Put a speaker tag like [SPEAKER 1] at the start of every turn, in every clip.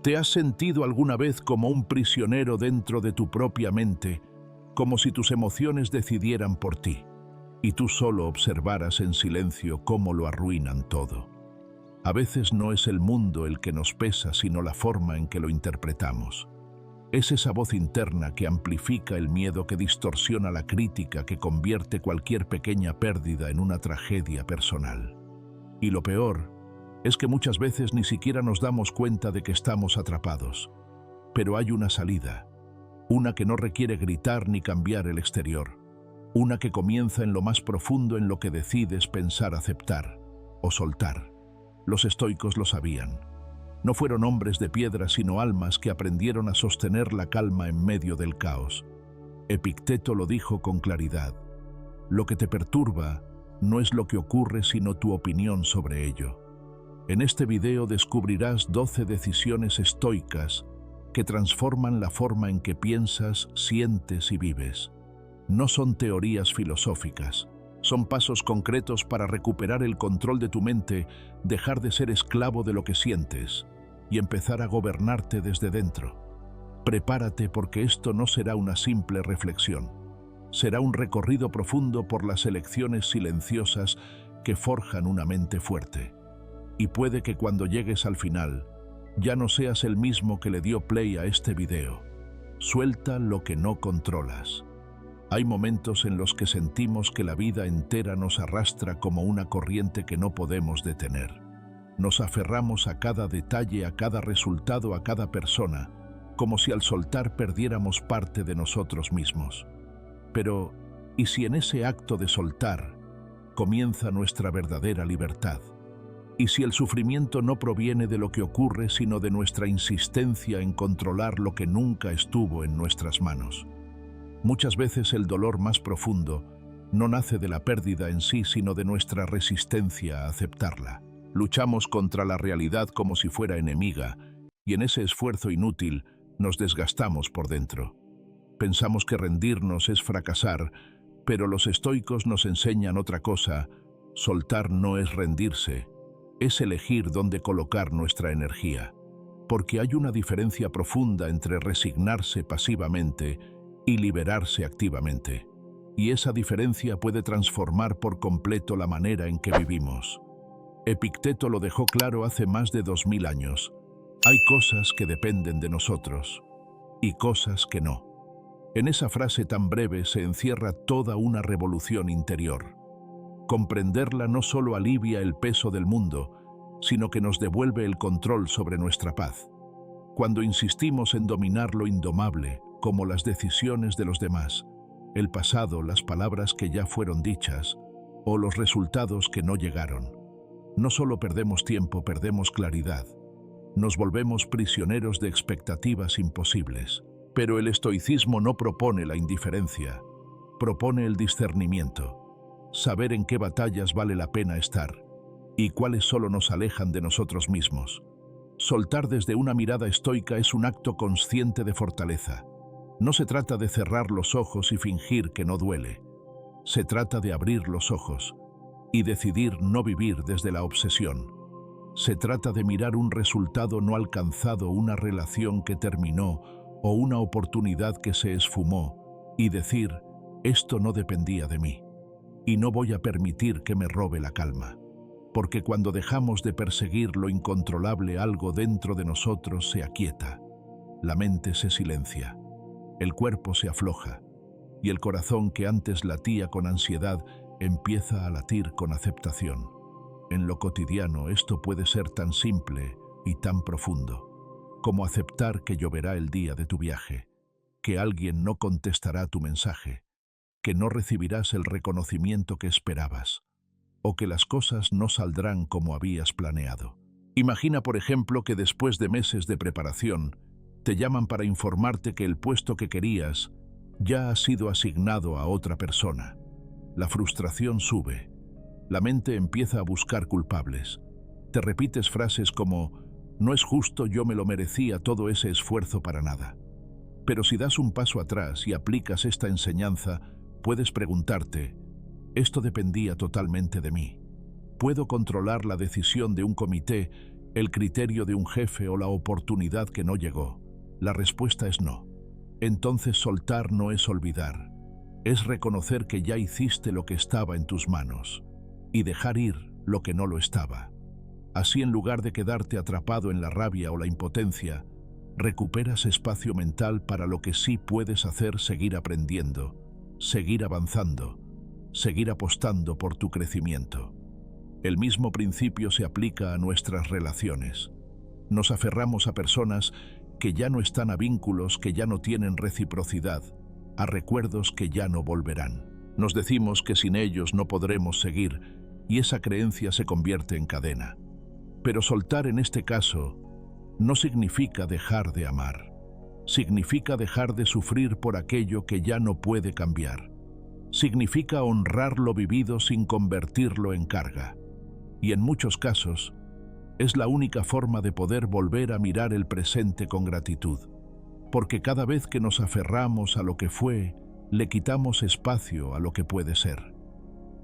[SPEAKER 1] ¿Te has sentido alguna vez como un prisionero dentro de tu propia mente, como si tus emociones decidieran por ti, y tú solo observaras en silencio cómo lo arruinan todo? A veces no es el mundo el que nos pesa, sino la forma en que lo interpretamos. Es esa voz interna que amplifica el miedo, que distorsiona la crítica, que convierte cualquier pequeña pérdida en una tragedia personal. Y lo peor es que muchas veces ni siquiera nos damos cuenta de que estamos atrapados. Pero hay una salida, una que no requiere gritar ni cambiar el exterior, una que comienza en lo más profundo, en lo que decides pensar, aceptar o soltar. Los estoicos lo sabían. No fueron hombres de piedra, sino almas que aprendieron a sostener la calma en medio del caos. Epicteto lo dijo con claridad: lo que te perturba no es lo que ocurre, sino tu opinión sobre ello. En este video descubrirás 12 decisiones estoicas que transforman la forma en que piensas, sientes y vives. No son teorías filosóficas, son pasos concretos para recuperar el control de tu mente, dejar de ser esclavo de lo que sientes y empezar a gobernarte desde dentro. Prepárate, porque esto no será una simple reflexión. Será un recorrido profundo por las elecciones silenciosas que forjan una mente fuerte. Y puede que cuando llegues al final, ya no seas el mismo que le dio play a este video. Suelta lo que no controlas. Hay momentos en los que sentimos que la vida entera nos arrastra como una corriente que no podemos detener. Nos aferramos a cada detalle, a cada resultado, a cada persona, como si al soltar perdiéramos parte de nosotros mismos. Pero, ¿y si en ese acto de soltar comienza nuestra verdadera libertad? ¿Y si el sufrimiento no proviene de lo que ocurre, sino de nuestra insistencia en controlar lo que nunca estuvo en nuestras manos? Muchas veces el dolor más profundo no nace de la pérdida en sí, sino de nuestra resistencia a aceptarla. Luchamos contra la realidad como si fuera enemiga, y en ese esfuerzo inútil nos desgastamos por dentro. Pensamos que rendirnos es fracasar, pero los estoicos nos enseñan otra cosa: soltar no es rendirse, es elegir dónde colocar nuestra energía. Porque hay una diferencia profunda entre resignarse pasivamente y liberarse activamente. Y esa diferencia puede transformar por completo la manera en que vivimos. Epicteto lo dejó claro hace más de 2000 años. Hay cosas que dependen de nosotros y cosas que no. En esa frase tan breve se encierra toda una revolución interior. Comprenderla no solo alivia el peso del mundo, sino que nos devuelve el control sobre nuestra paz. Cuando insistimos en dominar lo indomable, como las decisiones de los demás, el pasado, las palabras que ya fueron dichas, o los resultados que no llegaron, no solo perdemos tiempo, perdemos claridad. Nos volvemos prisioneros de expectativas imposibles. Pero el estoicismo no propone la indiferencia, propone el discernimiento. Saber en qué batallas vale la pena estar y cuáles solo nos alejan de nosotros mismos. Soltar desde una mirada estoica es un acto consciente de fortaleza. No se trata de cerrar los ojos y fingir que no duele. Se trata de abrir los ojos y decidir no vivir desde la obsesión. Se trata de mirar un resultado no alcanzado, una relación que terminó o una oportunidad que se esfumó, y decir: esto no dependía de mí, y no voy a permitir que me robe la calma. Porque cuando dejamos de perseguir lo incontrolable, algo dentro de nosotros se aquieta. La mente se silencia, el cuerpo se afloja, y el corazón, que antes latía con ansiedad, empieza a latir con aceptación. En lo cotidiano esto puede ser tan simple y tan profundo como aceptar que lloverá el día de tu viaje, que alguien no contestará tu mensaje, que no recibirás el reconocimiento que esperabas, o que las cosas no saldrán como habías planeado. Imagina, por ejemplo, que después de meses de preparación, te llaman para informarte que el puesto que querías ya ha sido asignado a otra persona. La frustración sube. La mente empieza a buscar culpables. Te repites frases como: no es justo, yo me lo merecía, todo ese esfuerzo para nada. Pero si das un paso atrás y aplicas esta enseñanza, puedes preguntarte: esto dependía totalmente de mí. Puedo controlar la decisión de un comité el criterio de un jefe o la oportunidad que no llegó? La respuesta es no. Entonces soltar no es olvidar, es reconocer que ya hiciste lo que estaba en tus manos y dejar ir lo que no lo estaba. Así, en lugar de quedarte atrapado en la rabia o la impotencia, recuperas espacio mental para lo que sí puedes hacer: seguir aprendiendo, seguir avanzando, seguir apostando por tu crecimiento. El mismo principio se aplica a nuestras relaciones. Nos aferramos a personas que ya no están, a vínculos que ya no tienen reciprocidad, a recuerdos que ya no volverán. Nos decimos que sin ellos no podremos seguir, y esa creencia se convierte en cadena. Pero soltar en este caso no significa dejar de amar. Significa dejar de sufrir por aquello que ya no puede cambiar. Significa honrar lo vivido sin convertirlo en carga. Y en muchos casos, es la única forma de poder volver a mirar el presente con gratitud. Porque cada vez que nos aferramos a lo que fue, le quitamos espacio a lo que puede ser.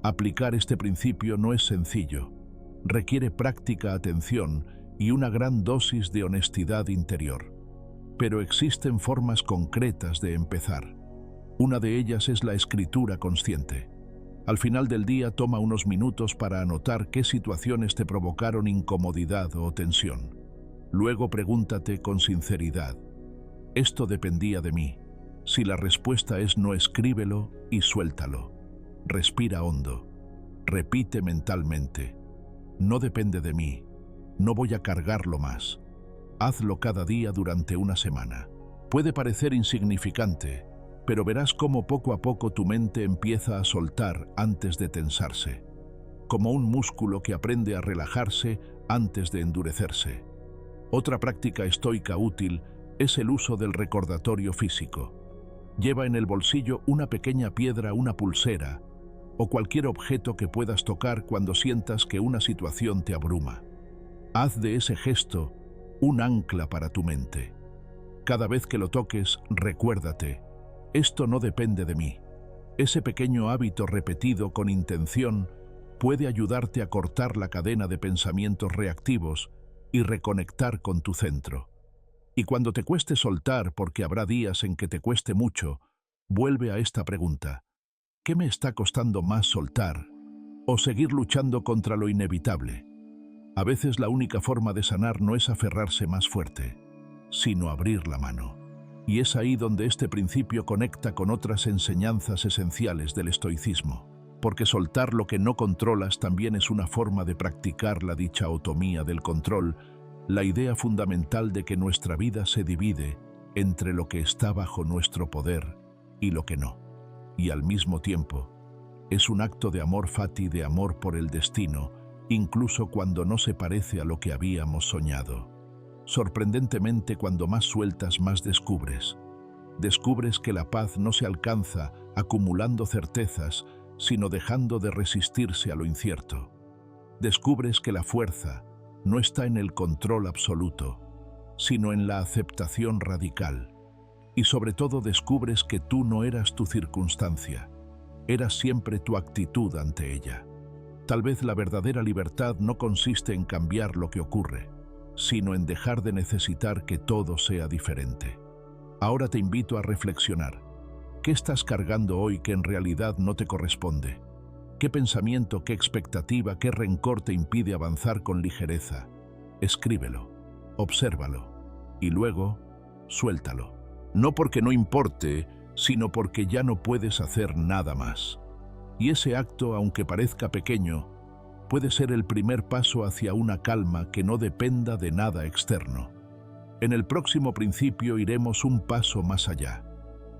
[SPEAKER 1] Aplicar este principio no es sencillo. Requiere práctica, atención y una gran dosis de honestidad interior. Pero existen formas concretas de empezar. Una de ellas es la escritura consciente. Al final del día, toma unos minutos para anotar qué situaciones te provocaron incomodidad o tensión. Luego pregúntate con sinceridad: ¿esto dependía de mí? Si la respuesta es no, escríbelo y suéltalo. Respira hondo. Repite mentalmente: no depende de mí, no voy a cargarlo más. Hazlo cada día durante una semana. Puede parecer insignificante, pero verás cómo poco a poco tu mente empieza a soltar antes de tensarse, como un músculo que aprende a relajarse antes de endurecerse. Otra práctica estoica útil es el uso del recordatorio físico. Lleva en el bolsillo una pequeña piedra, una pulsera o cualquier objeto que puedas tocar cuando sientas que una situación te abruma. Haz de ese gesto un ancla para tu mente. Cada vez que lo toques, recuérdate: esto no depende de mí. Ese pequeño hábito repetido con intención puede ayudarte a cortar la cadena de pensamientos reactivos y reconectar con tu centro. Y cuando te cueste soltar, porque habrá días en que te cueste mucho, vuelve a esta pregunta: ¿qué me está costando más, soltar o seguir luchando contra lo inevitable? A veces la única forma de sanar no es aferrarse más fuerte, sino abrir la mano. Y es ahí donde este principio conecta con otras enseñanzas esenciales del estoicismo. Porque soltar lo que no controlas también es una forma de practicar la dichotomía del control, la idea fundamental de que nuestra vida se divide entre lo que está bajo nuestro poder y lo que no. Y al mismo tiempo, es un acto de amor fati, de amor por el destino, incluso cuando no se parece a lo que habíamos soñado. Sorprendentemente, cuando más sueltas, más descubres. Descubres que la paz no se alcanza acumulando certezas, sino dejando de resistirse a lo incierto. Descubres que la fuerza no está en el control absoluto, sino en la aceptación radical. Y sobre todo descubres que tú no eras tu circunstancia, eras siempre tu actitud ante ella. Tal vez la verdadera libertad no consiste en cambiar lo que ocurre, sino en dejar de necesitar que todo sea diferente. Ahora te invito a reflexionar. ¿Qué estás cargando hoy que en realidad no te corresponde? ¿Qué pensamiento, qué expectativa, qué rencor te impide avanzar con ligereza? Escríbelo, obsérvalo y luego suéltalo. No porque no importe, sino porque ya no puedes hacer nada más. Y ese acto, aunque parezca pequeño, puede ser el primer paso hacia una calma que no dependa de nada externo. En el próximo principio iremos un paso más allá,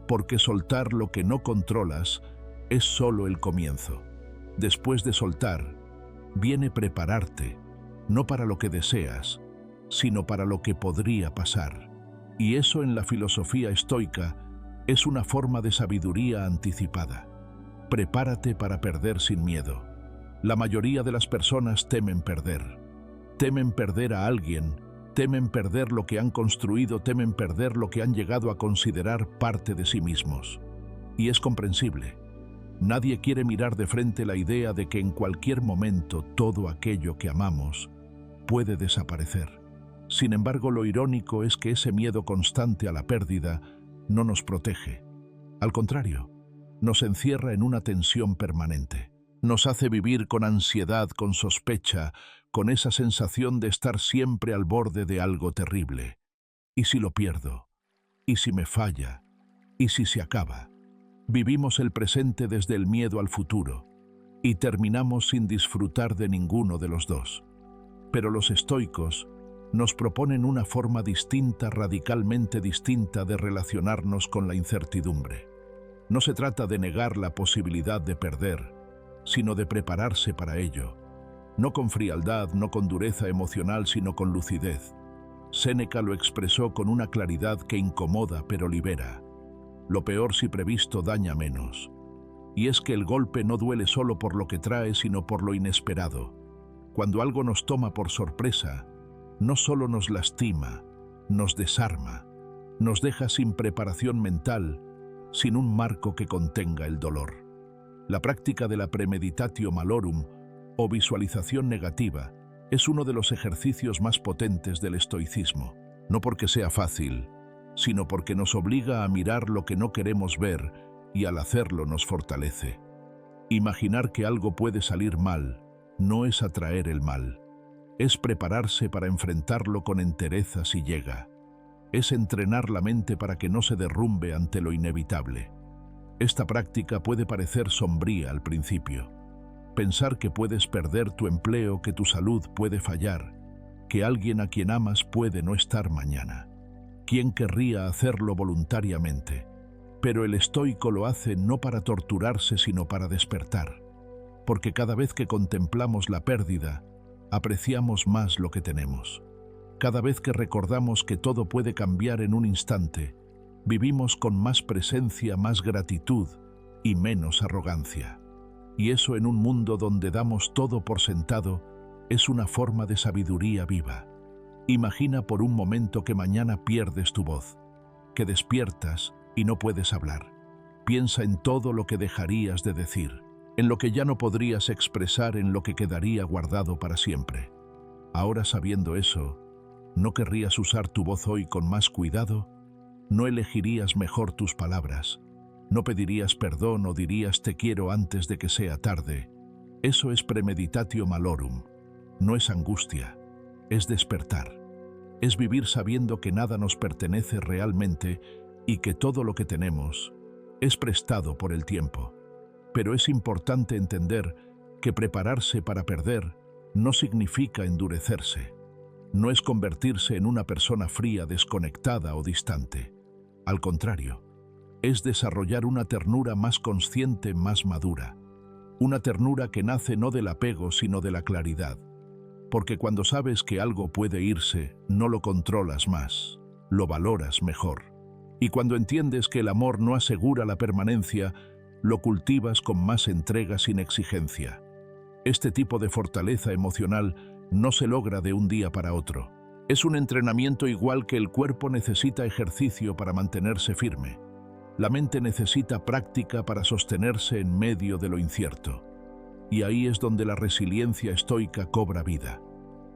[SPEAKER 1] porque soltar lo que no controlas es solo el comienzo. Después de soltar, viene prepararte, no para lo que deseas, sino para lo que podría pasar. Y eso, en la filosofía estoica, es una forma de sabiduría anticipada. Prepárate para perder sin miedo. La mayoría de las personas temen perder. Temen perder a alguien, temen perder lo que han construido, temen perder lo que han llegado a considerar parte de sí mismos. Y es comprensible. Nadie quiere mirar de frente la idea de que en cualquier momento todo aquello que amamos puede desaparecer. Sin embargo, lo irónico es que ese miedo constante a la pérdida no nos protege. Al contrario, nos encierra en una tensión permanente. Nos hace vivir con ansiedad, con sospecha, con esa sensación de estar siempre al borde de algo terrible. ¿Y si lo pierdo? ¿Y si me falla? ¿Y si se acaba? Vivimos el presente desde el miedo al futuro y terminamos sin disfrutar de ninguno de los dos. Pero los estoicos nos proponen una forma distinta, radicalmente distinta de relacionarnos con la incertidumbre. No se trata de negar la posibilidad de perder, sino de prepararse para ello. No con frialdad, no con dureza emocional, sino con lucidez. Séneca lo expresó con una claridad que incomoda pero libera. Lo peor si previsto daña menos. Y es que el golpe no duele solo por lo que trae, sino por lo inesperado. Cuando algo nos toma por sorpresa, no solo nos lastima, nos desarma, nos deja sin preparación mental, sin un marco que contenga el dolor. La práctica de la premeditatio malorum, o visualización negativa, es uno de los ejercicios más potentes del estoicismo, no porque sea fácil, sino porque nos obliga a mirar lo que no queremos ver y al hacerlo nos fortalece. Imaginar que algo puede salir mal no es atraer el mal. Es prepararse para enfrentarlo con entereza si llega. Es entrenar la mente para que no se derrumbe ante lo inevitable. Esta práctica puede parecer sombría al principio. Pensar que puedes perder tu empleo, que tu salud puede fallar, que alguien a quien amas puede no estar mañana. ¿Quién querría hacerlo voluntariamente? Pero el estoico lo hace no para torturarse, sino para despertar. Porque cada vez que contemplamos la pérdida, apreciamos más lo que tenemos. Cada vez que recordamos que todo puede cambiar en un instante, vivimos con más presencia, más gratitud y menos arrogancia. Y eso, en un mundo donde damos todo por sentado, es una forma de sabiduría viva. Imagina por un momento que mañana pierdes tu voz, que despiertas y no puedes hablar. Piensa en todo lo que dejarías de decir, en lo que ya no podrías expresar, en lo que quedaría guardado para siempre. Ahora, sabiendo eso, ¿no querrías usar tu voz hoy con más cuidado? ¿No elegirías mejor tus palabras? ¿No pedirías perdón o dirías te quiero antes de que sea tarde? Eso es premeditatio malorum. No es angustia, es despertar. Es vivir sabiendo que nada nos pertenece realmente y que todo lo que tenemos es prestado por el tiempo. Pero es importante entender que prepararse para perder no significa endurecerse. No es convertirse en una persona fría, desconectada o distante. Al contrario, es desarrollar una ternura más consciente, más madura. Una ternura que nace no del apego, sino de la claridad. Porque cuando sabes que algo puede irse, no lo controlas más, lo valoras mejor. Y cuando entiendes que el amor no asegura la permanencia, lo cultivas con más entrega sin exigencia. Este tipo de fortaleza emocional no se logra de un día para otro. Es un entrenamiento igual que el cuerpo necesita ejercicio para mantenerse firme. La mente necesita práctica para sostenerse en medio de lo incierto. Y ahí es donde la resiliencia estoica cobra vida.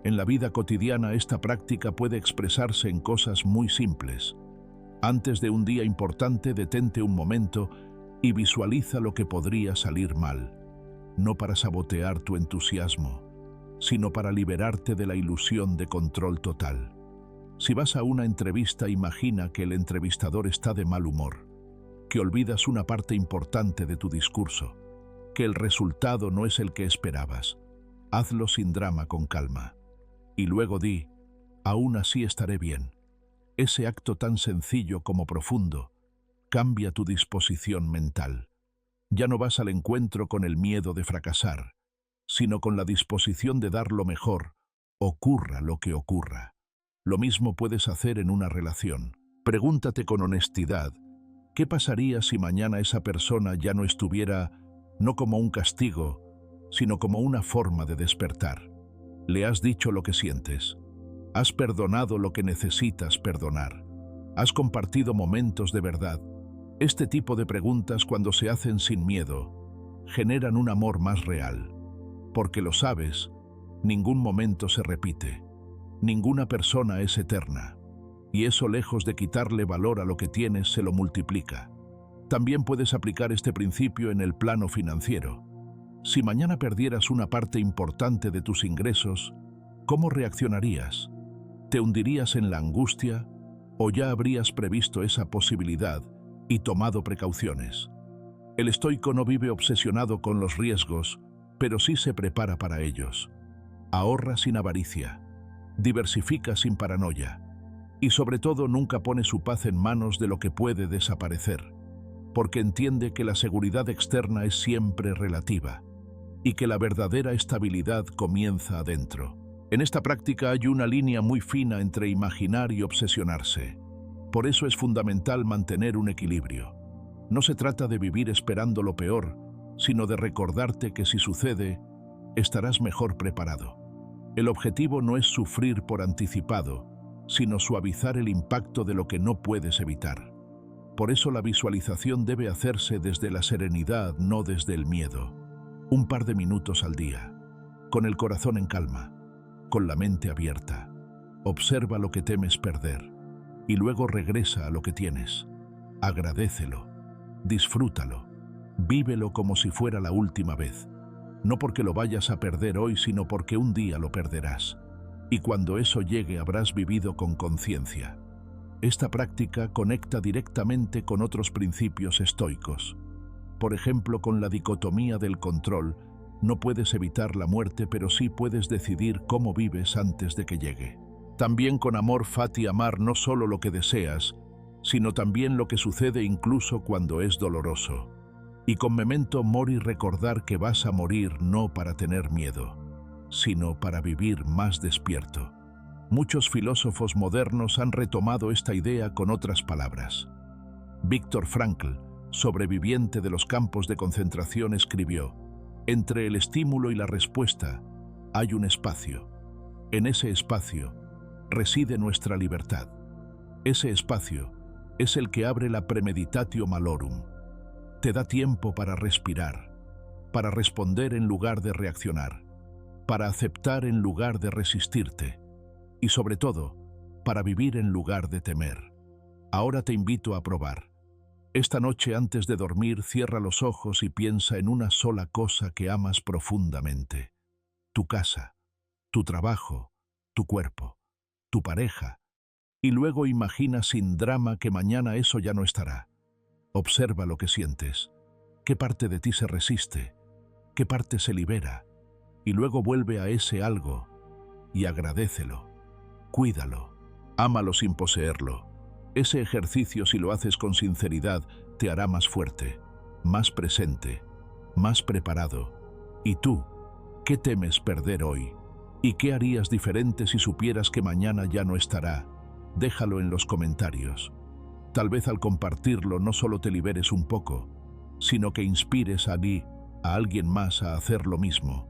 [SPEAKER 1] En la vida cotidiana esta práctica puede expresarse en cosas muy simples. Antes de un día importante, detente un momento y visualiza lo que podría salir mal, no para sabotear tu entusiasmo, sino para liberarte de la ilusión de control total. Si vas a una entrevista, imagina que el entrevistador está de mal humor, que olvidas una parte importante de tu discurso, que el resultado no es el que esperabas. Hazlo sin drama, con calma. Y luego di, aún así estaré bien. Ese acto tan sencillo como profundo cambia tu disposición mental. Ya no vas al encuentro con el miedo de fracasar, sino con la disposición de dar lo mejor, ocurra lo que ocurra. Lo mismo puedes hacer en una relación. Pregúntate con honestidad, ¿qué pasaría si mañana esa persona ya no estuviera, no como un castigo, sino como una forma de despertar? ¿Le has dicho lo que sientes? ¿Has perdonado lo que necesitas perdonar? ¿Has compartido momentos de verdad? Este tipo de preguntas, cuando se hacen sin miedo, generan un amor más real. Porque lo sabes, Ningún momento se repite. Ninguna persona es eterna. Y eso, lejos de quitarle valor a lo que tienes, se lo multiplica. También puedes aplicar este principio en el plano financiero. Si mañana perdieras una parte importante de tus ingresos, ¿cómo reaccionarías? ¿Te hundirías en la angustia o ya habrías previsto esa posibilidad y tomado precauciones? El estoico no vive obsesionado con los riesgos, pero sí se prepara para ellos. Ahorra sin avaricia, diversifica sin paranoia y sobre todo nunca pone su paz en manos de lo que puede desaparecer, porque entiende que la seguridad externa es siempre relativa y que la verdadera estabilidad comienza adentro. En esta práctica hay una línea muy fina entre imaginar y obsesionarse. Por eso es fundamental mantener un equilibrio. No se trata de vivir esperando lo peor, sino de recordarte que si sucede, estarás mejor preparado. El objetivo no es sufrir por anticipado, sino suavizar el impacto de lo que no puedes evitar. Por eso la visualización debe hacerse desde la serenidad, no desde el miedo. Un par de minutos al día, con el corazón en calma, con la mente abierta. Observa lo que temes perder y luego regresa a lo que tienes. Agradécelo, disfrútalo, vívelo como si fuera la última vez. No porque lo vayas a perder hoy, sino porque un día lo perderás. Y cuando eso llegue habrás vivido con conciencia. Esta práctica conecta directamente con otros principios estoicos. Por ejemplo, con la dicotomía del control. No puedes evitar la muerte, pero sí puedes decidir cómo vives antes de que llegue. También con amor fati, amar no solo lo que deseas, sino también lo que sucede incluso cuando es doloroso. Y con memento mori, recordar que vas a morir no para tener miedo, sino para vivir más despierto. Muchos filósofos modernos han retomado esta idea con otras palabras. Viktor Frankl, sobreviviente de los campos de concentración, escribió: entre el estímulo y la respuesta hay un espacio. En ese espacio reside nuestra libertad. Ese espacio es el que abre la premeditatio malorum. Te da tiempo para respirar, para responder en lugar de reaccionar, para aceptar en lugar de resistirte y, sobre todo, para vivir en lugar de temer. Ahora te invito a probar. Esta noche, antes de dormir, cierra los ojos y piensa en una sola cosa que amas profundamente: tu casa, tu trabajo, tu cuerpo, tu pareja, y luego imagina sin drama que mañana eso ya no estará. Observa lo que sientes, qué parte de ti se resiste, qué parte se libera, y luego vuelve a ese algo y agradécelo, cuídalo, ámalo sin poseerlo. Ese ejercicio, si lo haces con sinceridad, te hará más fuerte, más presente, más preparado. ¿Y tú? ¿Qué temes perder hoy? ¿Y qué harías diferente si supieras que mañana ya no estará? Déjalo en los comentarios. Tal vez al compartirlo no solo te liberes un poco, sino que inspires a alguien más a hacer lo mismo.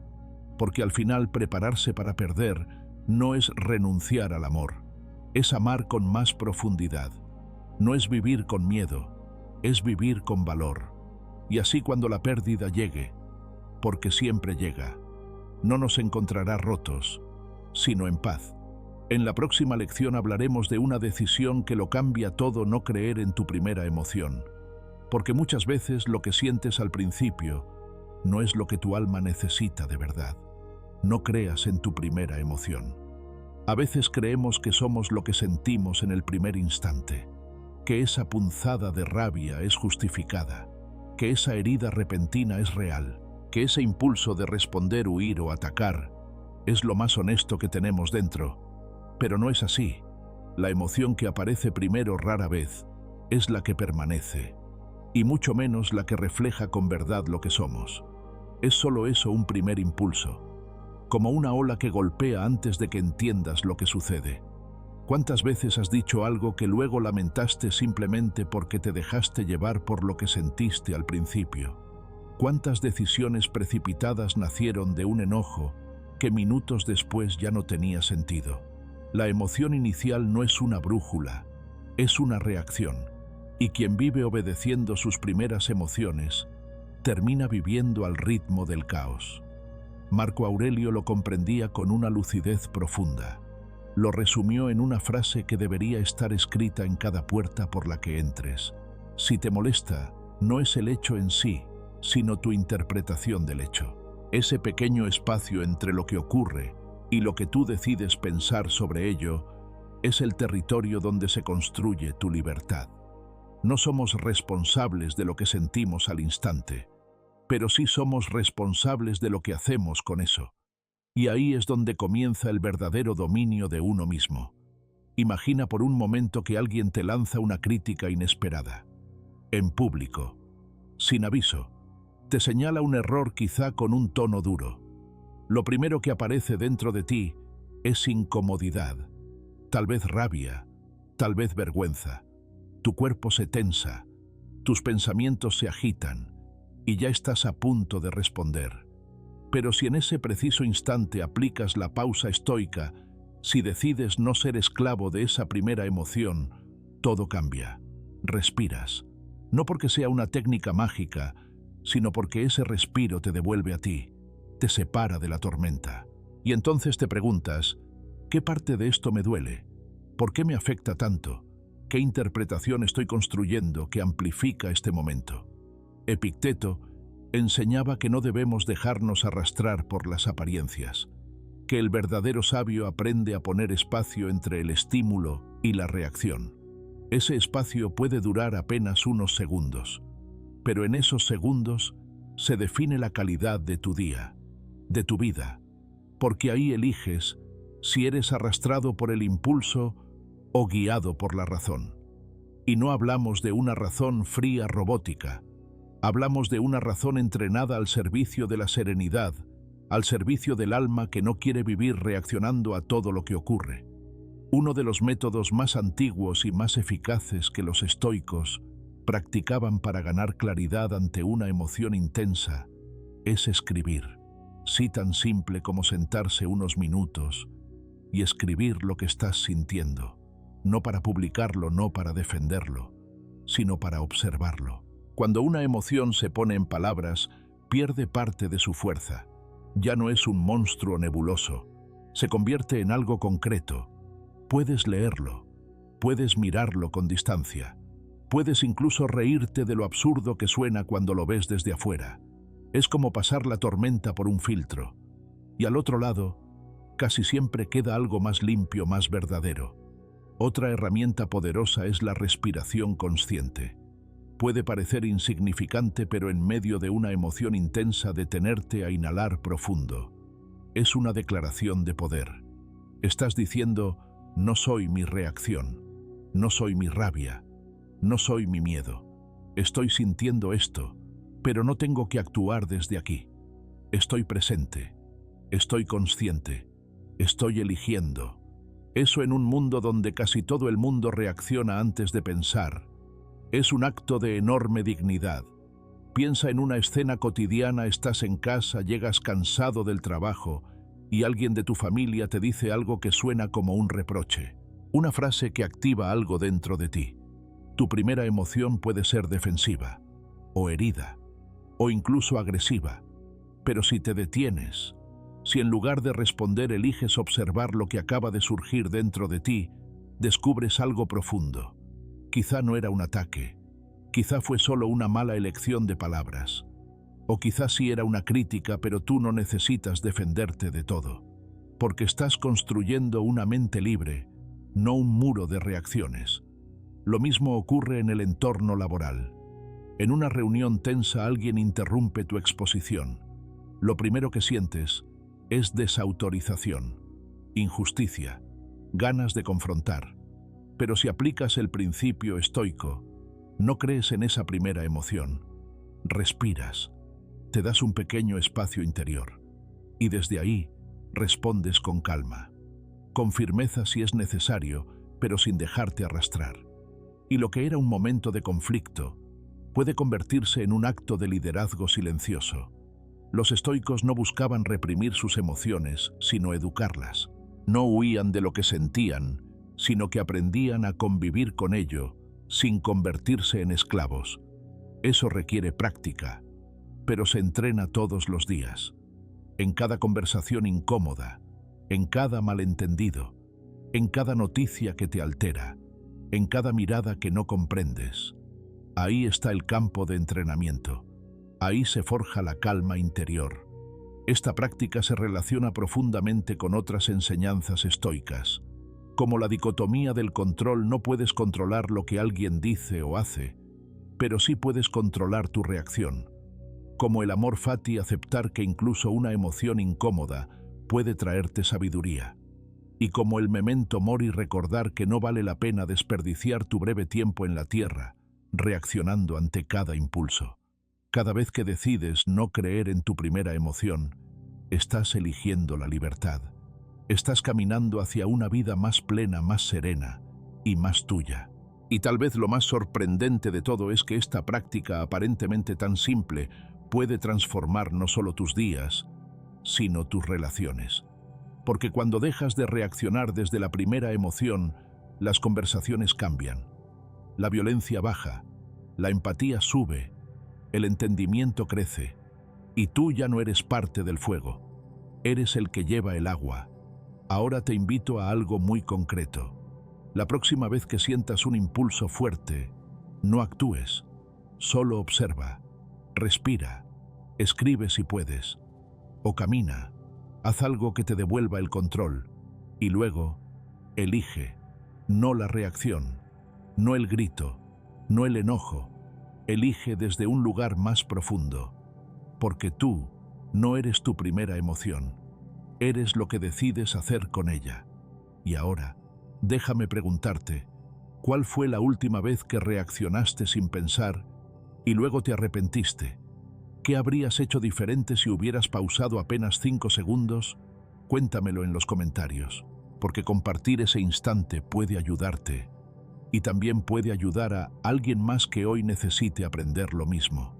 [SPEAKER 1] Porque al final prepararse para perder no es renunciar al amor, es amar con más profundidad. No es vivir con miedo, es vivir con valor. Y así cuando la pérdida llegue, porque siempre llega, no nos encontrará rotos, sino en paz. En la próxima lección hablaremos de una decisión que lo cambia todo: no creer en tu primera emoción. Porque muchas veces lo que sientes al principio no es lo que tu alma necesita de verdad. No creas en tu primera emoción. A veces creemos que somos lo que sentimos en el primer instante, que esa punzada de rabia es justificada, que esa herida repentina es real, que ese impulso de responder, huir o atacar es lo más honesto que tenemos dentro. Pero no es así. La emoción que aparece primero rara vez es la que permanece, y mucho menos la que refleja con verdad lo que somos. Es solo eso, un primer impulso, como una ola que golpea antes de que entiendas lo que sucede. ¿Cuántas veces has dicho algo que luego lamentaste simplemente porque te dejaste llevar por lo que sentiste al principio? ¿Cuántas decisiones precipitadas nacieron de un enojo que minutos después ya no tenía sentido? La emoción inicial no es una brújula, es una reacción. Y quien vive obedeciendo sus primeras emociones, termina viviendo al ritmo del caos. Marco Aurelio lo comprendía con una lucidez profunda. Lo resumió en una frase que debería estar escrita en cada puerta por la que entres. Si te molesta, no es el hecho en sí, sino tu interpretación del hecho. Ese pequeño espacio entre lo que ocurre y lo que tú decides pensar sobre ello es el territorio donde se construye tu libertad. No somos responsables de lo que sentimos al instante, pero sí somos responsables de lo que hacemos con eso. Y ahí es donde comienza el verdadero dominio de uno mismo. Imagina por un momento que alguien te lanza una crítica inesperada. En público, sin aviso, te señala un error quizá con un tono duro. Lo primero que aparece dentro de ti es incomodidad, tal vez rabia, tal vez vergüenza. Tu cuerpo se tensa, tus pensamientos se agitan y ya estás a punto de responder. Pero si en ese preciso instante aplicas la pausa estoica, si decides no ser esclavo de esa primera emoción, todo cambia. Respiras, no porque sea una técnica mágica, sino porque ese respiro te devuelve a ti, te separa de la tormenta. Y entonces te preguntas, ¿qué parte de esto me duele? ¿Por qué me afecta tanto? ¿Qué interpretación estoy construyendo que amplifica este momento? Epicteto enseñaba que no debemos dejarnos arrastrar por las apariencias, que el verdadero sabio aprende a poner espacio entre el estímulo y la reacción. Ese espacio puede durar apenas unos segundos, pero en esos segundos se define la calidad de tu día, de tu vida, porque ahí eliges si eres arrastrado por el impulso o guiado por la razón. Y no hablamos de una razón fría robótica, hablamos de una razón entrenada al servicio de la serenidad, al servicio del alma que no quiere vivir reaccionando a todo lo que ocurre. Uno de los métodos más antiguos y más eficaces que los estoicos practicaban para ganar claridad ante una emoción intensa es escribir. Sí, tan simple como sentarse unos minutos y escribir lo que estás sintiendo, no para publicarlo, no para defenderlo, sino para observarlo. Cuando una emoción se pone en palabras, pierde parte de su fuerza. Ya no es un monstruo nebuloso, se convierte en algo concreto. Puedes leerlo, puedes mirarlo con distancia, puedes incluso reírte de lo absurdo que suena cuando lo ves desde afuera. Es como pasar la tormenta por un filtro, y al otro lado, casi siempre queda algo más limpio, más verdadero. Otra herramienta poderosa es la respiración consciente. Puede parecer insignificante, pero en medio de una emoción intensa, detenerte a inhalar profundo. Es una declaración de poder. Estás diciendo, no soy mi reacción, no soy mi rabia, no soy mi miedo. Estoy sintiendo esto, pero no tengo que actuar desde aquí. Estoy presente, estoy consciente, estoy eligiendo. Eso en un mundo donde casi todo el mundo reacciona antes de pensar. Es un acto de enorme dignidad. Piensa en una escena cotidiana, estás en casa, llegas cansado del trabajo y alguien de tu familia te dice algo que suena como un reproche, una frase que activa algo dentro de ti. Tu primera emoción puede ser defensiva, o herida, o incluso agresiva, pero si te detienes, si en lugar de responder eliges observar lo que acaba de surgir dentro de ti, descubres algo profundo. Quizá no era un ataque, quizá fue solo una mala elección de palabras, o quizá sí era una crítica, pero tú no necesitas defenderte de todo, porque estás construyendo una mente libre, no un muro de reacciones. Lo mismo ocurre en el entorno laboral. En una reunión tensa alguien interrumpe tu exposición. Lo primero que sientes es desautorización, injusticia, ganas de confrontar. Pero si aplicas el principio estoico, no crees en esa primera emoción. Respiras, te das un pequeño espacio interior y desde ahí respondes con calma, con firmeza si es necesario, pero sin dejarte arrastrar. Y lo que era un momento de conflicto puede convertirse en un acto de liderazgo silencioso. Los estoicos no buscaban reprimir sus emociones, sino educarlas. No huían de lo que sentían, sino que aprendían a convivir con ello sin convertirse en esclavos. Eso requiere práctica, pero se entrena todos los días. en cada conversación incómoda, en cada malentendido, en cada noticia que te altera, en cada mirada que no comprendes. Ahí está el campo de entrenamiento. Ahí se forja la calma interior. Esta práctica se relaciona profundamente con otras enseñanzas estoicas. Como la dicotomía del control, no puedes controlar lo que alguien dice o hace, pero sí puedes controlar tu reacción. Como el amor fati, aceptar que incluso una emoción incómoda puede traerte sabiduría. Y como el memento mori, recordar que no vale la pena desperdiciar tu breve tiempo en la tierra, reaccionando ante cada impulso. Cada vez que decides no creer en tu primera emoción, estás eligiendo la libertad. Estás caminando hacia una vida más plena, más serena y más tuya. Y tal vez lo más sorprendente de todo es que esta práctica aparentemente tan simple puede transformar no solo tus días, sino tus relaciones. Porque cuando dejas de reaccionar desde la primera emoción, las conversaciones cambian. La violencia baja, la empatía sube, el entendimiento crece, y tú ya no eres parte del fuego. Eres el que lleva el agua. Ahora te invito a algo muy concreto. La próxima vez que sientas un impulso fuerte, no actúes, solo observa, respira, escribe si puedes, o camina, haz algo que te devuelva el control, y luego, elige, no la reacción, no el grito, no el enojo, elige desde un lugar más profundo, porque tú no eres tu primera emoción, eres lo que decides hacer con ella. Y ahora, déjame preguntarte, ¿cuál fue la última vez que reaccionaste sin pensar y luego te arrepentiste? ¿Qué habrías hecho diferente si hubieras pausado apenas 5 segundos? Cuéntamelo en los comentarios, porque compartir ese instante puede ayudarte y también puede ayudar a alguien más que hoy necesite aprender lo mismo.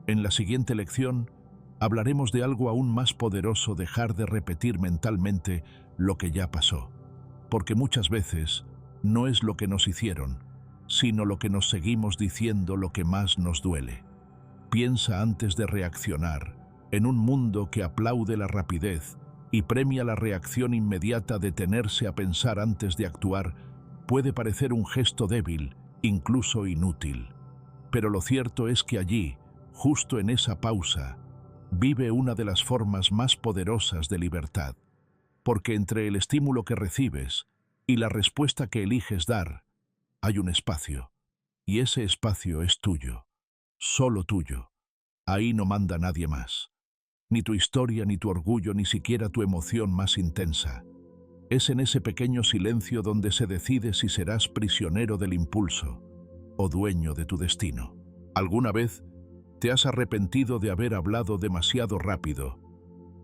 [SPEAKER 1] En la siguiente lección, hablaremos de algo aún más poderoso: dejar de repetir mentalmente lo que ya pasó. Porque muchas veces no es lo que nos hicieron, sino lo que nos seguimos diciendo lo que más nos duele. Piensa antes de reaccionar. En un mundo que aplaude la rapidez y premia la reacción inmediata, detenerse a pensar antes de actuar puede parecer un gesto débil, incluso inútil. Pero lo cierto es que allí, justo en esa pausa, vive una de las formas más poderosas de libertad. Porque entre el estímulo que recibes y la respuesta que eliges dar, hay un espacio, y ese espacio es tuyo, solo tuyo. Ahí no manda nadie más, ni tu historia, ni tu orgullo, ni siquiera tu emoción más intensa. Es en ese pequeño silencio donde se decide si serás prisionero del impulso o dueño de tu destino. ¿Alguna vez te has arrepentido de haber hablado demasiado rápido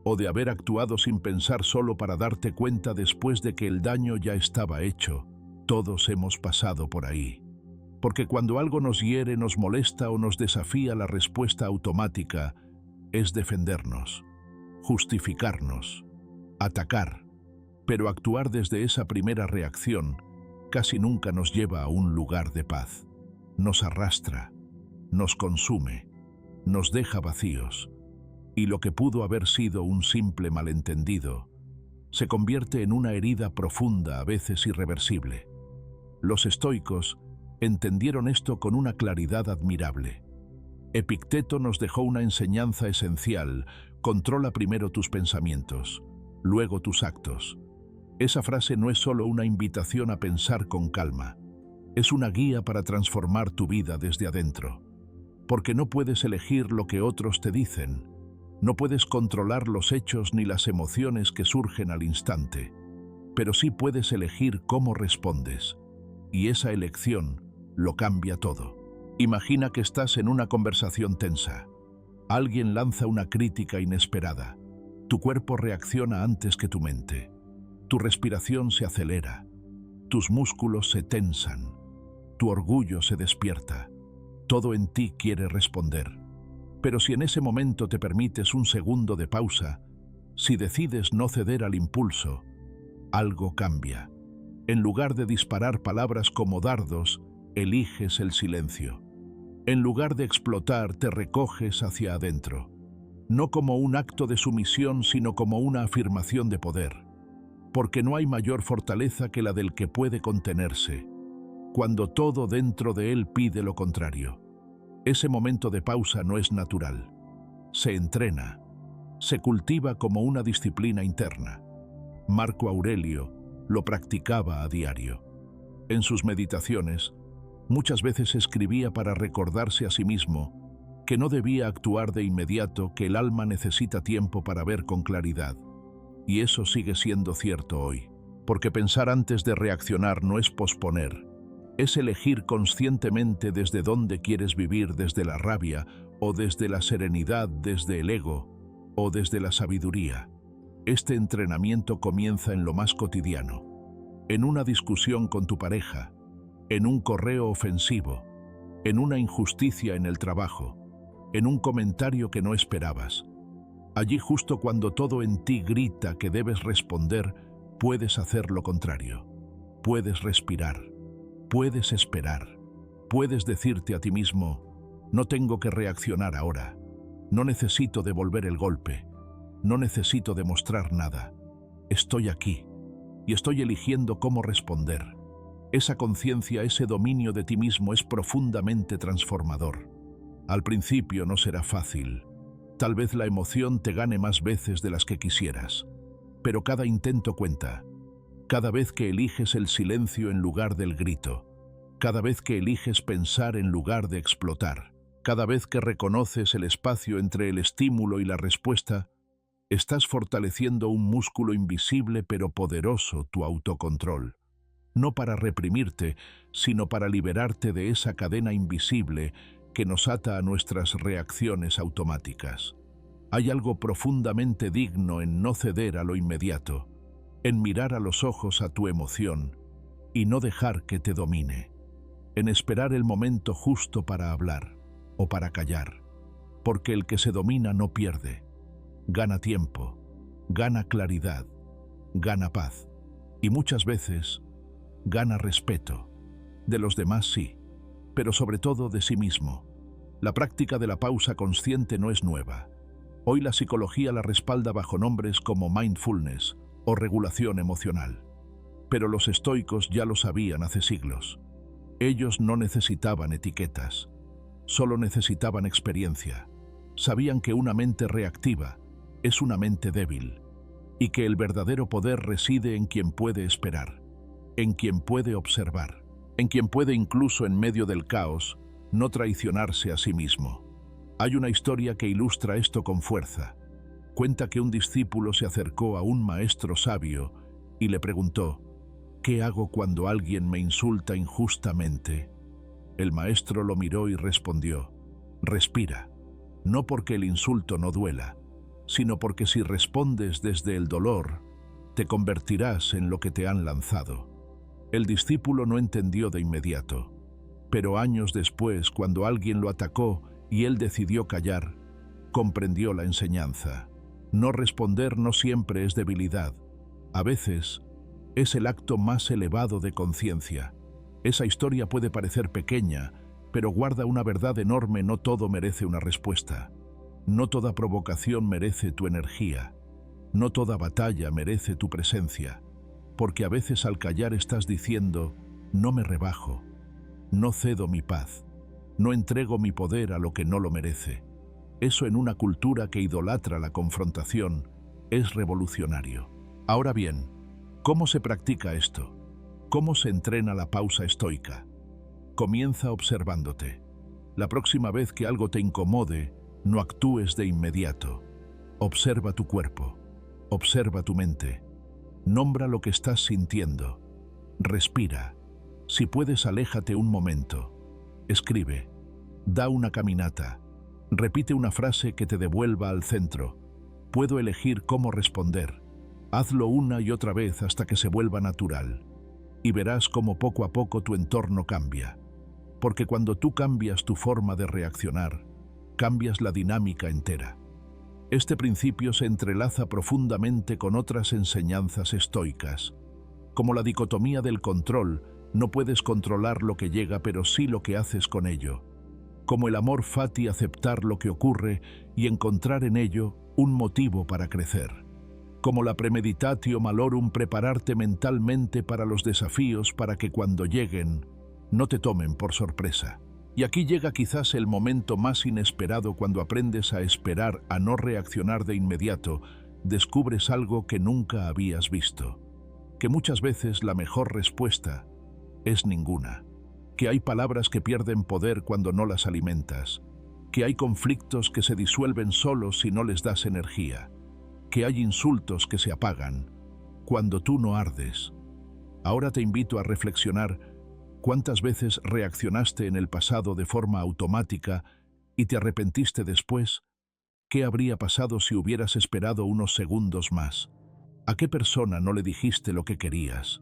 [SPEAKER 1] o de haber actuado sin pensar, solo para darte cuenta después de que el daño ya estaba hecho? Todos hemos pasado por ahí. Porque cuando algo nos hiere, nos molesta o nos desafía, la respuesta automática es defendernos, justificarnos, atacar. Pero actuar desde esa primera reacción casi nunca nos lleva a un lugar de paz. Nos arrastra, nos consume, nos deja vacíos. Y lo que pudo haber sido un simple malentendido se convierte en una herida profunda, a veces irreversible. Los estoicos entendieron esto con una claridad admirable. Epicteto nos dejó una enseñanza esencial: controla primero tus pensamientos, luego tus actos. Esa frase no es solo una invitación a pensar con calma, es una guía para transformar tu vida desde adentro. Porque no puedes elegir lo que otros te dicen, no puedes controlar los hechos ni las emociones que surgen al instante, pero sí puedes elegir cómo respondes. Y esa elección lo cambia todo. Imagina que estás en una conversación tensa. Alguien lanza una crítica inesperada. Tu cuerpo reacciona antes que tu mente. Tu respiración se acelera. Tus músculos se tensan. Tu orgullo se despierta. Todo en ti quiere responder. Pero si en ese momento te permites un segundo de pausa, si decides no ceder al impulso, algo cambia. En lugar de disparar palabras como dardos, eliges el silencio. En lugar de explotar, te recoges hacia adentro. no como un acto de sumisión, sino como una afirmación de poder, porque no hay mayor fortaleza que la del que puede contenerse, cuando todo dentro de él pide lo contrario. Ese momento de pausa no es natural, se entrena, se cultiva como una disciplina interna. Marco Aurelio lo practicaba a diario. En sus meditaciones, muchas veces escribía para recordarse a sí mismo que no debía actuar de inmediato, que el alma necesita tiempo para ver con claridad. Y eso sigue siendo cierto hoy, porque pensar antes de reaccionar no es posponer, es elegir conscientemente desde dónde quieres vivir, desde la rabia, o desde la serenidad, desde el ego, o desde la sabiduría. Este entrenamiento comienza en lo más cotidiano, en una discusión con tu pareja, en un correo ofensivo, en una injusticia en el trabajo, en un comentario que no esperabas. Allí, justo cuando todo en ti grita que debes responder, puedes hacer lo contrario. Puedes respirar, puedes esperar, puedes decirte a ti mismo: no tengo que reaccionar ahora, no necesito devolver el golpe, no necesito demostrar nada. Estoy aquí y estoy eligiendo cómo responder. Esa conciencia, ese dominio de ti mismo es profundamente transformador. Al principio no será fácil. Tal vez la emoción te gane más veces de las que quisieras. Pero cada intento cuenta. Cada vez que eliges el silencio en lugar del grito. Cada vez que eliges pensar en lugar de explotar. Cada vez que reconoces el espacio entre el estímulo y la respuesta, estás fortaleciendo un músculo invisible pero poderoso, tu autocontrol. No para reprimirte, sino para liberarte de esa cadena invisible que nos ata a nuestras reacciones automáticas. Hay algo profundamente digno en no ceder a lo inmediato, en mirar a los ojos a tu emoción y no dejar que te domine, en esperar el momento justo para hablar o para callar, porque el que se domina no pierde, gana tiempo, gana claridad, gana paz y muchas veces gana respeto. De los demás sí, pero sobre todo de sí mismo. La práctica de la pausa consciente no es nueva. Hoy la psicología la respalda bajo nombres como mindfulness o regulación emocional. Pero los estoicos ya lo sabían hace siglos. Ellos no necesitaban etiquetas, solo necesitaban experiencia. Sabían que una mente reactiva es una mente débil y que el verdadero poder reside en quien puede esperar, en quien puede observar, en quien puede, incluso en medio del caos, no traicionarse a sí mismo. Hay una historia que ilustra esto con fuerza. Cuenta que un discípulo se acercó a un maestro sabio y le preguntó: ¿qué hago cuando alguien me insulta injustamente? El maestro lo miró y respondió: respira, no porque el insulto no duela, sino porque si respondes desde el dolor, te convertirás en lo que te han lanzado. El discípulo no entendió de inmediato, pero años después, cuando alguien lo atacó y él decidió callar, comprendió la enseñanza. No responder no siempre es debilidad. A veces es el acto más elevado de conciencia. Esa historia puede parecer pequeña, pero guarda una verdad enorme. No todo merece una respuesta. No toda provocación merece tu energía. No toda batalla merece tu presencia. Porque a veces al callar estás diciendo: no me rebajo, no cedo mi paz, no entrego mi poder a lo que no lo merece. Eso, en una cultura que idolatra la confrontación, es revolucionario. Ahora bien, ¿cómo se practica esto? ¿Cómo se entrena la pausa estoica? Comienza observándote. La próxima vez que algo te incomode, no actúes de inmediato. Observa tu cuerpo, observa tu mente. Nombra lo que estás sintiendo. Respira. Si puedes, aléjate un momento. Escribe. Da una caminata. Repite una frase que te devuelva al centro. Puedo elegir cómo responder. Hazlo una y otra vez hasta que se vuelva natural. Y verás cómo poco a poco tu entorno cambia. Porque cuando tú cambias tu forma de reaccionar, cambias la dinámica entera. Este principio se entrelaza profundamente con otras enseñanzas estoicas, como la dicotomía del control. No puedes controlar lo que llega, pero sí lo que haces con ello. Como el amor fati, aceptar lo que ocurre y encontrar en ello un motivo para crecer. Como la premeditatio malorum, prepararte mentalmente para los desafíos para que cuando lleguen no te tomen por sorpresa. Y aquí llega quizás el momento más inesperado. Cuando aprendes a esperar, a no reaccionar de inmediato, descubres algo que nunca habías visto. Que muchas veces la mejor respuesta es ninguna. Que hay palabras que pierden poder cuando no las alimentas. Que hay conflictos que se disuelven solos si no les das energía. Que hay insultos que se apagan cuando tú no ardes. Ahora te invito a reflexionar cuántas veces reaccionaste en el pasado de forma automática y te arrepentiste después. ¿Qué habría pasado si hubieras esperado unos segundos más? ¿A qué persona no le dijiste lo que querías?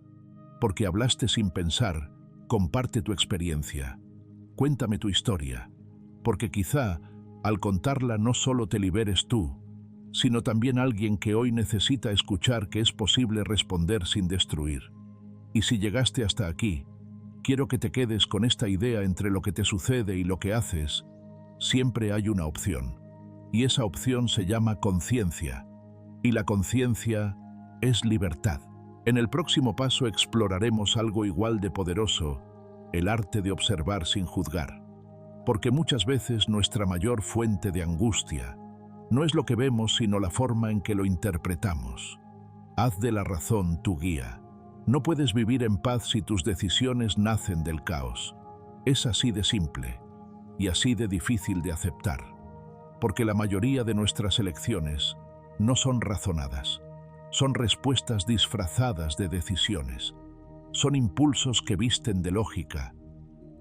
[SPEAKER 1] Porque hablaste sin pensar. Comparte tu experiencia. Cuéntame tu historia, porque quizá al contarla no solo te liberes tú, sino también alguien que hoy necesita escuchar que es posible responder sin destruir. Y si llegaste hasta aquí, quiero que te quedes con esta idea: entre lo que te sucede y lo que haces, siempre hay una opción. Y esa opción se llama conciencia. Y la conciencia es libertad. En el próximo paso exploraremos algo igual de poderoso: el arte de observar sin juzgar. Porque muchas veces nuestra mayor fuente de angustia no es lo que vemos, sino la forma en que lo interpretamos. Haz de la razón tu guía. No puedes vivir en paz si tus decisiones nacen del caos. Es así de simple y así de difícil de aceptar. Porque la mayoría de nuestras elecciones no son razonadas. Son respuestas disfrazadas de decisiones. Son impulsos que visten de lógica,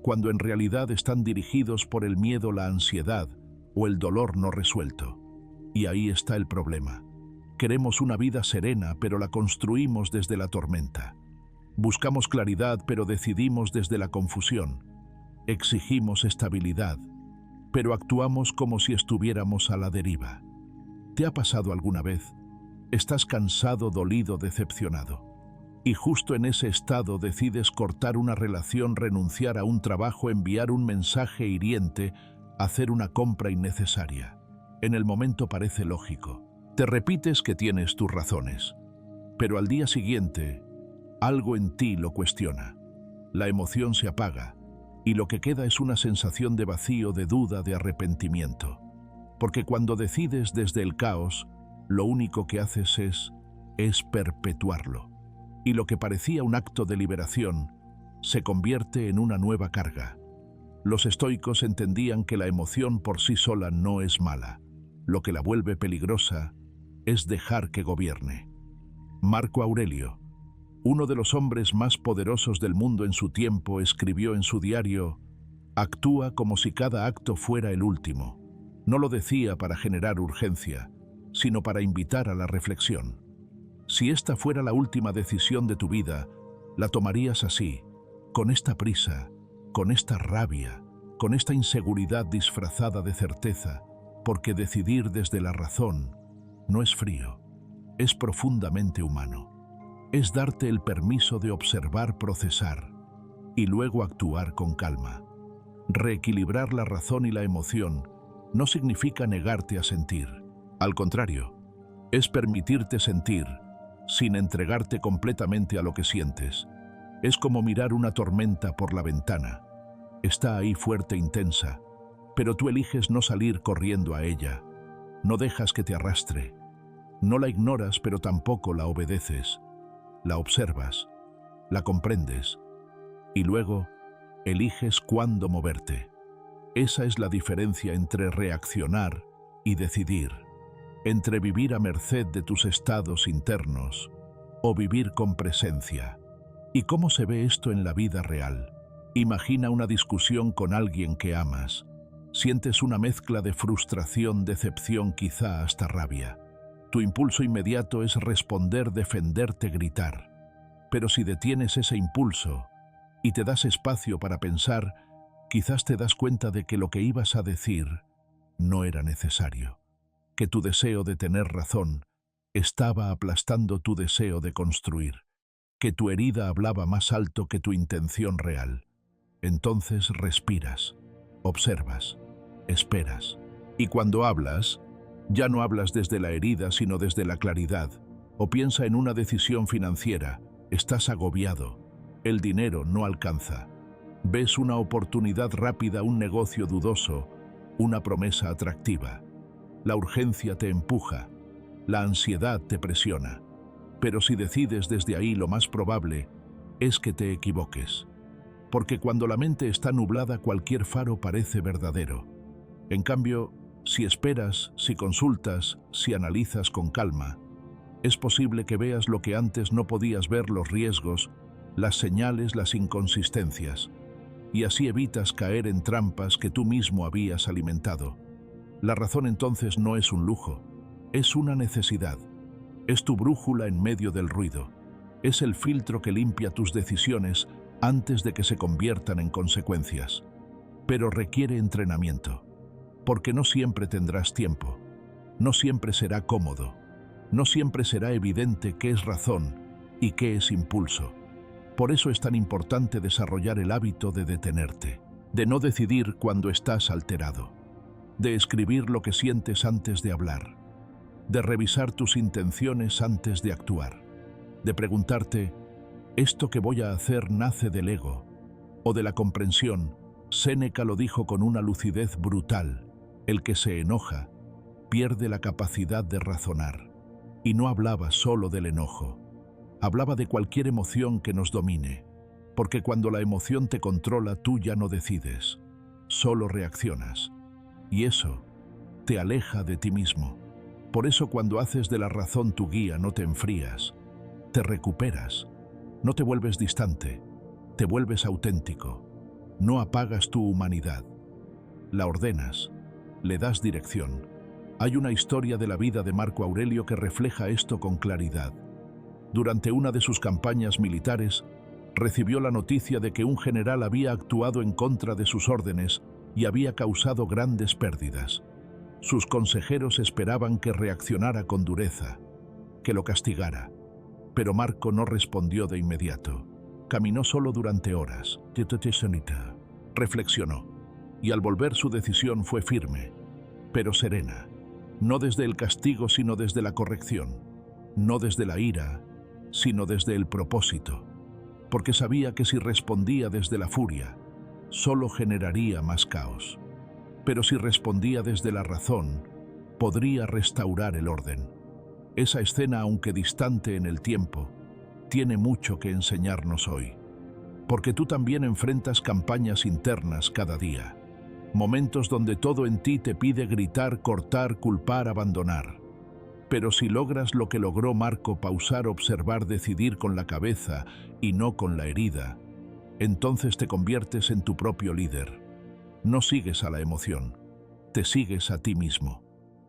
[SPEAKER 1] cuando en realidad están dirigidos por el miedo, la ansiedad o el dolor no resuelto. Y ahí está el problema. Queremos una vida serena, pero la construimos desde la tormenta. Buscamos claridad, pero decidimos desde la confusión. Exigimos estabilidad, pero actuamos como si estuviéramos a la deriva. ¿Te ha pasado alguna vez? Estás cansado, dolido, decepcionado. Y justo en ese estado decides cortar una relación, renunciar a un trabajo, enviar un mensaje hiriente, hacer una compra innecesaria. En el momento parece lógico. Te repites que tienes tus razones. Pero al día siguiente, algo en ti lo cuestiona. La emoción se apaga y lo que queda es una sensación de vacío, de duda, de arrepentimiento. Porque cuando decides desde el caos, lo único que haces es perpetuarlo. Y lo que parecía un acto de liberación se convierte en una nueva carga. Los estoicos entendían que la emoción por sí sola no es mala. Lo que la vuelve peligrosa es dejar que gobierne. Marco Aurelio, uno de los hombres más poderosos del mundo en su tiempo, escribió en su diario: actúa como si cada acto fuera el último. No lo decía para generar urgencia, sino para invitar a la reflexión. Si esta fuera la última decisión de tu vida, la tomarías así, con esta prisa, con esta rabia, con esta inseguridad disfrazada de certeza, porque decidir desde la razón no es frío, es profundamente humano. Es darte el permiso de observar, procesar y luego actuar con calma. Reequilibrar la razón y la emoción no significa negarte a sentir. Al contrario, es permitirte sentir sin entregarte completamente a lo que sientes. Es como mirar una tormenta por la ventana. Está ahí fuerte, intensa, pero tú eliges no salir corriendo a ella. No dejas que te arrastre. No la ignoras, pero tampoco la obedeces. La observas, la comprendes y luego eliges cuándo moverte. Esa es la diferencia entre reaccionar y decidir, entre vivir a merced de tus estados internos o vivir con presencia. ¿Y cómo se ve esto en la vida real? Imagina una discusión con alguien que amas. Sientes una mezcla de frustración, decepción, quizá hasta rabia. Tu impulso inmediato es responder, defenderte, gritar. Pero si detienes ese impulso y te das espacio para pensar, quizás te das cuenta de que lo que ibas a decir no era necesario, que tu deseo de tener razón estaba aplastando tu deseo de construir, que tu herida hablaba más alto que tu intención real. Entonces respiras, observas, esperas. Y cuando hablas, ya no hablas desde la herida, sino desde la claridad. O piensa en una decisión financiera, estás agobiado, el dinero no alcanza. Ves una oportunidad rápida, un negocio dudoso, una promesa atractiva. La urgencia te empuja, la ansiedad te presiona. Pero si decides desde ahí, lo más probable es que te equivoques. Porque cuando la mente está nublada, cualquier faro parece verdadero. En cambio, si esperas, si consultas, si analizas con calma, es posible que veas lo que antes no podías ver: los riesgos, las señales, las inconsistencias. Y así evitas caer en trampas que tú mismo habías alimentado. La razón entonces no es un lujo, es una necesidad. Es tu brújula en medio del ruido. Es el filtro que limpia tus decisiones antes de que se conviertan en consecuencias. Pero requiere entrenamiento, porque no siempre tendrás tiempo, no siempre será cómodo, no siempre será evidente qué es razón y qué es impulso. Por eso es tan importante desarrollar el hábito de detenerte, de no decidir cuando estás alterado, de escribir lo que sientes antes de hablar, de revisar tus intenciones antes de actuar, de preguntarte: ¿esto que voy a hacer nace del ego o de la comprensión? Séneca lo dijo con una lucidez brutal: el que se enoja pierde la capacidad de razonar. Y no hablaba solo del enojo, hablaba de cualquier emoción que nos domine, porque cuando la emoción te controla, tú ya no decides, solo reaccionas. Y eso te aleja de ti mismo. Por eso cuando haces de la razón tu guía, no te enfrías, te recuperas, no te vuelves distante, te vuelves auténtico, no apagas tu humanidad, la ordenas, le das dirección. Hay una historia de la vida de Marco Aurelio que refleja esto con claridad. Durante una de sus campañas militares, recibió la noticia de que un general había actuado en contra de sus órdenes y había causado grandes pérdidas. Sus consejeros esperaban que reaccionara con dureza, que lo castigara. Pero Marco no respondió de inmediato. Caminó solo durante horas. Reflexionó, y al volver su decisión fue firme, pero serena. No desde el castigo, sino desde la corrección. No desde la ira, sino desde el propósito. Porque sabía que si respondía desde la furia, solo generaría más caos. Pero si respondía desde la razón, podría restaurar el orden. Esa escena, aunque distante en el tiempo, tiene mucho que enseñarnos hoy. Porque tú también enfrentas campañas internas cada día. Momentos donde todo en ti te pide gritar, cortar, culpar, abandonar. Pero si logras lo que logró Marco: pausar, observar, decidir con la cabeza y no con la herida, entonces te conviertes en tu propio líder. No sigues a la emoción, te sigues a ti mismo.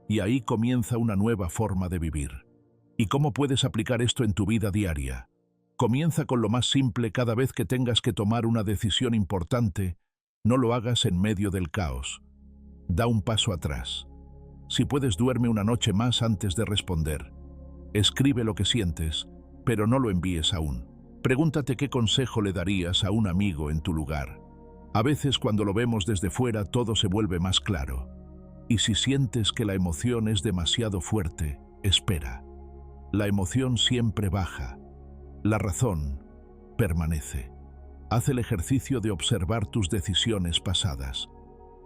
[SPEAKER 1] Y ahí comienza una nueva forma de vivir. ¿Y cómo puedes aplicar esto en tu vida diaria? Comienza con lo más simple: cada vez que tengas que tomar una decisión importante, no lo hagas en medio del caos. Da un paso atrás. Si puedes, duerme una noche más antes de responder. Escribe lo que sientes, pero no lo envíes aún. Pregúntate qué consejo le darías a un amigo en tu lugar. A veces, cuando lo vemos desde fuera, todo se vuelve más claro. Y si sientes que la emoción es demasiado fuerte, espera. La emoción siempre baja. La razón permanece. Haz el ejercicio de observar tus decisiones pasadas.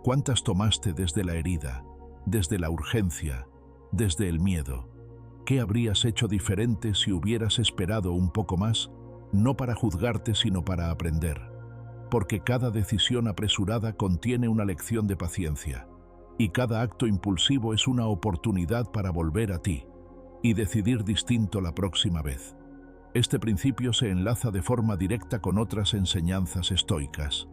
[SPEAKER 1] ¿Cuántas tomaste desde la herida, desde la urgencia, desde el miedo? ¿Qué habrías hecho diferente si hubieras esperado un poco más? No para juzgarte, sino para aprender. Porque cada decisión apresurada contiene una lección de paciencia. Y cada acto impulsivo es una oportunidad para volver a ti y decidir distinto la próxima vez. Este principio se enlaza de forma directa con otras enseñanzas estoicas.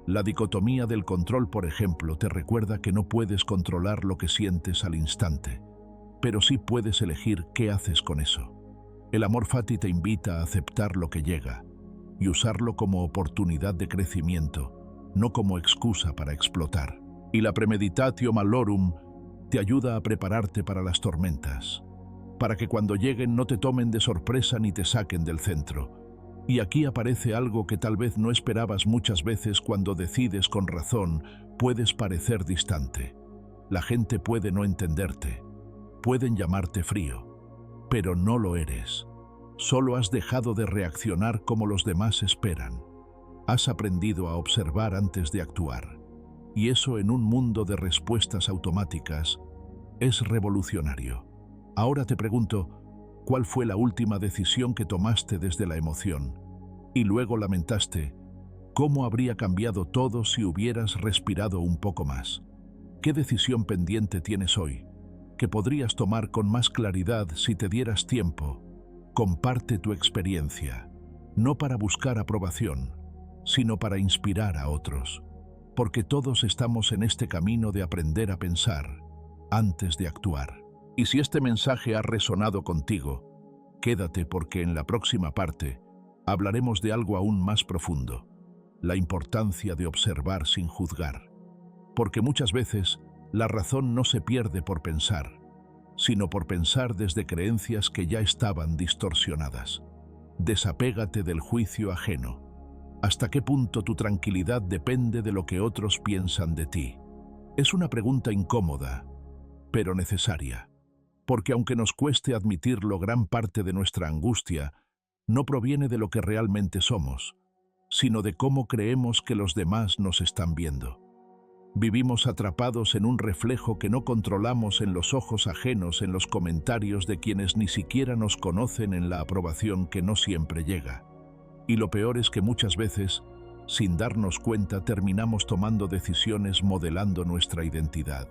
[SPEAKER 1] La dicotomía del control, por ejemplo, te recuerda que no puedes controlar lo que sientes al instante, pero sí puedes elegir qué haces con eso. El amor fati te invita a aceptar lo que llega y usarlo como oportunidad de crecimiento, no como excusa para explotar. Y la premeditatio malorum te ayuda a prepararte para las tormentas, para que cuando lleguen no te tomen de sorpresa ni te saquen del centro. Y aquí aparece algo que tal vez no esperabas. Muchas veces cuando decides con razón, puedes parecer distante. La gente puede no entenderte, pueden llamarte frío, pero no lo eres. Solo has dejado de reaccionar como los demás esperan. Has aprendido a observar antes de actuar. Y eso en un mundo de respuestas automáticas es revolucionario. Ahora te pregunto, ¿cuál fue la última decisión que tomaste desde la emoción? Y luego lamentaste, ¿cómo habría cambiado todo si hubieras respirado un poco más? ¿Qué decisión pendiente tienes hoy, que podrías tomar con más claridad si te dieras tiempo? Comparte tu experiencia, no para buscar aprobación, sino para inspirar a otros, porque todos estamos en este camino de aprender a pensar antes de actuar. Y si este mensaje ha resonado contigo, quédate porque en la próxima parte hablaremos de algo aún más profundo, la importancia de observar sin juzgar. Porque muchas veces la razón no se pierde por pensar, sino por pensar desde creencias que ya estaban distorsionadas. Desapégate del juicio ajeno. ¿Hasta qué punto tu tranquilidad depende de lo que otros piensan de ti? Es una pregunta incómoda, pero necesaria. Porque aunque nos cueste admitirlo, gran parte de nuestra angustia no proviene de lo que realmente somos, sino de cómo creemos que los demás nos están viendo. Vivimos atrapados en un reflejo que no controlamos, en los ojos ajenos, en los comentarios de quienes ni siquiera nos conocen, en la aprobación que no siempre llega. Y lo peor es que muchas veces, sin darnos cuenta, terminamos tomando decisiones modelando nuestra identidad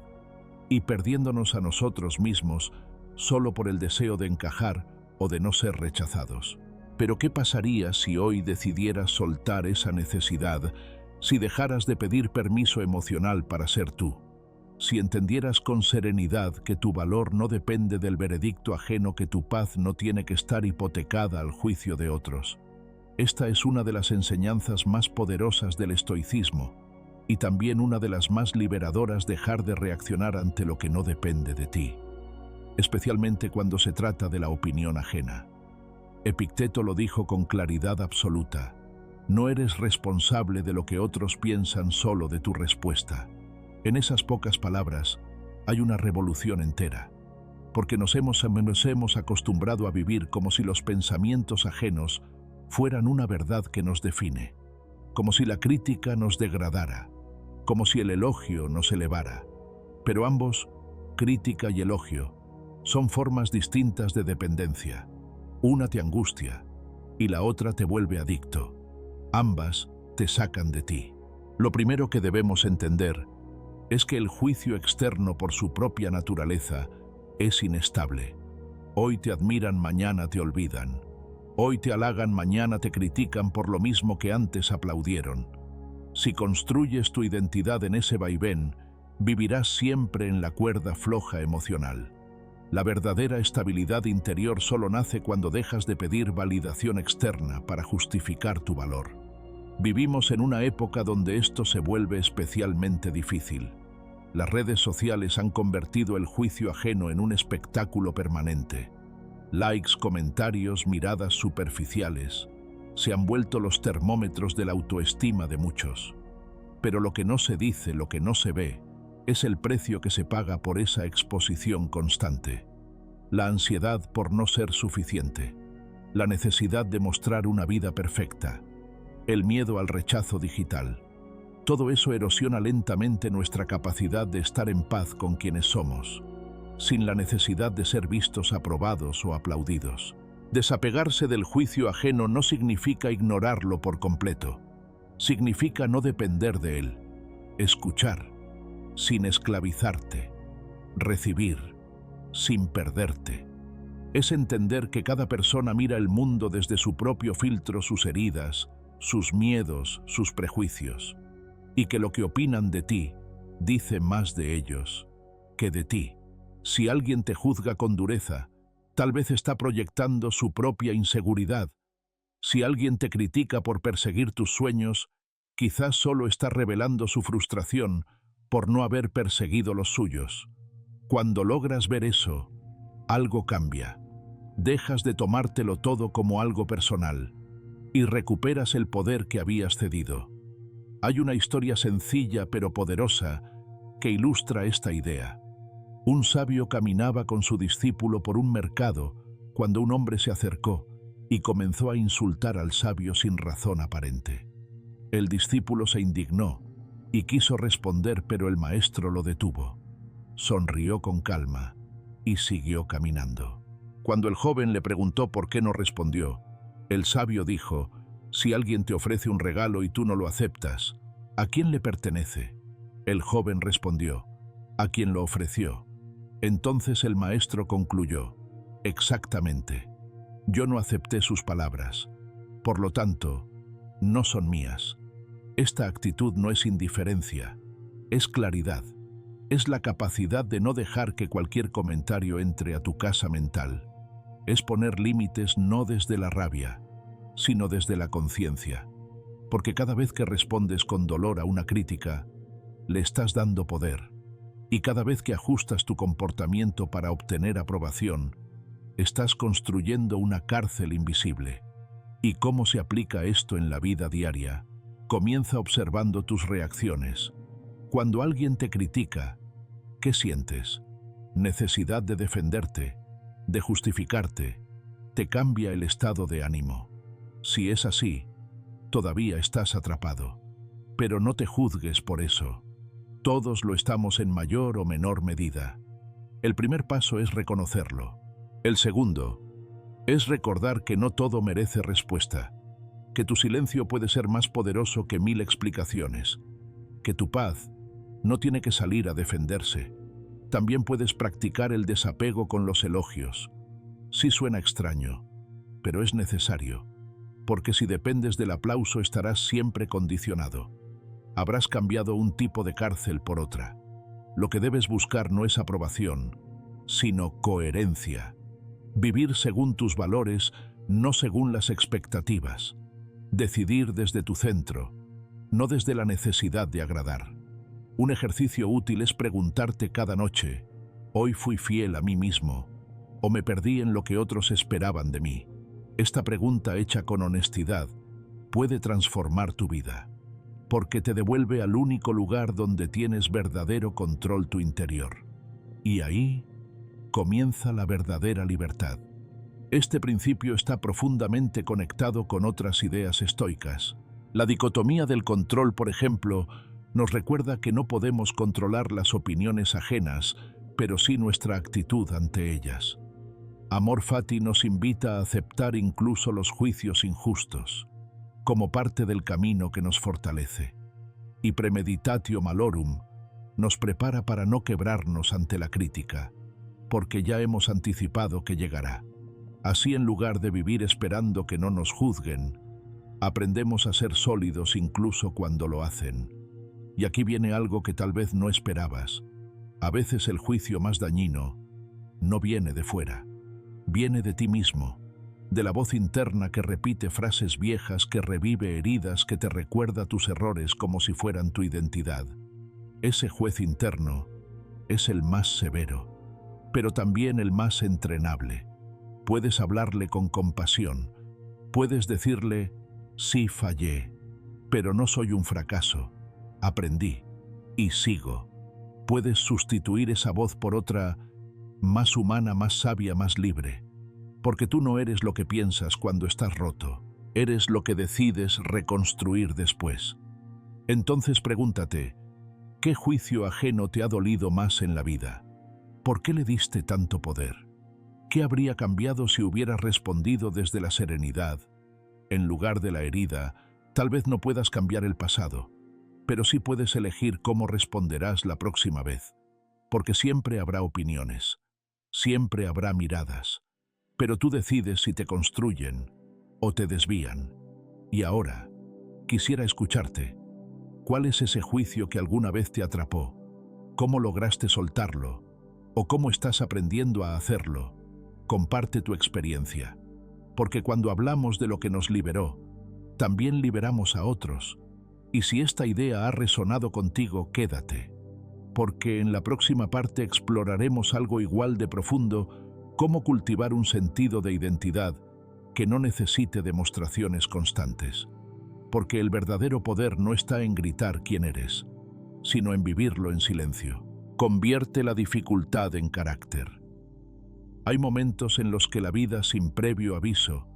[SPEAKER 1] y perdiéndonos a nosotros mismos solo por el deseo de encajar o de no ser rechazados. Pero ¿qué pasaría si hoy decidieras soltar esa necesidad? Si dejaras de pedir permiso emocional para ser tú, si entendieras con serenidad que tu valor no depende del veredicto ajeno, que tu paz no tiene que estar hipotecada al juicio de otros. Esta es una de las enseñanzas más poderosas del estoicismo y también una de las más liberadoras: dejar de reaccionar ante lo que no depende de ti, especialmente cuando se trata de la opinión ajena. Epicteto lo dijo con claridad absoluta: no eres responsable de lo que otros piensan, solo de tu respuesta. En esas pocas palabras hay una revolución entera, porque nos hemos acostumbrado a vivir como si los pensamientos ajenos fueran una verdad que nos define, como si la crítica nos degradara, como si el elogio nos elevara. Pero ambos, crítica y elogio, son formas distintas de dependencia. Una te angustia y la otra te vuelve adicto. Ambas te sacan de ti. Lo primero que debemos entender es que el juicio externo, por su propia naturaleza, es inestable. Hoy te admiran, mañana te olvidan. Hoy te halagan, mañana te critican por lo mismo que antes aplaudieron. Si construyes tu identidad en ese vaivén, vivirás siempre en la cuerda floja emocional. La verdadera estabilidad interior solo nace cuando dejas de pedir validación externa para justificar tu valor. Vivimos en una época donde esto se vuelve especialmente difícil. Las redes sociales han convertido el juicio ajeno en un espectáculo permanente. Likes, comentarios, miradas superficiales se han vuelto los termómetros de la autoestima de muchos. Pero lo que no se dice, lo que no se ve, es el precio que se paga por esa exposición constante. La ansiedad por no ser suficiente, la necesidad de mostrar una vida perfecta, el miedo al rechazo digital. Todo eso erosiona lentamente nuestra capacidad de estar en paz con quienes somos, sin la necesidad de ser vistos, aprobados o aplaudidos. Desapegarse del juicio ajeno no significa ignorarlo por completo. Significa no depender de él, escuchar sin esclavizarte, recibir sin perderte. Es entender que cada persona mira el mundo desde su propio filtro, sus heridas, sus miedos, sus prejuicios, y que lo que opinan de ti dice más de ellos que de ti. Si alguien te juzga con dureza, tal vez está proyectando su propia inseguridad. Si alguien te critica por perseguir tus sueños, quizás solo está revelando su frustración por no haber perseguido los suyos. Cuando logras ver eso, algo cambia. Dejas de tomártelo todo como algo personal y recuperas el poder que habías cedido. Hay una historia sencilla pero poderosa que ilustra esta idea. Un sabio caminaba con su discípulo por un mercado cuando un hombre se acercó y comenzó a insultar al sabio sin razón aparente. El discípulo se indignó y quiso responder, pero el maestro lo detuvo. Sonrió con calma y siguió caminando. Cuando el joven le preguntó por qué no respondió, el sabio dijo: si alguien te ofrece un regalo y tú no lo aceptas, ¿a quién le pertenece? El joven respondió: a quien lo ofreció. Entonces el maestro concluyó: exactamente. Yo no acepté sus palabras. Por lo tanto, no son mías. Esta actitud no es indiferencia, es claridad. Es la capacidad de no dejar que cualquier comentario entre a tu casa mental. Es poner límites no desde la rabia, sino desde la conciencia. Porque cada vez que respondes con dolor a una crítica, le estás dando poder. Y cada vez que ajustas tu comportamiento para obtener aprobación, estás construyendo una cárcel invisible. ¿Y cómo se aplica esto en la vida diaria? Comienza observando tus reacciones. Cuando alguien te critica, ¿qué sientes? Necesidad de defenderte, de justificarte. Te cambia el estado de ánimo. Si es así, todavía estás atrapado. Pero no te juzgues por eso. Todos lo estamos en mayor o menor medida. El primer paso es reconocerlo. El segundo es recordar que no todo merece respuesta, que tu silencio puede ser más poderoso que 1000 explicaciones, que tu paz no tiene que salir a defenderse. También puedes practicar el desapego con los elogios. Sí suena extraño, pero es necesario, porque si dependes del aplauso estarás siempre condicionado. Habrás cambiado un tipo de cárcel por otra. Lo que debes buscar no es aprobación, sino coherencia. Vivir según tus valores, no según las expectativas. Decidir desde tu centro, no desde la necesidad de agradar. Un ejercicio útil es preguntarte cada noche: ¿hoy fui fiel a mí mismo o me perdí en lo que otros esperaban de mí? Esta pregunta hecha con honestidad puede transformar tu vida, porque te devuelve al único lugar donde tienes verdadero control, tu interior. Y ahí comienza la verdadera libertad. Este principio está profundamente conectado con otras ideas estoicas. La dicotomía del control, por ejemplo, nos recuerda que no podemos controlar las opiniones ajenas, pero sí nuestra actitud ante ellas. Amor Fati nos invita a aceptar incluso los juicios injustos, como parte del camino que nos fortalece. Y Premeditatio Malorum nos prepara para no quebrarnos ante la crítica, porque ya hemos anticipado que llegará. Así, en lugar de vivir esperando que no nos juzguen, aprendemos a ser sólidos incluso cuando lo hacen. Y aquí viene algo que tal vez no esperabas. A veces el juicio más dañino no viene de fuera, viene de ti mismo, de la voz interna que repite frases viejas, que revive heridas, que te recuerda tus errores como si fueran tu identidad. Ese juez interno es el más severo, pero también el más entrenable. Puedes hablarle con compasión, puedes decirle: sí, fallé, pero no soy un fracaso, aprendí y sigo. Puedes sustituir esa voz por otra, más humana, más sabia, más libre, porque tú no eres lo que piensas cuando estás roto, eres lo que decides reconstruir después. Entonces pregúntate: ¿qué juicio ajeno te ha dolido más en la vida? ¿Por qué le diste tanto poder? ¿Qué habría cambiado si hubieras respondido desde la serenidad, en lugar de la herida? Tal vez no puedas cambiar el pasado, pero sí puedes elegir cómo responderás la próxima vez, porque siempre habrá opiniones, siempre habrá miradas, pero tú decides si te construyen o te desvían. Y ahora, quisiera escucharte. ¿Cuál es ese juicio que alguna vez te atrapó? ¿Cómo lograste soltarlo? ¿O cómo estás aprendiendo a hacerlo? Comparte tu experiencia, porque cuando hablamos de lo que nos liberó, también liberamos a otros. Y si esta idea ha resonado contigo, quédate, porque en la próxima parte exploraremos algo igual de profundo: cómo cultivar un sentido de identidad que no necesite demostraciones constantes, porque el verdadero poder no está en gritar quién eres, sino en vivirlo en silencio. Convierte la dificultad en carácter. Hay momentos en los que la vida, sin previo aviso,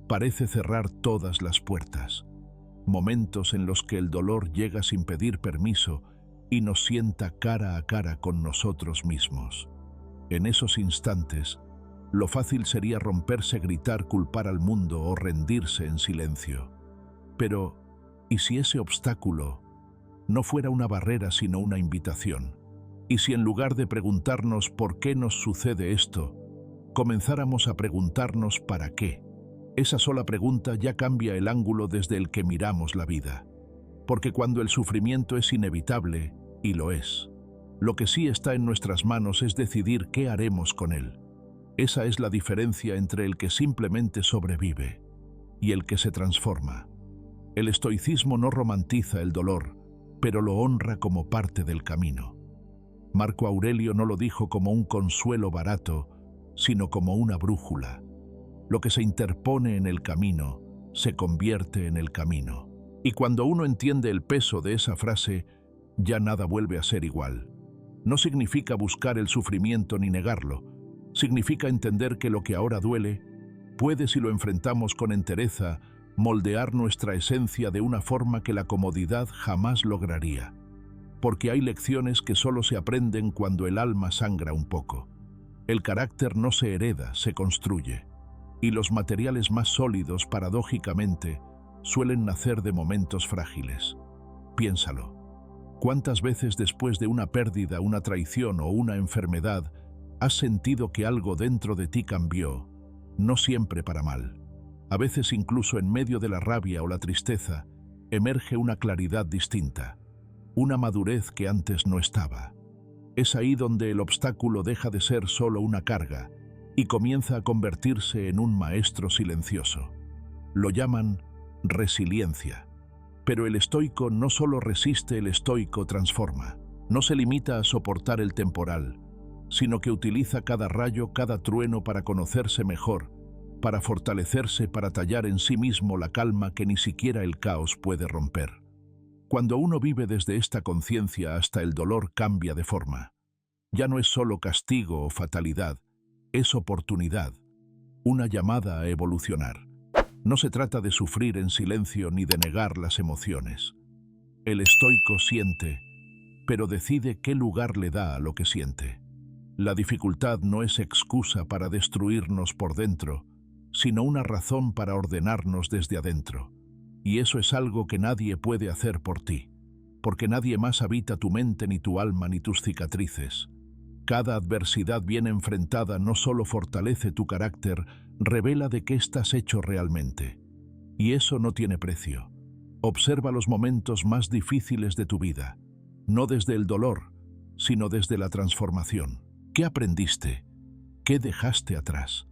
[SPEAKER 1] parece cerrar todas las puertas. Momentos en los que el dolor llega sin pedir permiso y nos sienta cara a cara con nosotros mismos. En esos instantes, lo fácil sería romperse, gritar, culpar al mundo o rendirse en silencio. Pero, ¿y si ese obstáculo no fuera una barrera sino una invitación? ¿Y si en lugar de preguntarnos por qué nos sucede esto, comenzáramos a preguntarnos para qué? Esa sola pregunta ya cambia el ángulo desde el que miramos la vida. Porque cuando el sufrimiento es inevitable, y lo es, lo que sí está en nuestras manos es decidir qué haremos con él. Esa es la diferencia entre el que simplemente sobrevive y el que se transforma. El estoicismo no romantiza el dolor, pero lo honra como parte del camino. Marco Aurelio no lo dijo como un consuelo barato, sino como una brújula. Lo que se interpone en el camino se convierte en el camino. Y cuando uno entiende el peso de esa frase, ya nada vuelve a ser igual. No significa buscar el sufrimiento ni negarlo. Significa entender que lo que ahora duele puede, si lo enfrentamos con entereza, moldear nuestra esencia de una forma que la comodidad jamás lograría. Porque hay lecciones que solo se aprenden cuando el alma sangra un poco. El carácter no se hereda, se construye. Y los materiales más sólidos, paradójicamente, suelen nacer de momentos frágiles. Piénsalo. ¿Cuántas veces después de una pérdida, una traición o una enfermedad, has sentido que algo dentro de ti cambió, no siempre para mal? A veces incluso en medio de la rabia o la tristeza, emerge una claridad distinta, una madurez que antes no estaba. Es ahí donde el obstáculo deja de ser solo una carga y comienza a convertirse en un maestro silencioso. Lo llaman resiliencia. Pero el estoico no solo resiste, el estoico transforma. No se limita a soportar el temporal, sino que utiliza cada rayo, cada trueno para conocerse mejor, para fortalecerse, para tallar en sí mismo la calma que ni siquiera el caos puede romper. Cuando uno vive desde esta conciencia, hasta el dolor cambia de forma. Ya no es solo castigo o fatalidad, es oportunidad, una llamada a evolucionar. No se trata de sufrir en silencio ni de negar las emociones. El estoico siente, pero decide qué lugar le da a lo que siente. La dificultad no es excusa para destruirnos por dentro, sino una razón para ordenarnos desde adentro. Y eso es algo que nadie puede hacer por ti, porque nadie más habita tu mente, ni tu alma, ni tus cicatrices. Cada adversidad bien enfrentada no solo fortalece tu carácter, revela de qué estás hecho realmente. Y eso no tiene precio. Observa los momentos más difíciles de tu vida, no desde el dolor, sino desde la transformación. ¿Qué aprendiste? ¿Qué dejaste atrás?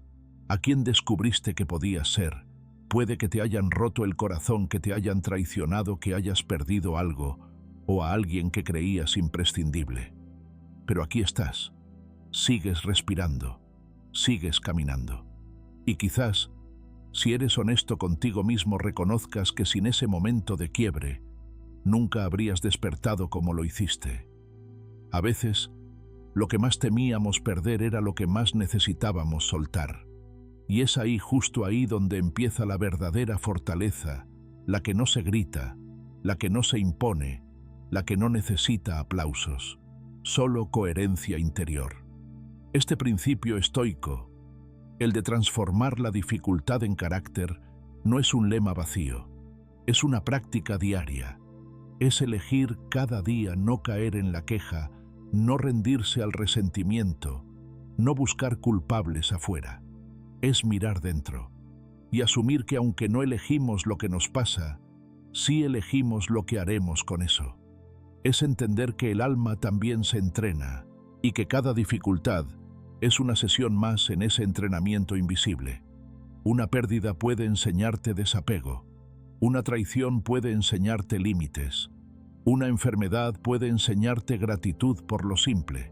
[SPEAKER 1] ¿A quién descubriste que podías ser? Puede que te hayan roto el corazón, que te hayan traicionado, que hayas perdido algo, o a alguien que creías imprescindible. Pero aquí estás, sigues respirando, sigues caminando. Y quizás, si eres honesto contigo mismo, reconozcas que sin ese momento de quiebre, nunca habrías despertado como lo hiciste. A veces, lo que más temíamos perder era lo que más necesitábamos soltar. Y es ahí, justo ahí, donde empieza la verdadera fortaleza, la que no se grita, la que no se impone, la que no necesita aplausos. Solo coherencia interior. Este principio estoico, el de transformar la dificultad en carácter, no es un lema vacío, es una práctica diaria. Es elegir cada día no caer en la queja, no rendirse al resentimiento, no buscar culpables afuera. Es mirar dentro y asumir que aunque no elegimos lo que nos pasa, sí elegimos lo que haremos con eso. Es entender que el alma también se entrena y que cada dificultad es una sesión más en ese entrenamiento invisible. Una pérdida puede enseñarte desapego, una traición puede enseñarte límites, una enfermedad puede enseñarte gratitud por lo simple.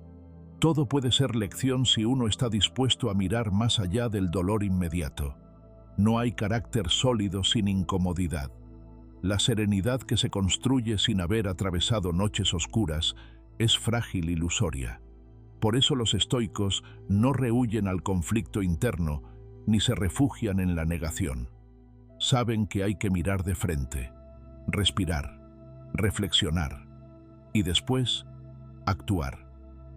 [SPEAKER 1] Todo puede ser lección si uno está dispuesto a mirar más allá del dolor inmediato. No hay carácter sólido sin incomodidad. La serenidad que se construye sin haber atravesado noches oscuras es frágil e ilusoria. Por eso los estoicos no rehuyen al conflicto interno ni se refugian en la negación. Saben que hay que mirar de frente, respirar, reflexionar y después actuar.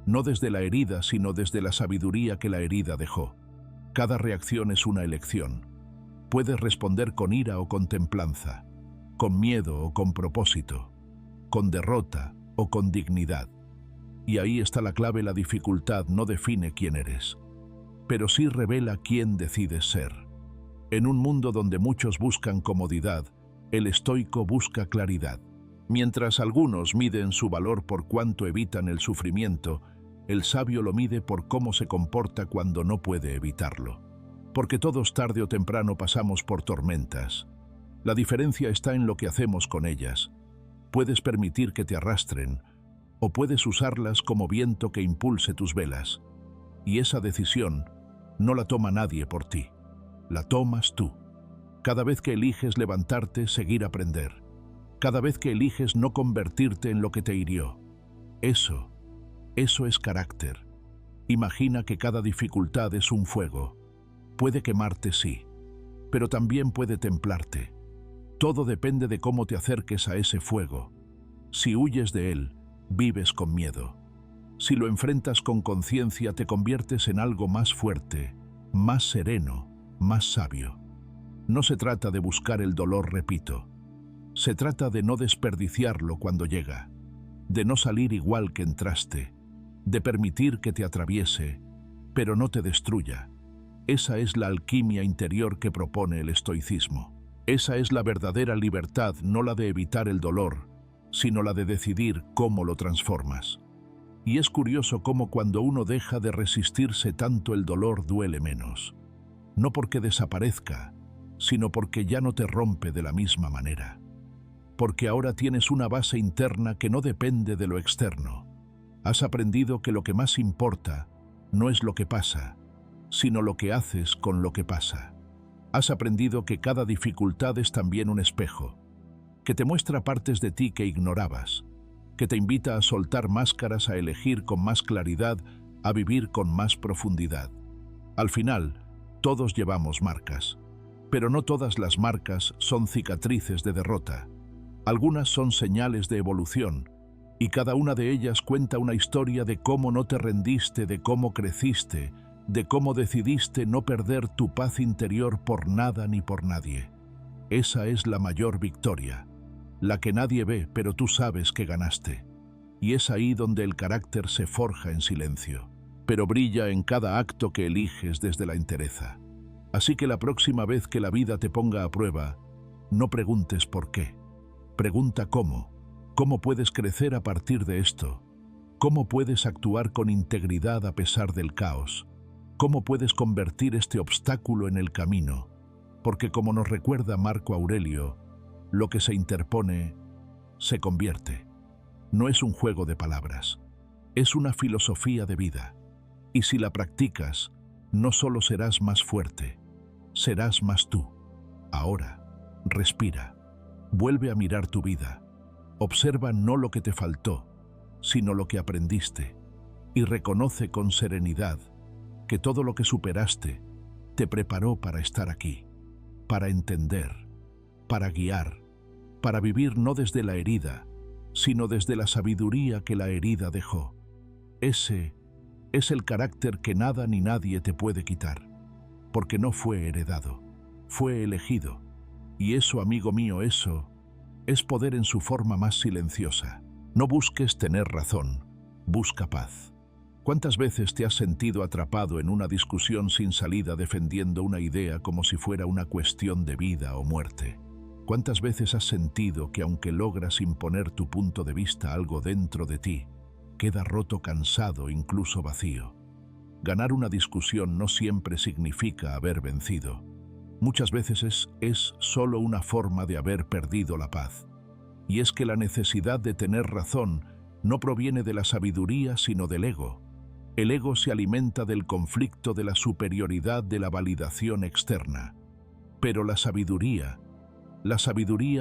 [SPEAKER 1] No desde la herida, sino desde la sabiduría que la herida dejó. Cada reacción es una elección. Puedes responder con ira o con templanza, con miedo o con propósito, con derrota o con dignidad. Y ahí está la clave: la dificultad no define quién eres, pero sí revela quién decides ser. En un mundo donde muchos buscan comodidad, el estoico busca claridad. Mientras algunos miden su valor por cuánto evitan el sufrimiento, el sabio lo mide por cómo se comporta cuando no puede evitarlo. Porque todos tarde o temprano pasamos por tormentas. La diferencia está en lo que hacemos con ellas. Puedes permitir que te arrastren, o puedes usarlas como viento que impulse tus velas. Y esa decisión no la toma nadie por ti. La tomas tú. Cada vez que eliges levantarte, seguir a aprender. Cada vez que eliges no convertirte en lo que te hirió. Eso es carácter. Imagina que cada dificultad es un fuego. Puede quemarte, sí, pero también puede templarte. Todo depende de cómo te acerques a ese fuego. Si huyes de él, vives con miedo. Si lo enfrentas con conciencia, te conviertes en algo más fuerte, más sereno, más sabio. No se trata de buscar el dolor, repito. Se trata de no desperdiciarlo cuando llega, de no salir igual que entraste, de permitir que te atraviese, pero no te destruya. Esa es la alquimia interior que propone el estoicismo. Esa es la verdadera libertad, no la de evitar el dolor, sino la de decidir cómo lo transformas. Y es curioso cómo cuando uno deja de resistirse tanto, el dolor duele menos. No porque desaparezca, sino porque ya no te rompe de la misma manera. Porque ahora tienes una base interna que no depende de lo externo. Has aprendido que lo que más importa no es lo que pasa, sino lo que haces con lo que pasa. Has aprendido que cada dificultad es también un espejo, que te muestra partes de ti que ignorabas, que te invita a soltar máscaras, a elegir con más claridad, a vivir con más profundidad. Al final, todos llevamos marcas, pero no todas las marcas son cicatrices de derrota. Algunas son señales de evolución, y cada una de ellas cuenta una historia de cómo no te rendiste, de cómo creciste, de cómo decidiste no perder tu paz interior por nada ni por nadie. Esa es la mayor victoria, la que nadie ve, pero tú sabes que ganaste. Y es ahí donde el carácter se forja en silencio, pero brilla en cada acto que eliges desde la entereza. Así que la próxima vez que la vida te ponga a prueba, no preguntes por qué. Pregunta cómo. ¿Cómo puedes crecer a partir de esto? ¿Cómo puedes actuar con integridad a pesar del caos? ¿Cómo puedes convertir este obstáculo en el camino? Porque como nos recuerda Marco Aurelio, lo que se interpone se convierte. No es un juego de palabras, es una filosofía de vida. Y si la practicas, no solo serás más fuerte, serás más tú. Ahora, respira, vuelve a mirar tu vida. Observa no lo que te faltó, sino lo que aprendiste, y reconoce con serenidad que todo lo que superaste te preparó para estar aquí, para entender, para guiar, para vivir no desde la herida, sino desde la sabiduría que la herida dejó. Ese es el carácter que nada ni nadie te puede quitar, porque no fue heredado, fue elegido. Y eso, amigo mío, eso es poder en su forma más silenciosa. No busques tener razón, busca paz. ¿Cuántas veces te has sentido atrapado en una discusión sin salida defendiendo una idea como si fuera una cuestión de vida o muerte? ¿Cuántas veces has sentido que aunque logras imponer tu punto de vista, algo dentro de ti queda roto, cansado, incluso vacío? Ganar una discusión no siempre significa haber vencido. Muchas veces es solo una forma de haber perdido la paz. Y es que la necesidad de tener razón no proviene de la sabiduría, sino del ego. El ego se alimenta del conflicto, de la superioridad, de la validación externa. Pero la sabiduría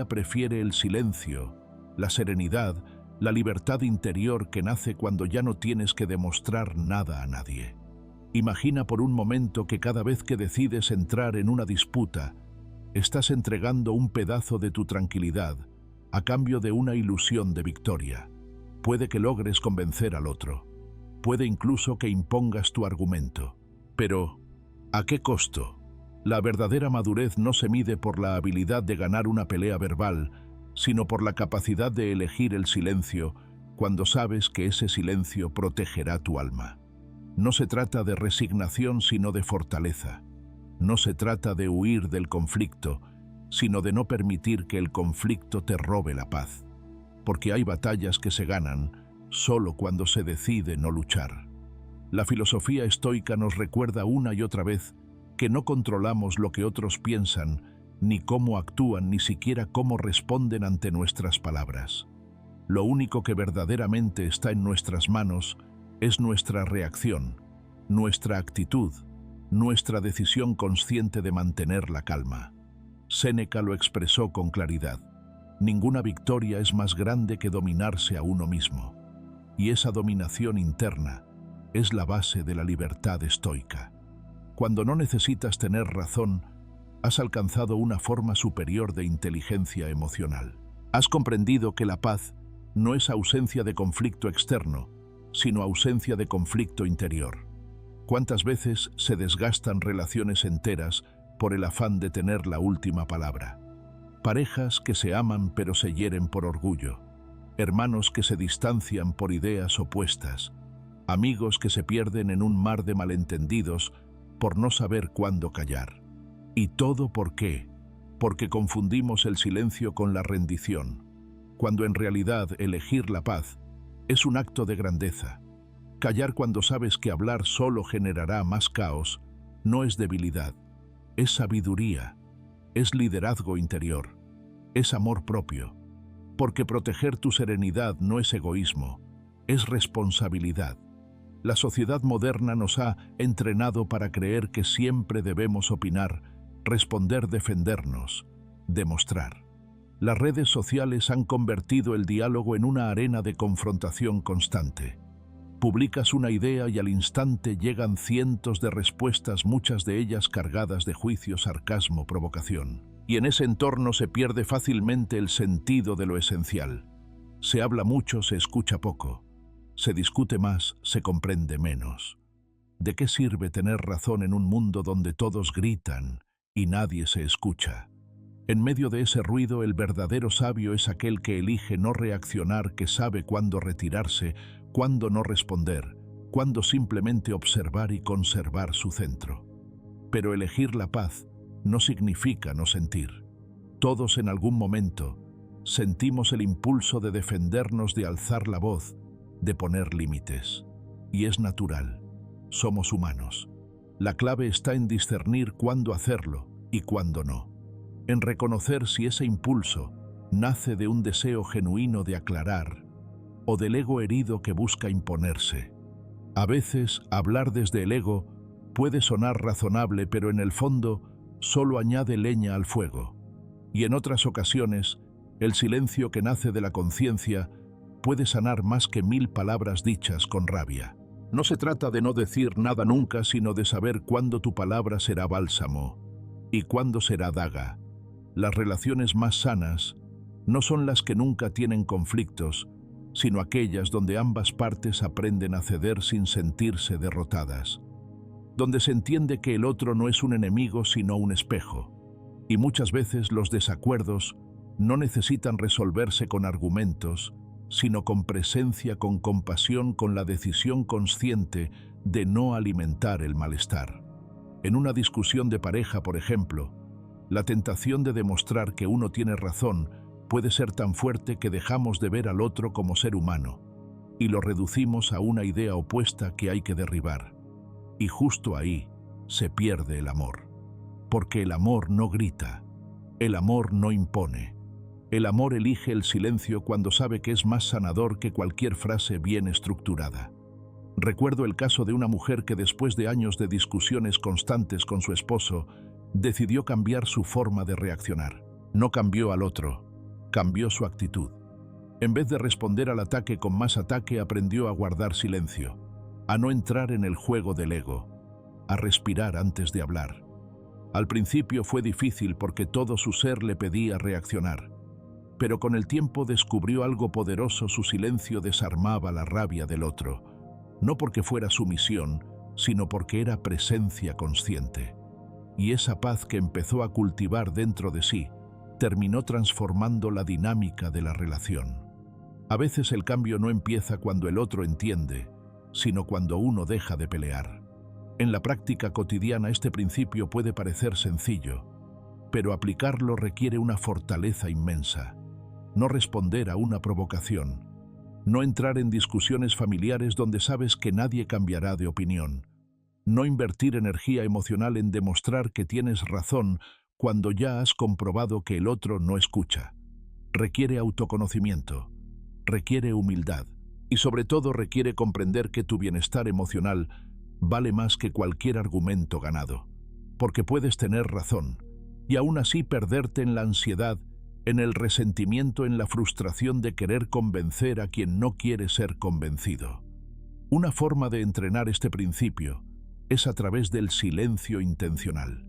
[SPEAKER 1] prefiere el silencio, la serenidad, la libertad interior que nace cuando ya no tienes que demostrar nada a nadie. Imagina por un momento que cada vez que decides entrar en una disputa, estás entregando un pedazo de tu tranquilidad a cambio de una ilusión de victoria. Puede que logres convencer al otro, puede incluso que impongas tu argumento. Pero, ¿a qué costo? La verdadera madurez no se mide por la habilidad de ganar una pelea verbal, sino por la capacidad de elegir el silencio cuando sabes que ese silencio protegerá tu alma. No se trata de resignación, sino de fortaleza. No se trata de huir del conflicto, sino de no permitir que el conflicto te robe la paz. Porque hay batallas que se ganan solo cuando se decide no luchar. La filosofía estoica nos recuerda una y otra vez que no controlamos lo que otros piensan, ni cómo actúan, ni siquiera cómo responden ante nuestras palabras. Lo único que verdaderamente está en nuestras manos es nuestra reacción, nuestra actitud, nuestra decisión consciente de mantener la calma. Séneca lo expresó con claridad. Ninguna victoria es más grande que dominarse a uno mismo. Y esa dominación interna es la base de la libertad estoica. Cuando no necesitas tener razón, has alcanzado una forma superior de inteligencia emocional. Has comprendido que la paz no es ausencia de conflicto externo, sino ausencia de conflicto interior. ¿Cuántas veces se desgastan relaciones enteras por el afán de tener la última palabra? Parejas que se aman pero se hieren por orgullo, hermanos que se distancian por ideas opuestas, amigos que se pierden en un mar de malentendidos por no saber cuándo callar. ¿Y todo por qué? Porque confundimos el silencio con la rendición, cuando en realidad elegir la paz es un acto de grandeza. Callar cuando sabes que hablar solo generará más caos no es debilidad, es sabiduría, es liderazgo interior, es amor propio. Porque proteger tu serenidad no es egoísmo, es responsabilidad. La sociedad moderna nos ha entrenado para creer que siempre debemos opinar, responder, defendernos, demostrar. Las redes sociales han convertido el diálogo en una arena de confrontación constante. Publicas una idea y al instante llegan cientos de respuestas, muchas de ellas cargadas de juicio, sarcasmo, provocación. Y en ese entorno se pierde fácilmente el sentido de lo esencial. Se habla mucho, se escucha poco. Se discute más, se comprende menos. ¿De qué sirve tener razón en un mundo donde todos gritan y nadie se escucha? En medio de ese ruido, el verdadero sabio es aquel que elige no reaccionar, que sabe cuándo retirarse, cuándo no responder, cuándo simplemente observar y conservar su centro. Pero elegir la paz no significa no sentir. Todos en algún momento sentimos el impulso de defendernos, de alzar la voz, de poner límites. Y es natural. Somos humanos. La clave está en discernir cuándo hacerlo y cuándo no. En reconocer si ese impulso nace de un deseo genuino de aclarar o del ego herido que busca imponerse. A veces, hablar desde el ego puede sonar razonable, pero en el fondo solo añade leña al fuego. Y en otras ocasiones, el silencio que nace de la conciencia puede sanar más que 1000 palabras dichas con rabia. No se trata de no decir nada nunca, sino de saber cuándo tu palabra será bálsamo y cuándo será daga. Las relaciones más sanas no son las que nunca tienen conflictos, sino aquellas donde ambas partes aprenden a ceder sin sentirse derrotadas, donde se entiende que el otro no es un enemigo sino un espejo. Y muchas veces los desacuerdos no necesitan resolverse con argumentos, sino con presencia, con compasión, con la decisión consciente de no alimentar el malestar. En una discusión de pareja, por ejemplo, la tentación de demostrar que uno tiene razón puede ser tan fuerte que dejamos de ver al otro como ser humano y lo reducimos a una idea opuesta que hay que derribar. Y justo ahí se pierde el amor. Porque el amor no grita, el amor no impone. El amor elige el silencio cuando sabe que es más sanador que cualquier frase bien estructurada. Recuerdo el caso de una mujer que después de años de discusiones constantes con su esposo, Decidió cambiar su forma de reaccionar. No cambió al otro, cambió su actitud. En vez de responder al ataque con más ataque, aprendió a guardar silencio, a no entrar en el juego del ego, a respirar antes de hablar. Al principio fue difícil porque todo su ser le pedía reaccionar, pero con el tiempo descubrió algo poderoso: su silencio desarmaba la rabia del otro, no porque fuera sumisión, sino porque era presencia consciente. Y esa paz que empezó a cultivar dentro de sí terminó transformando la dinámica de la relación. A veces el cambio no empieza cuando el otro entiende, sino cuando uno deja de pelear. En la práctica cotidiana este principio puede parecer sencillo, pero aplicarlo requiere una fortaleza inmensa. No responder a una provocación, no entrar en discusiones familiares donde sabes que nadie cambiará de opinión, no invertir energía emocional en demostrar que tienes razón cuando ya has comprobado que el otro no escucha. Requiere autoconocimiento, requiere humildad y sobre todo requiere comprender que tu bienestar emocional vale más que cualquier argumento ganado, porque puedes tener razón y aún así perderte en la ansiedad, en el resentimiento, en la frustración de querer convencer a quien no quiere ser convencido. Una forma de entrenar este principio es a través del silencio intencional.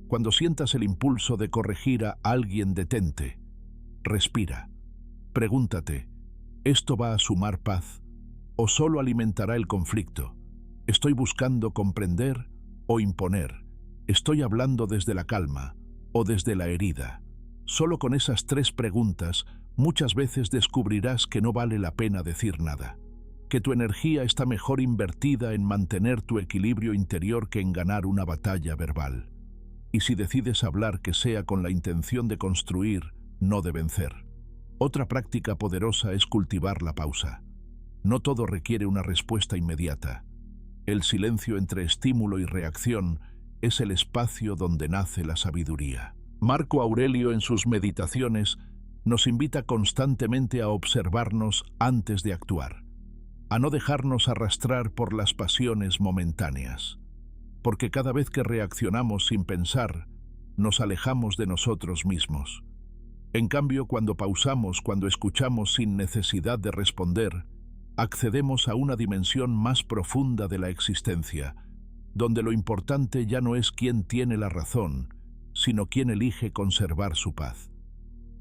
[SPEAKER 1] Cuando sientas el impulso de corregir a alguien, detente, respira, pregúntate: ¿esto va a sumar paz o solo alimentará el conflicto? ¿Estoy buscando comprender o imponer? ¿Estoy hablando desde la calma o desde la herida? Solo con esas 3 preguntas muchas veces descubrirás que no vale la pena decir nada, que tu energía está mejor invertida en mantener tu equilibrio interior que en ganar una batalla verbal. Y si decides hablar, que sea con la intención de construir, no de vencer. Otra práctica poderosa es cultivar la pausa. No todo requiere una respuesta inmediata. El silencio entre estímulo y reacción es el espacio donde nace la sabiduría. Marco Aurelio, en sus Meditaciones, nos invita constantemente a observarnos antes de actuar, a no dejarnos arrastrar por las pasiones momentáneas, porque cada vez que reaccionamos sin pensar, nos alejamos de nosotros mismos. En cambio, cuando pausamos, cuando escuchamos sin necesidad de responder, accedemos a una dimensión más profunda de la existencia, donde lo importante ya no es quién tiene la razón, sino quién elige conservar su paz.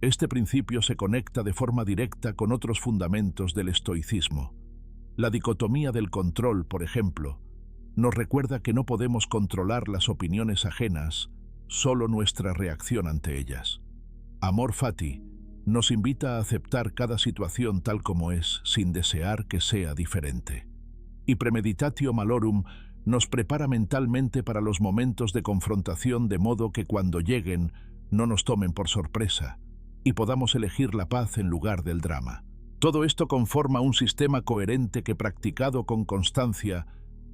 [SPEAKER 1] Este principio se conecta de forma directa con otros fundamentos del estoicismo. La dicotomía del control, por ejemplo, nos recuerda que no podemos controlar las opiniones ajenas, solo nuestra reacción ante ellas. Amor Fati nos invita a aceptar cada situación tal como es, sin desear que sea diferente. Y Premeditatio Malorum nos prepara mentalmente para los momentos de confrontación, de modo que cuando lleguen no nos tomen por sorpresa y podamos elegir la paz en lugar del drama. Todo esto conforma un sistema coherente que, practicado con constancia,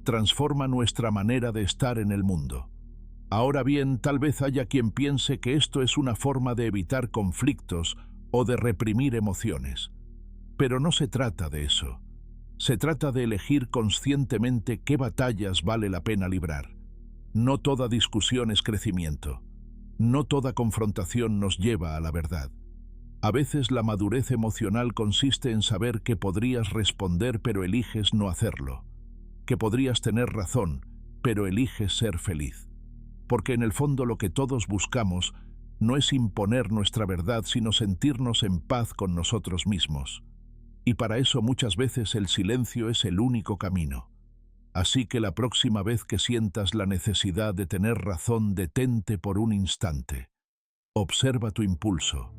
[SPEAKER 1] transforma nuestra manera de estar en el mundo. Ahora bien, tal vez haya quien piense que esto es una forma de evitar conflictos o de reprimir emociones. Pero no se trata de eso. Se trata de elegir conscientemente qué batallas vale la pena librar. No toda discusión es crecimiento. No toda confrontación nos lleva a la verdad. A veces la madurez emocional consiste en saber que podrías responder pero eliges no hacerlo, que podrías tener razón pero eliges ser feliz. Porque en el fondo lo que todos buscamos no es imponer nuestra verdad, sino sentirnos en paz con nosotros mismos. Y para eso muchas veces el silencio es el único camino. Así que la próxima vez que sientas la necesidad de tener razón, detente por un instante. Observa tu impulso,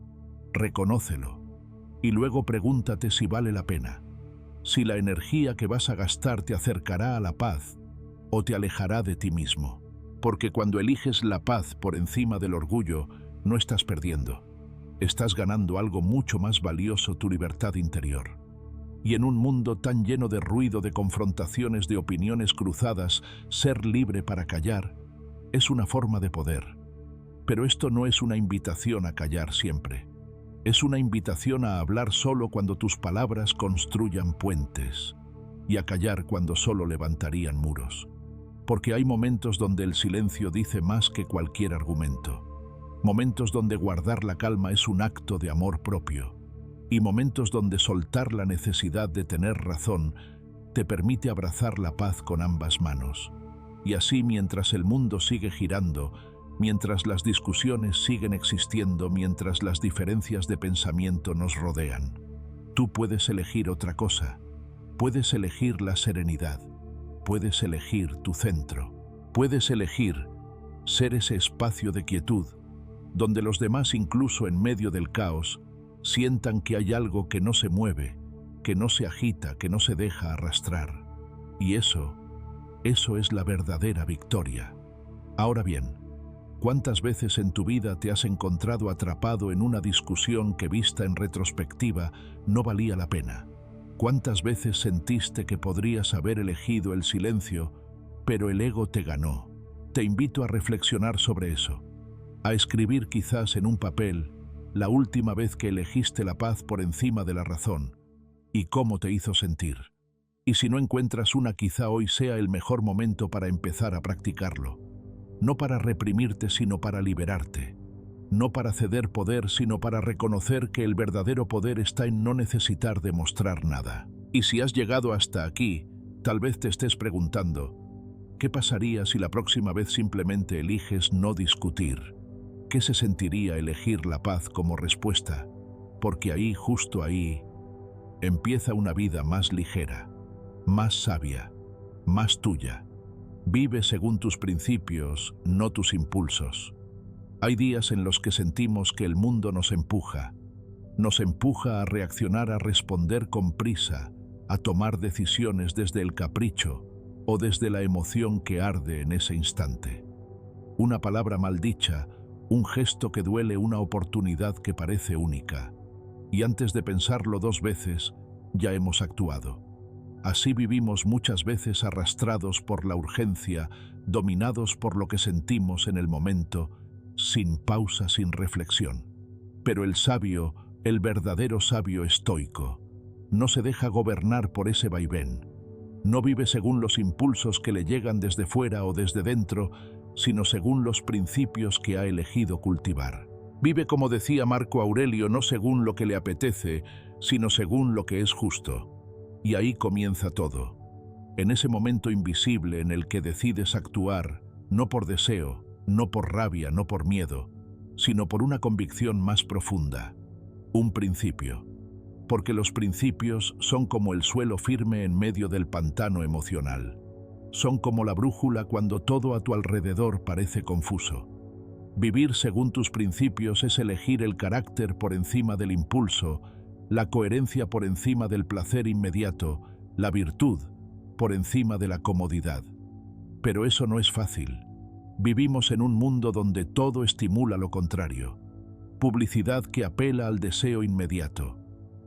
[SPEAKER 1] reconócelo, y luego pregúntate si vale la pena, si la energía que vas a gastar te acercará a la paz o te alejará de ti mismo. Porque cuando eliges la paz por encima del orgullo, no estás perdiendo. Estás ganando algo mucho más valioso: tu libertad interior. Y en un mundo tan lleno de ruido, de confrontaciones, de opiniones cruzadas, ser libre para callar es una forma de poder. Pero esto no es una invitación a callar siempre. Es una invitación a hablar solo cuando tus palabras construyan puentes y a callar cuando solo levantarían muros. porque hay momentos donde el silencio dice más que cualquier argumento. Momentos donde guardar la calma es un acto de amor propio. Y momentos donde soltar la necesidad de tener razón te permite abrazar la paz con ambas manos. Y así, mientras el mundo sigue girando, mientras las discusiones siguen existiendo, mientras las diferencias de pensamiento nos rodean, tú puedes elegir otra cosa. Puedes elegir la serenidad. Puedes elegir tu centro. Puedes elegir ser ese espacio de quietud, donde los demás, incluso en medio del caos, sientan que hay algo que no se mueve, que no se agita, que no se deja arrastrar. Y eso es la verdadera victoria. Ahora bien, ¿cuántas veces en tu vida te has encontrado atrapado en una discusión que, vista en retrospectiva, no valía la pena? ¿Cuántas veces sentiste que podrías haber elegido el silencio, pero el ego te ganó? Te invito a reflexionar sobre eso, a escribir quizás en un papel la última vez que elegiste la paz por encima de la razón y cómo te hizo sentir. Y si no encuentras una, quizá hoy sea el mejor momento para empezar a practicarlo. No para reprimirte, sino para liberarte. No para ceder poder, sino para reconocer que el verdadero poder está en no necesitar demostrar nada. Y si has llegado hasta aquí, tal vez te estés preguntando, ¿qué pasaría si la próxima vez simplemente eliges no discutir? ¿Qué se sentiría elegir la paz como respuesta? Porque ahí, justo ahí, empieza una vida más ligera, más sabia, más tuya. Vive según tus principios, no tus impulsos. Hay días en los que sentimos que el mundo nos empuja a reaccionar, a responder con prisa, a tomar decisiones desde el capricho o desde la emoción que arde en ese instante. Una palabra maldicha, un gesto que duele, una oportunidad que parece única. Y antes de pensarlo dos veces, ya hemos actuado. Así vivimos muchas veces arrastrados por la urgencia, dominados por lo que sentimos en el momento, sin pausa, sin reflexión. Pero el sabio, el verdadero sabio estoico, no se deja gobernar por ese vaivén. No vive según los impulsos que le llegan desde fuera o desde dentro, sino según los principios que ha elegido cultivar. Vive, como decía Marco Aurelio, no según lo que le apetece, sino según lo que es justo. Y ahí comienza todo. En ese momento invisible en el que decides actuar, no por deseo, no por rabia, no por miedo, sino por una convicción más profunda, un principio. Porque los principios son como el suelo firme en medio del pantano emocional. Son como la brújula cuando todo a tu alrededor parece confuso. Vivir según tus principios es elegir el carácter por encima del impulso, la coherencia por encima del placer inmediato, la virtud por encima de la comodidad. Pero eso no es fácil. Vivimos en un mundo donde todo estimula lo contrario. Publicidad que apela al deseo inmediato.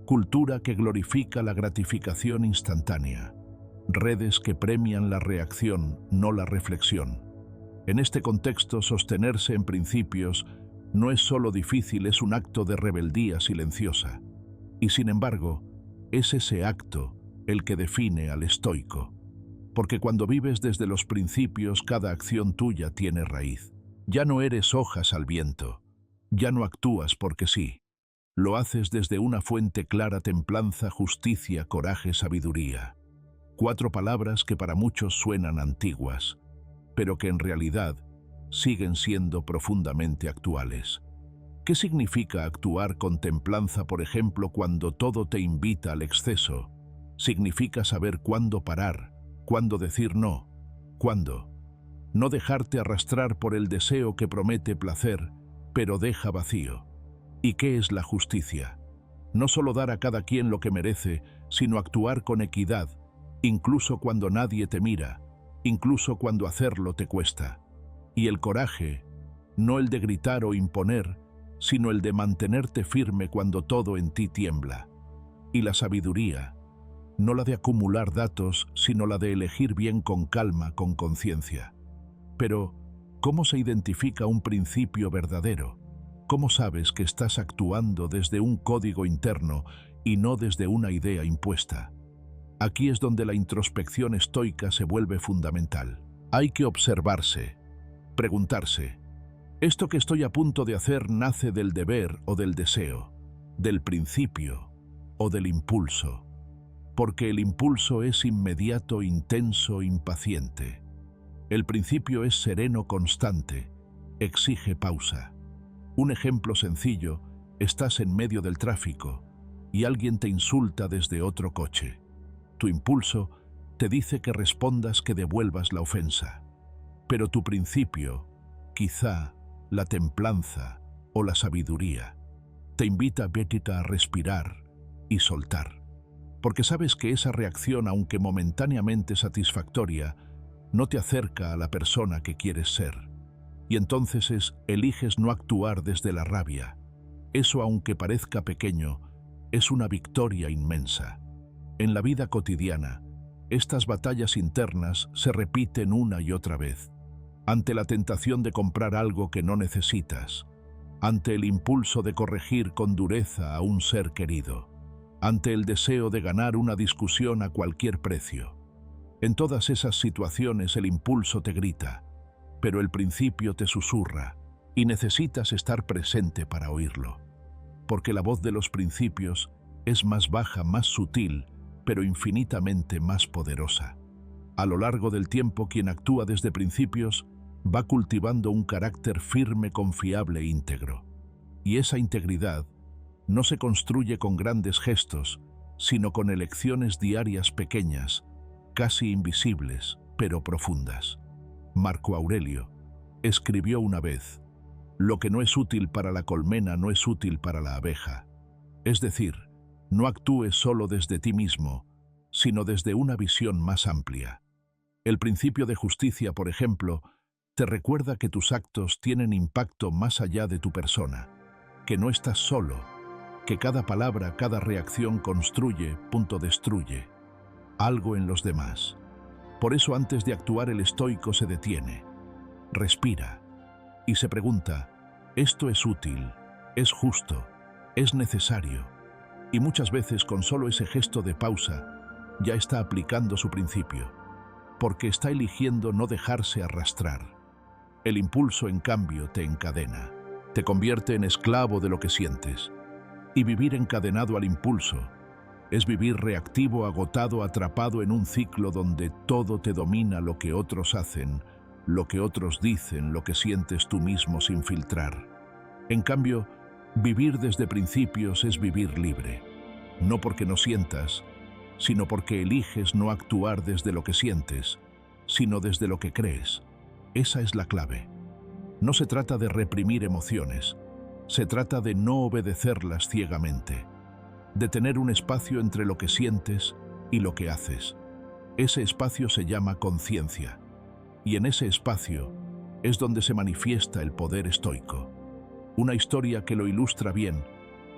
[SPEAKER 1] Cultura que glorifica la gratificación instantánea. Redes que premian la reacción, no la reflexión. En este contexto, sostenerse en principios no es solo difícil, es un acto de rebeldía silenciosa. Y sin embargo, es ese acto el que define al estoico. Porque cuando vives desde los principios, cada acción tuya tiene raíz. Ya no eres hojas al viento. Ya no actúas porque sí. Lo haces desde una fuente clara: templanza, justicia, coraje, sabiduría. 4 palabras que para muchos suenan antiguas, pero que en realidad siguen siendo profundamente actuales. ¿Qué significa actuar con templanza, por ejemplo, cuando todo te invita al exceso? Significa saber cuándo parar, cuándo decir no, cuándo. No dejarte arrastrar por el deseo que promete placer, pero deja vacío. ¿Y qué es la justicia? No solo dar a cada quien lo que merece, sino actuar con equidad, incluso cuando nadie te mira, incluso cuando hacerlo te cuesta. Y el coraje, no el de gritar o imponer, sino el de mantenerte firme cuando todo en ti tiembla. Y la sabiduría, no la de acumular datos, sino la de elegir bien con calma, con conciencia. Pero, ¿cómo se identifica un principio verdadero? ¿Cómo sabes que estás actuando desde un código interno y no desde una idea impuesta? Aquí es donde la introspección estoica se vuelve fundamental. Hay que observarse, preguntarse, ¿esto que estoy a punto de hacer nace del deber o del deseo, del principio o del impulso? Porque el impulso es inmediato, intenso, impaciente. El principio es sereno, constante, exige pausa. Un ejemplo sencillo: estás en medio del tráfico y alguien te insulta desde otro coche. Tu impulso te dice que respondas, que devuelvas la ofensa. Pero tu principio, quizá la templanza o la sabiduría, te invita a respirar y soltar. Porque sabes que esa reacción, aunque momentáneamente satisfactoria, no te acerca a la persona que quieres ser. Y entonces eliges no actuar desde la rabia. Eso, aunque parezca pequeño, es una victoria inmensa. En la vida cotidiana, estas batallas internas se repiten una y otra vez. Ante la tentación de comprar algo que no necesitas, ante el impulso de corregir con dureza a un ser querido, ante el deseo de ganar una discusión a cualquier precio. En todas esas situaciones el impulso te grita, pero el principio te susurra, y necesitas estar presente para oírlo. Porque la voz de los principios es más baja, más sutil, pero infinitamente más poderosa. A lo largo del tiempo, quien actúa desde principios va cultivando un carácter firme, confiable e íntegro. Y esa integridad no se construye con grandes gestos, sino con elecciones diarias pequeñas, casi invisibles, pero profundas. Marco Aurelio escribió una vez: lo que no es útil para la colmena no es útil para la abeja. Es decir, no actúes solo desde ti mismo, sino desde una visión más amplia. El principio de justicia, por ejemplo, te recuerda que tus actos tienen impacto más allá de tu persona, que no estás solo, que cada palabra, cada reacción destruye algo en los demás. Por eso, antes de actuar, el estoico se detiene, respira y se pregunta: ¿esto es útil? ¿Es justo? ¿Es necesario? Y muchas veces, con solo ese gesto de pausa, ya está aplicando su principio, porque está eligiendo no dejarse arrastrar. El impulso, en cambio, te encadena, te convierte en esclavo de lo que sientes. Y vivir encadenado al impulso es vivir reactivo, agotado, atrapado en un ciclo donde todo te domina: lo que otros hacen, lo que otros dicen, lo que sientes tú mismo sin filtrar. En cambio, vivir desde principios es vivir libre, no porque no sientas, sino porque eliges no actuar desde lo que sientes, sino desde lo que crees. Esa es la clave. No se trata de reprimir emociones, se trata de no obedecerlas ciegamente, de tener un espacio entre lo que sientes y lo que haces. Ese espacio se llama conciencia, y en ese espacio es donde se manifiesta el poder estoico. Una historia que lo ilustra bien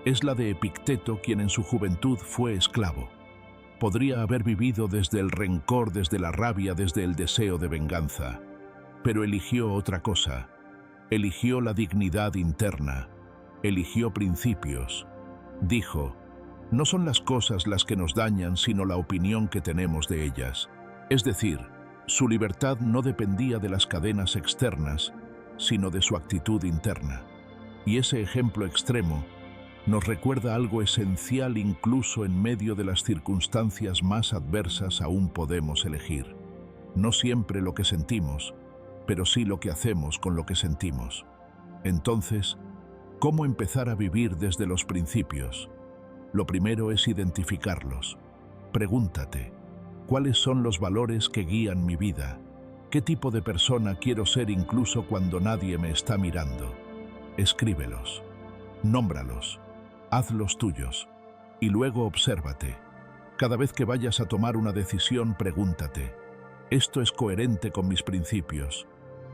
[SPEAKER 1] es la de Epicteto, quien en su juventud fue esclavo. Podría haber vivido desde el rencor, desde la rabia, desde el deseo de venganza, pero eligió otra cosa. Eligió la dignidad interna, eligió principios. Dijo: no son las cosas las que nos dañan, sino la opinión que tenemos de ellas. Es decir, su libertad no dependía de las cadenas externas, sino de su actitud interna. Y ese ejemplo extremo nos recuerda algo esencial: incluso en medio de las circunstancias más adversas aún podemos elegir. No siempre lo que sentimos, pero sí lo que hacemos con lo que sentimos. Entonces, ¿cómo empezar a vivir desde los principios? Lo primero es identificarlos. Pregúntate: ¿cuáles son los valores que guían mi vida? ¿Qué tipo de persona quiero ser incluso cuando nadie me está mirando? Escríbelos, nómbralos, hazlos tuyos y luego obsérvate. Cada vez que vayas a tomar una decisión, pregúntate: ¿esto es coherente con mis principios?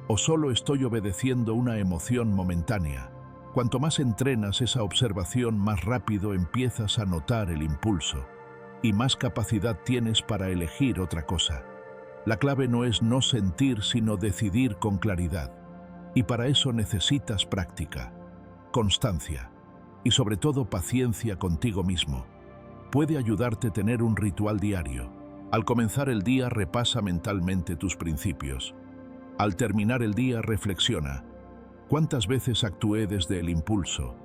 [SPEAKER 1] ¿O solo estoy obedeciendo una emoción momentánea? Cuanto más entrenas esa observación, más rápido empiezas a notar el impulso y más capacidad tienes para elegir otra cosa. La clave no es no sentir, sino decidir con claridad. Y para eso necesitas práctica, constancia y sobre todo paciencia contigo mismo. Puede ayudarte tener un ritual diario. Al comenzar el día, repasa mentalmente tus principios. Al terminar el día, reflexiona. ¿Cuántas veces actué desde el impulso?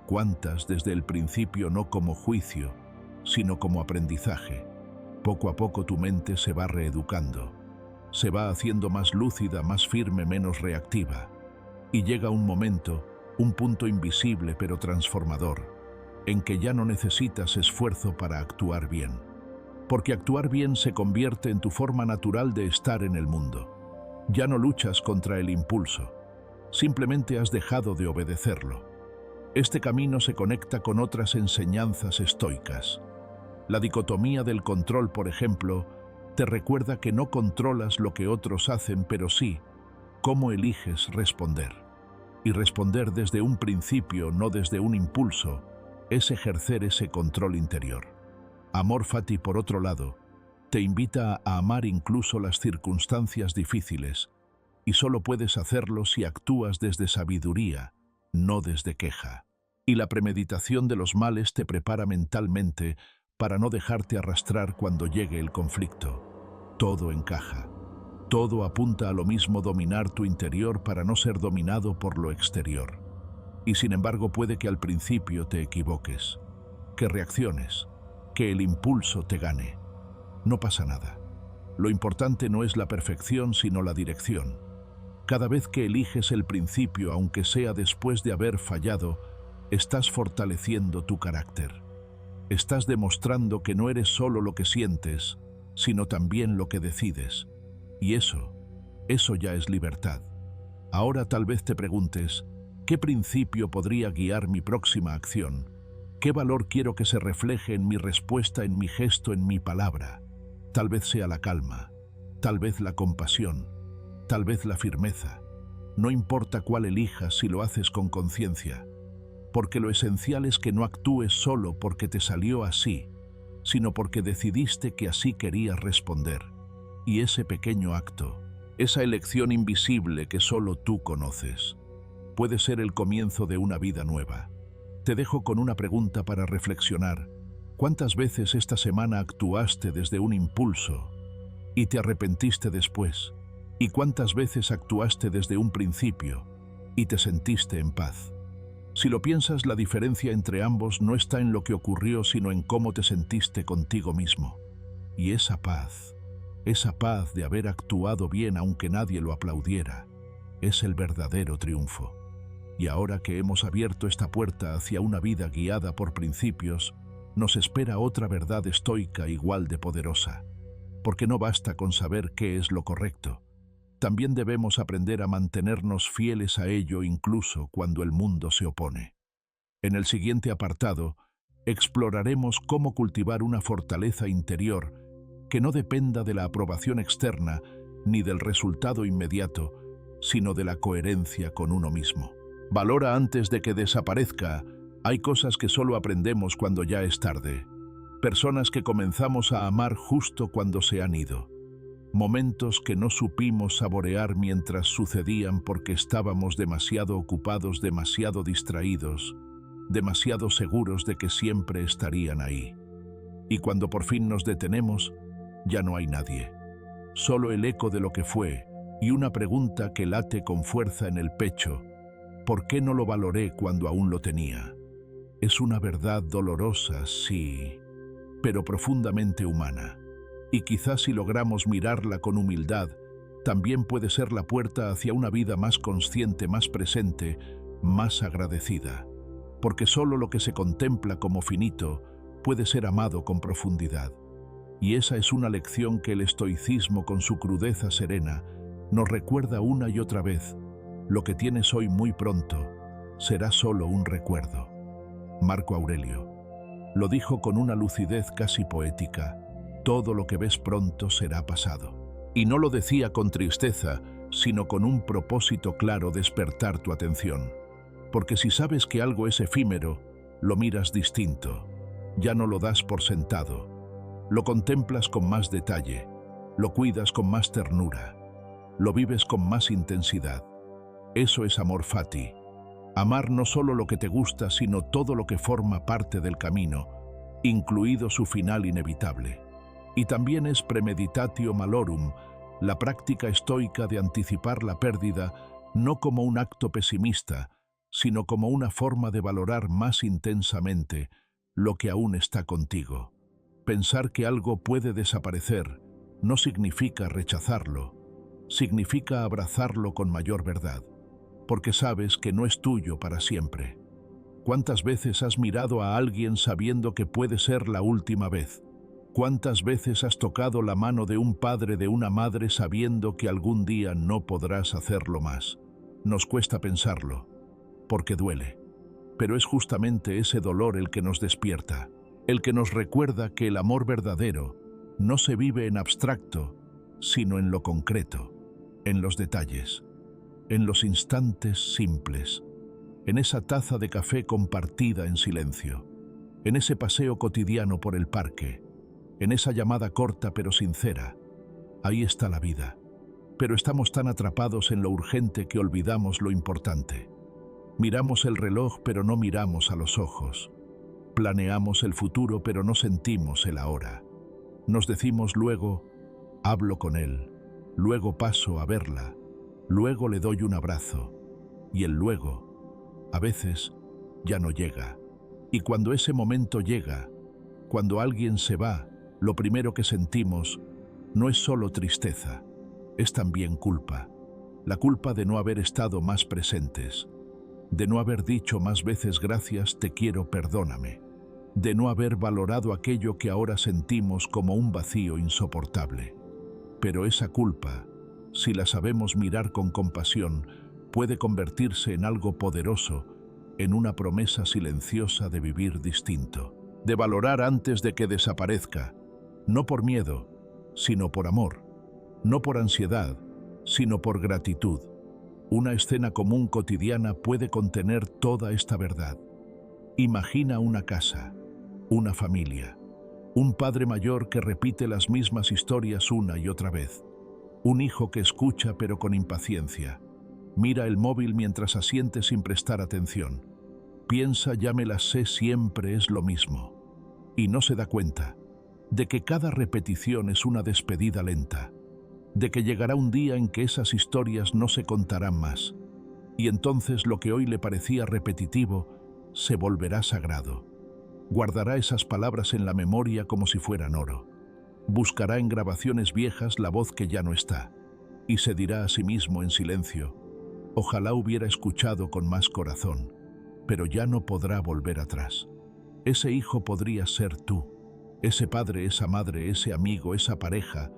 [SPEAKER 1] ¿Cuántas desde el principio no como juicio, sino como aprendizaje? Poco a poco tu mente se va reeducando. Se va haciendo más lúcida, más firme, menos reactiva. Y llega un momento, un punto invisible pero transformador, en que ya no necesitas esfuerzo para actuar bien. Porque actuar bien se convierte en tu forma natural de estar en el mundo. Ya no luchas contra el impulso. Simplemente has dejado de obedecerlo. Este camino se conecta con otras enseñanzas estoicas. La dicotomía del control, por ejemplo, te recuerda que no controlas lo que otros hacen, pero sí cómo eliges responder. Y responder desde un principio, no desde un impulso, es ejercer ese control interior. Amor Fati, por otro lado, te invita a amar incluso las circunstancias difíciles, y solo puedes hacerlo si actúas desde sabiduría, no desde queja. Y la premeditación de los males te prepara mentalmente para no dejarte arrastrar cuando llegue el conflicto. Todo encaja. Todo apunta a lo mismo: dominar tu interior para no ser dominado por lo exterior. Y sin embargo puede que al principio te equivoques, que reacciones, que el impulso te gane. No pasa nada. Lo importante no es la perfección, sino la dirección. Cada vez que eliges el principio, aunque sea después de haber fallado, estás fortaleciendo tu carácter. Estás demostrando que no eres solo lo que sientes, sino también lo que decides. Y eso ya es libertad. Ahora tal vez te preguntes, ¿qué principio podría guiar mi próxima acción? ¿Qué valor quiero que se refleje en mi respuesta, en mi gesto, en mi palabra? Tal vez sea la calma, tal vez la compasión, tal vez la firmeza. No importa cuál elijas si lo haces con conciencia, porque lo esencial es que no actúes solo porque te salió así, sino porque decidiste que así querías responder. Y ese pequeño acto, esa elección invisible que solo tú conoces, puede ser el comienzo de una vida nueva. Te dejo con una pregunta para reflexionar. ¿Cuántas veces esta semana actuaste desde un impulso y te arrepentiste después? ¿Y cuántas veces actuaste desde un principio y te sentiste en paz? Si lo piensas, la diferencia entre ambos no está en lo que ocurrió, sino en cómo te sentiste contigo mismo. Y esa paz de haber actuado bien aunque nadie lo aplaudiera, es el verdadero triunfo. Y ahora que hemos abierto esta puerta hacia una vida guiada por principios, nos espera otra verdad estoica igual de poderosa. Porque no basta con saber qué es lo correcto. También debemos aprender a mantenernos fieles a ello incluso cuando el mundo se opone. En el siguiente apartado, exploraremos cómo cultivar una fortaleza interior que no dependa de la aprobación externa ni del resultado inmediato, sino de la coherencia con uno mismo. Valora antes de que desaparezca. Hay cosas que solo aprendemos cuando ya es tarde. Personas que comenzamos a amar justo cuando se han ido. Momentos que no supimos saborear mientras sucedían porque estábamos demasiado ocupados, demasiado distraídos, demasiado seguros de que siempre estarían ahí. Y cuando por fin nos detenemos, ya no hay nadie. Solo el eco de lo que fue y una pregunta que late con fuerza en el pecho: ¿por qué no lo valoré cuando aún lo tenía? Es una verdad dolorosa, sí, pero profundamente humana. Y quizás si logramos mirarla con humildad, también puede ser la puerta hacia una vida más consciente, más presente, más agradecida. Porque solo lo que se contempla como finito puede ser amado con profundidad. Y esa es una lección que el estoicismo, con su crudeza serena, nos recuerda una y otra vez: lo que tienes hoy muy pronto será solo un recuerdo. Marco Aurelio lo dijo con una lucidez casi poética: todo lo que ves pronto será pasado. Y no lo decía con tristeza, sino con un propósito claro: despertar tu atención. Porque si sabes que algo es efímero, lo miras distinto. Ya no lo das por sentado. Lo contemplas con más detalle, lo cuidas con más ternura, lo vives con más intensidad. Eso es amor fati. Amar no solo lo que te gusta, sino todo lo que forma parte del camino, incluido su final inevitable. Y también es premeditatio malorum, la práctica estoica de anticipar la pérdida no como un acto pesimista, sino como una forma de valorar más intensamente lo que aún está contigo. Pensar que algo puede desaparecer no significa rechazarlo, significa abrazarlo con mayor verdad, porque sabes que no es tuyo para siempre. ¿Cuántas veces has mirado a alguien sabiendo que puede ser la última vez? ¿Cuántas veces has tocado la mano de un padre, de una madre, sabiendo que algún día no podrás hacerlo más? Nos cuesta pensarlo, porque duele. Pero es justamente ese dolor el que nos despierta, el que nos recuerda que el amor verdadero no se vive en abstracto, sino en lo concreto, en los detalles, en los instantes simples, en esa taza de café compartida en silencio, en ese paseo cotidiano por el parque, en esa llamada corta pero sincera. Ahí está la vida. Pero estamos tan atrapados en lo urgente que olvidamos lo importante. Miramos el reloj pero no miramos a los ojos. Planeamos el futuro pero no sentimos el ahora. Nos decimos luego, hablo con él, luego paso a verla, luego le doy un abrazo. Y el luego, a veces, ya no llega. Y cuando ese momento llega, cuando alguien se va, lo primero que sentimos no es solo tristeza, es también culpa. La culpa de no haber estado más presentes, de no haber dicho más veces gracias, te quiero, perdóname, de no haber valorado aquello que ahora sentimos como un vacío insoportable. Pero esa culpa, si la sabemos mirar con compasión, puede convertirse en algo poderoso, en una promesa silenciosa de vivir distinto, de valorar antes de que desaparezca, no por miedo, sino por amor, no por ansiedad, sino por gratitud. Una escena común cotidiana puede contener toda esta verdad. Imagina una casa, una familia, un padre mayor que repite las mismas historias una y otra vez, un hijo que escucha pero con impaciencia, mira el móvil mientras asiente sin prestar atención, piensa ya me las sé, siempre es lo mismo, y no se da cuenta de que cada repetición es una despedida lenta, de que llegará un día en que esas historias no se contarán más, y entonces lo que hoy le parecía repetitivo se volverá sagrado. Guardará esas palabras en la memoria como si fueran oro. Buscará en grabaciones viejas la voz que ya no está, y se dirá a sí mismo en silencio, ojalá hubiera escuchado con más corazón, pero ya no podrá volver atrás. Ese hijo podría ser tú. Ese padre, esa madre, ese amigo, esa pareja,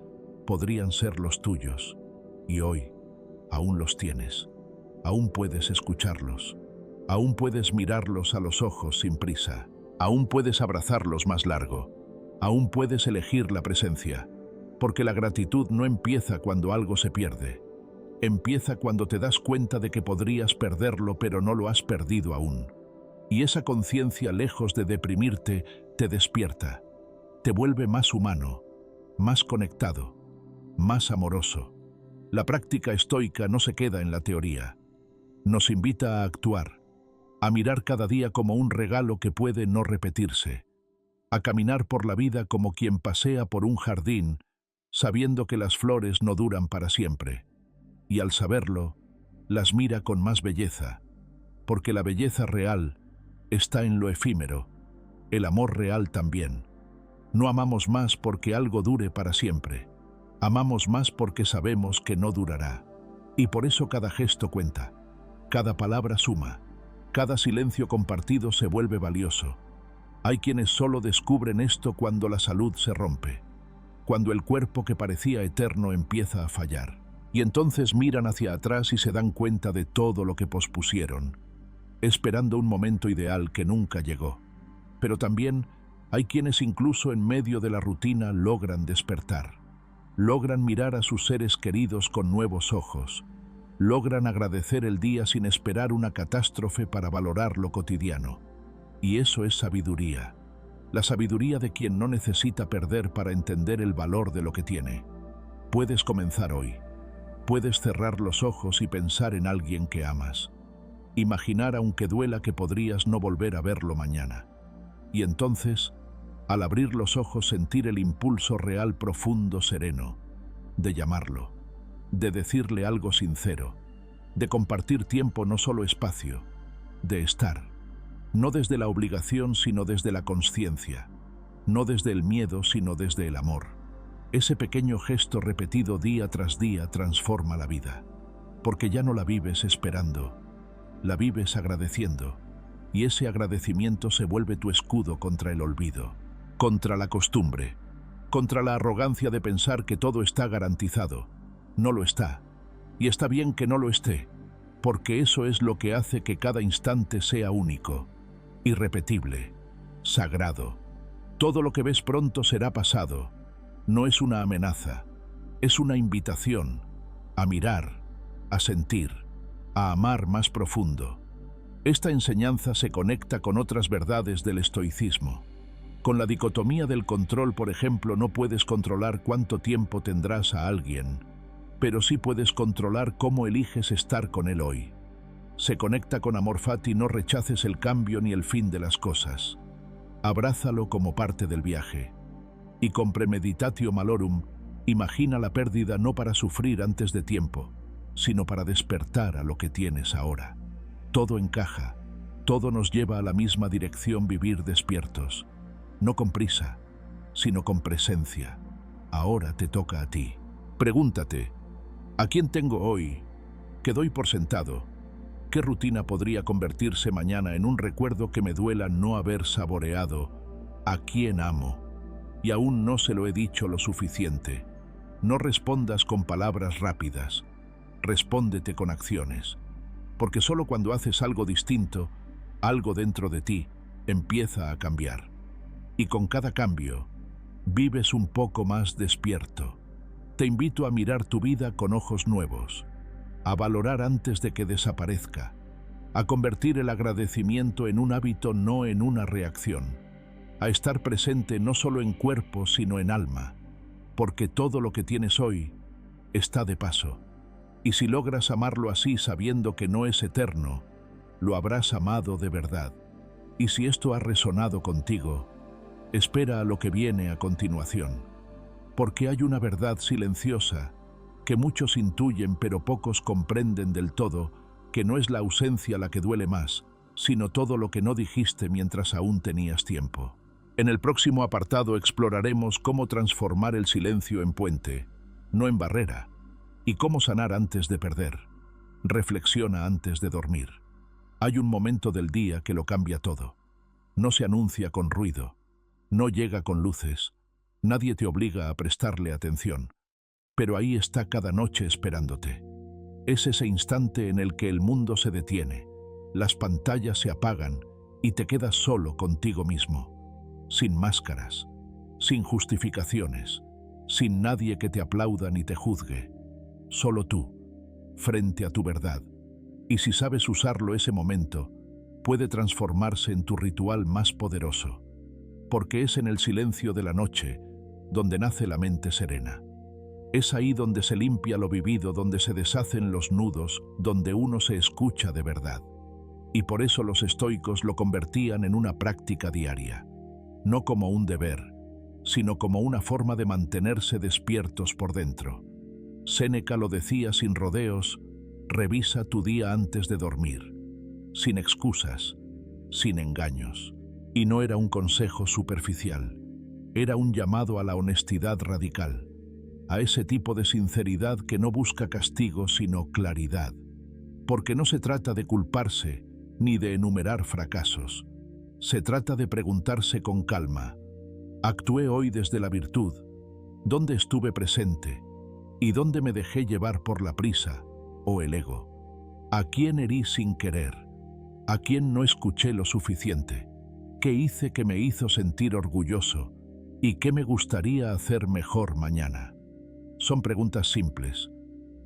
[SPEAKER 1] podrían ser los tuyos. Y hoy, aún los tienes. Aún puedes escucharlos. Aún puedes mirarlos a los ojos sin prisa. Aún puedes abrazarlos más largo. Aún puedes elegir la presencia. Porque la gratitud no empieza cuando algo se pierde. Empieza cuando te das cuenta de que podrías perderlo, pero no lo has perdido aún. Y esa conciencia, lejos de deprimirte, te despierta. Te vuelve más humano, más conectado, más amoroso. La práctica estoica no se queda en la teoría. Nos invita a actuar, a mirar cada día como un regalo que puede no repetirse, a caminar por la vida como quien pasea por un jardín, sabiendo que las flores no duran para siempre. Y al saberlo, las mira con más belleza, porque la belleza real está en lo efímero, el amor real también. No amamos más porque algo dure para siempre. Amamos más porque sabemos que no durará. Y por eso cada gesto cuenta, cada palabra suma, cada silencio compartido se vuelve valioso. Hay quienes solo descubren esto cuando la salud se rompe, cuando el cuerpo que parecía eterno empieza a fallar. Y entonces miran hacia atrás y se dan cuenta de todo lo que pospusieron, esperando un momento ideal que nunca llegó. Pero también hay quienes incluso en medio de la rutina logran despertar, logran mirar a sus seres queridos con nuevos ojos, logran agradecer el día sin esperar una catástrofe para valorar lo cotidiano. Y eso es sabiduría, la sabiduría de quien no necesita perder para entender el valor de lo que tiene. Puedes comenzar hoy, puedes cerrar los ojos y pensar en alguien que amas, imaginar aunque duela que podrías no volver a verlo mañana. Y entonces, al abrir los ojos, sentir el impulso real, profundo, sereno, de llamarlo. de decirle algo sincero, de compartir tiempo, no solo espacio, de estar, no desde la obligación sino desde la consciencia, no desde el miedo sino desde el amor. Ese pequeño gesto repetido día tras día transforma la vida, porque ya no la vives esperando, la vives agradeciendo, y ese agradecimiento se vuelve tu escudo contra el olvido, contra la costumbre, contra la arrogancia de pensar que todo está garantizado. No lo está, y está bien que no lo esté, porque eso es lo que hace que cada instante sea único, irrepetible, sagrado. Todo lo que ves pronto será pasado. No es una amenaza, es una invitación a mirar, a sentir, a amar más profundo. Esta enseñanza se conecta con otras verdades del estoicismo. Con la dicotomía del control, por ejemplo, no puedes controlar cuánto tiempo tendrás a alguien, pero sí puedes controlar cómo eliges estar con él hoy. Se conecta con amor fati, no rechaces el cambio ni el fin de las cosas. Abrázalo como parte del viaje. Y con premeditatio malorum, imagina la pérdida no para sufrir antes de tiempo, sino para despertar a lo que tienes ahora. Todo encaja, todo nos lleva a la misma dirección, vivir despiertos, no con prisa, sino con presencia. Ahora te toca a ti. Pregúntate, ¿a quién tengo hoy? ¿Qué doy por sentado? ¿Qué rutina podría convertirse mañana en un recuerdo que me duela no haber saboreado? ¿A quién amo? Y aún no se lo he dicho lo suficiente. No respondas con palabras rápidas, respóndete con acciones. Porque solo cuando haces algo distinto, algo dentro de ti empieza a cambiar. Y con cada cambio, vives un poco más despierto. Te invito a mirar tu vida con ojos nuevos, a valorar antes de que desaparezca, a convertir el agradecimiento en un hábito, no en una reacción, a estar presente no solo en cuerpo, sino en alma, porque todo lo que tienes hoy está de paso. Y si logras amarlo así, sabiendo que no es eterno, lo habrás amado de verdad. Y si esto ha resonado contigo, espera a lo que viene a continuación, porque hay una verdad silenciosa que muchos intuyen pero pocos comprenden del todo, que no es la ausencia la que duele más, sino todo lo que no dijiste mientras aún tenías tiempo. En el próximo apartado exploraremos cómo transformar el silencio en puente, no en barrera, y cómo sanar antes de perder. Reflexiona antes de dormir. Hay un momento del día que lo cambia todo. No se anuncia con ruido, no llega con luces, nadie te obliga a prestarle atención, pero ahí está cada noche esperándote. Es ese instante en el que el mundo se detiene, las pantallas se apagan y te quedas solo contigo mismo, sin máscaras, sin justificaciones, sin nadie que te aplauda ni te juzgue. Solo tú, frente a tu verdad, y si sabes usarlo, ese momento puede transformarse en tu ritual más poderoso, porque es en el silencio de la noche donde nace la mente serena. Es ahí donde se limpia lo vivido, donde se deshacen los nudos, donde uno se escucha de verdad. Y por eso los estoicos lo convertían en una práctica diaria, no como un deber, sino como una forma de mantenerse despiertos por dentro. Séneca lo decía sin rodeos: revisa tu día antes de dormir, sin excusas, sin engaños. Y no era un consejo superficial, era un llamado a la honestidad radical, a ese tipo de sinceridad que no busca castigo sino claridad. Porque no se trata de culparse ni de enumerar fracasos, se trata de preguntarse con calma: ¿actué hoy desde la virtud? ¿Dónde estuve presente? ¿Y dónde me dejé llevar por la prisa o el ego? ¿A quién herí sin querer? ¿A quién no escuché lo suficiente? ¿Qué hice que me hizo sentir orgulloso? ¿Y qué me gustaría hacer mejor mañana? Son preguntas simples,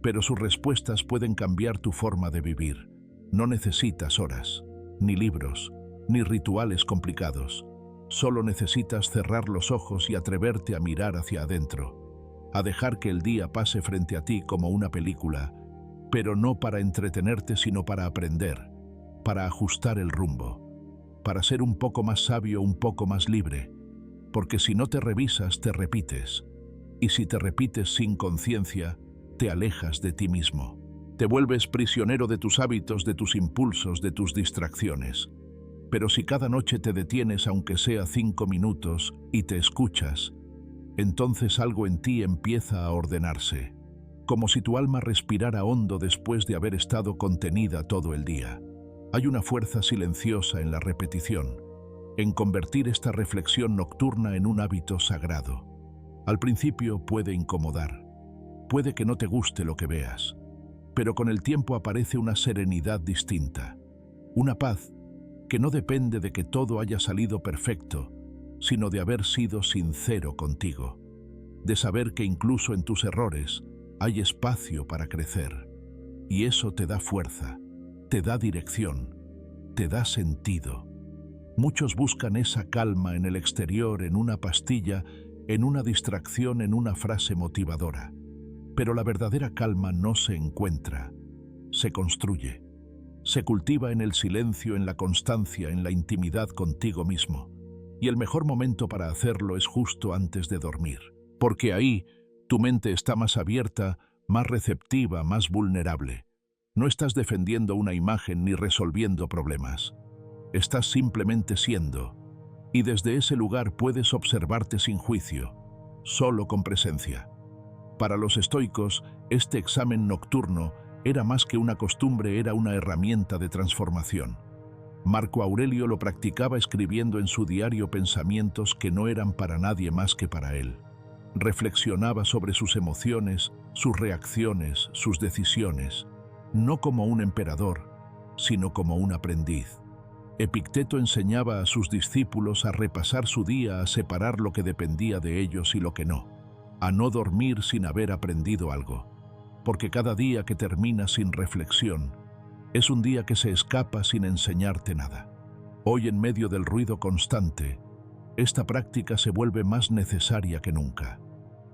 [SPEAKER 1] pero sus respuestas pueden cambiar tu forma de vivir. No necesitas horas, ni libros, ni rituales complicados. Solo necesitas cerrar los ojos y atreverte a mirar hacia adentro, a dejar que el día pase frente a ti como una película, pero no para entretenerte sino para aprender, para ajustar el rumbo, para ser un poco más sabio, un poco más libre, porque si no te revisas te repites, y si te repites sin conciencia, te alejas de ti mismo. Te vuelves prisionero de tus hábitos, de tus impulsos, de tus distracciones. Pero si cada noche te detienes, aunque sea 5 minutos, y te escuchas, entonces algo en ti empieza a ordenarse, como si tu alma respirara hondo después de haber estado contenida todo el día. Hay una fuerza silenciosa en la repetición, en convertir esta reflexión nocturna en un hábito sagrado. Al principio puede incomodar, puede que no te guste lo que veas, pero con el tiempo aparece una serenidad distinta, una paz que no depende de que todo haya salido perfecto, sino de haber sido sincero contigo, de saber que incluso en tus errores hay espacio para crecer. Y eso te da fuerza, te da dirección, te da sentido. Muchos buscan esa calma en el exterior, en una pastilla, en una distracción, en una frase motivadora. Pero la verdadera calma no se encuentra, se construye. Se cultiva en el silencio, en la constancia, en la intimidad contigo mismo. Y el mejor momento para hacerlo es justo antes de dormir, porque ahí tu mente está más abierta, más receptiva, más vulnerable. No estás defendiendo una imagen ni resolviendo problemas. Estás simplemente siendo, y desde ese lugar puedes observarte sin juicio, solo con presencia. Para los estoicos, este examen nocturno era más que una costumbre, era una herramienta de transformación. Marco Aurelio lo practicaba escribiendo en su diario pensamientos que no eran para nadie más que para él. Reflexionaba sobre sus emociones, sus reacciones, sus decisiones, no como un emperador, sino como un aprendiz. Epicteto enseñaba a sus discípulos a repasar su día, a separar lo que dependía de ellos y lo que no, a no dormir sin haber aprendido algo, porque cada día que termina sin reflexión es un día que se escapa sin enseñarte nada. Hoy, en medio del ruido constante, esta práctica se vuelve más necesaria que nunca.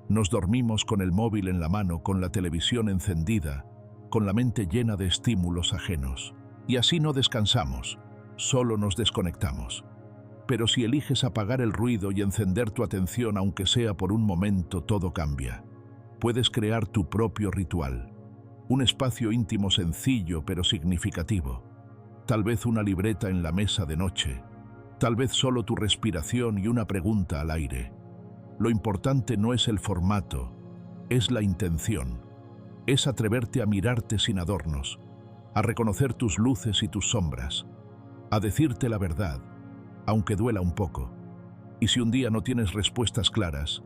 [SPEAKER 1] Nos dormimos con el móvil en la mano, con la televisión encendida, con la mente llena de estímulos ajenos. Y así no descansamos, solo nos desconectamos. Pero si eliges apagar el ruido y encender tu atención, aunque sea por un momento, todo cambia. Puedes crear tu propio ritual, un espacio íntimo sencillo pero significativo. Tal vez una libreta en la mesa de noche, tal vez solo tu respiración y una pregunta al aire. Lo importante no es el formato, es la intención. Es atreverte a mirarte sin adornos, a reconocer tus luces y tus sombras, a decirte la verdad, aunque duela un poco. Y si un día no tienes respuestas claras,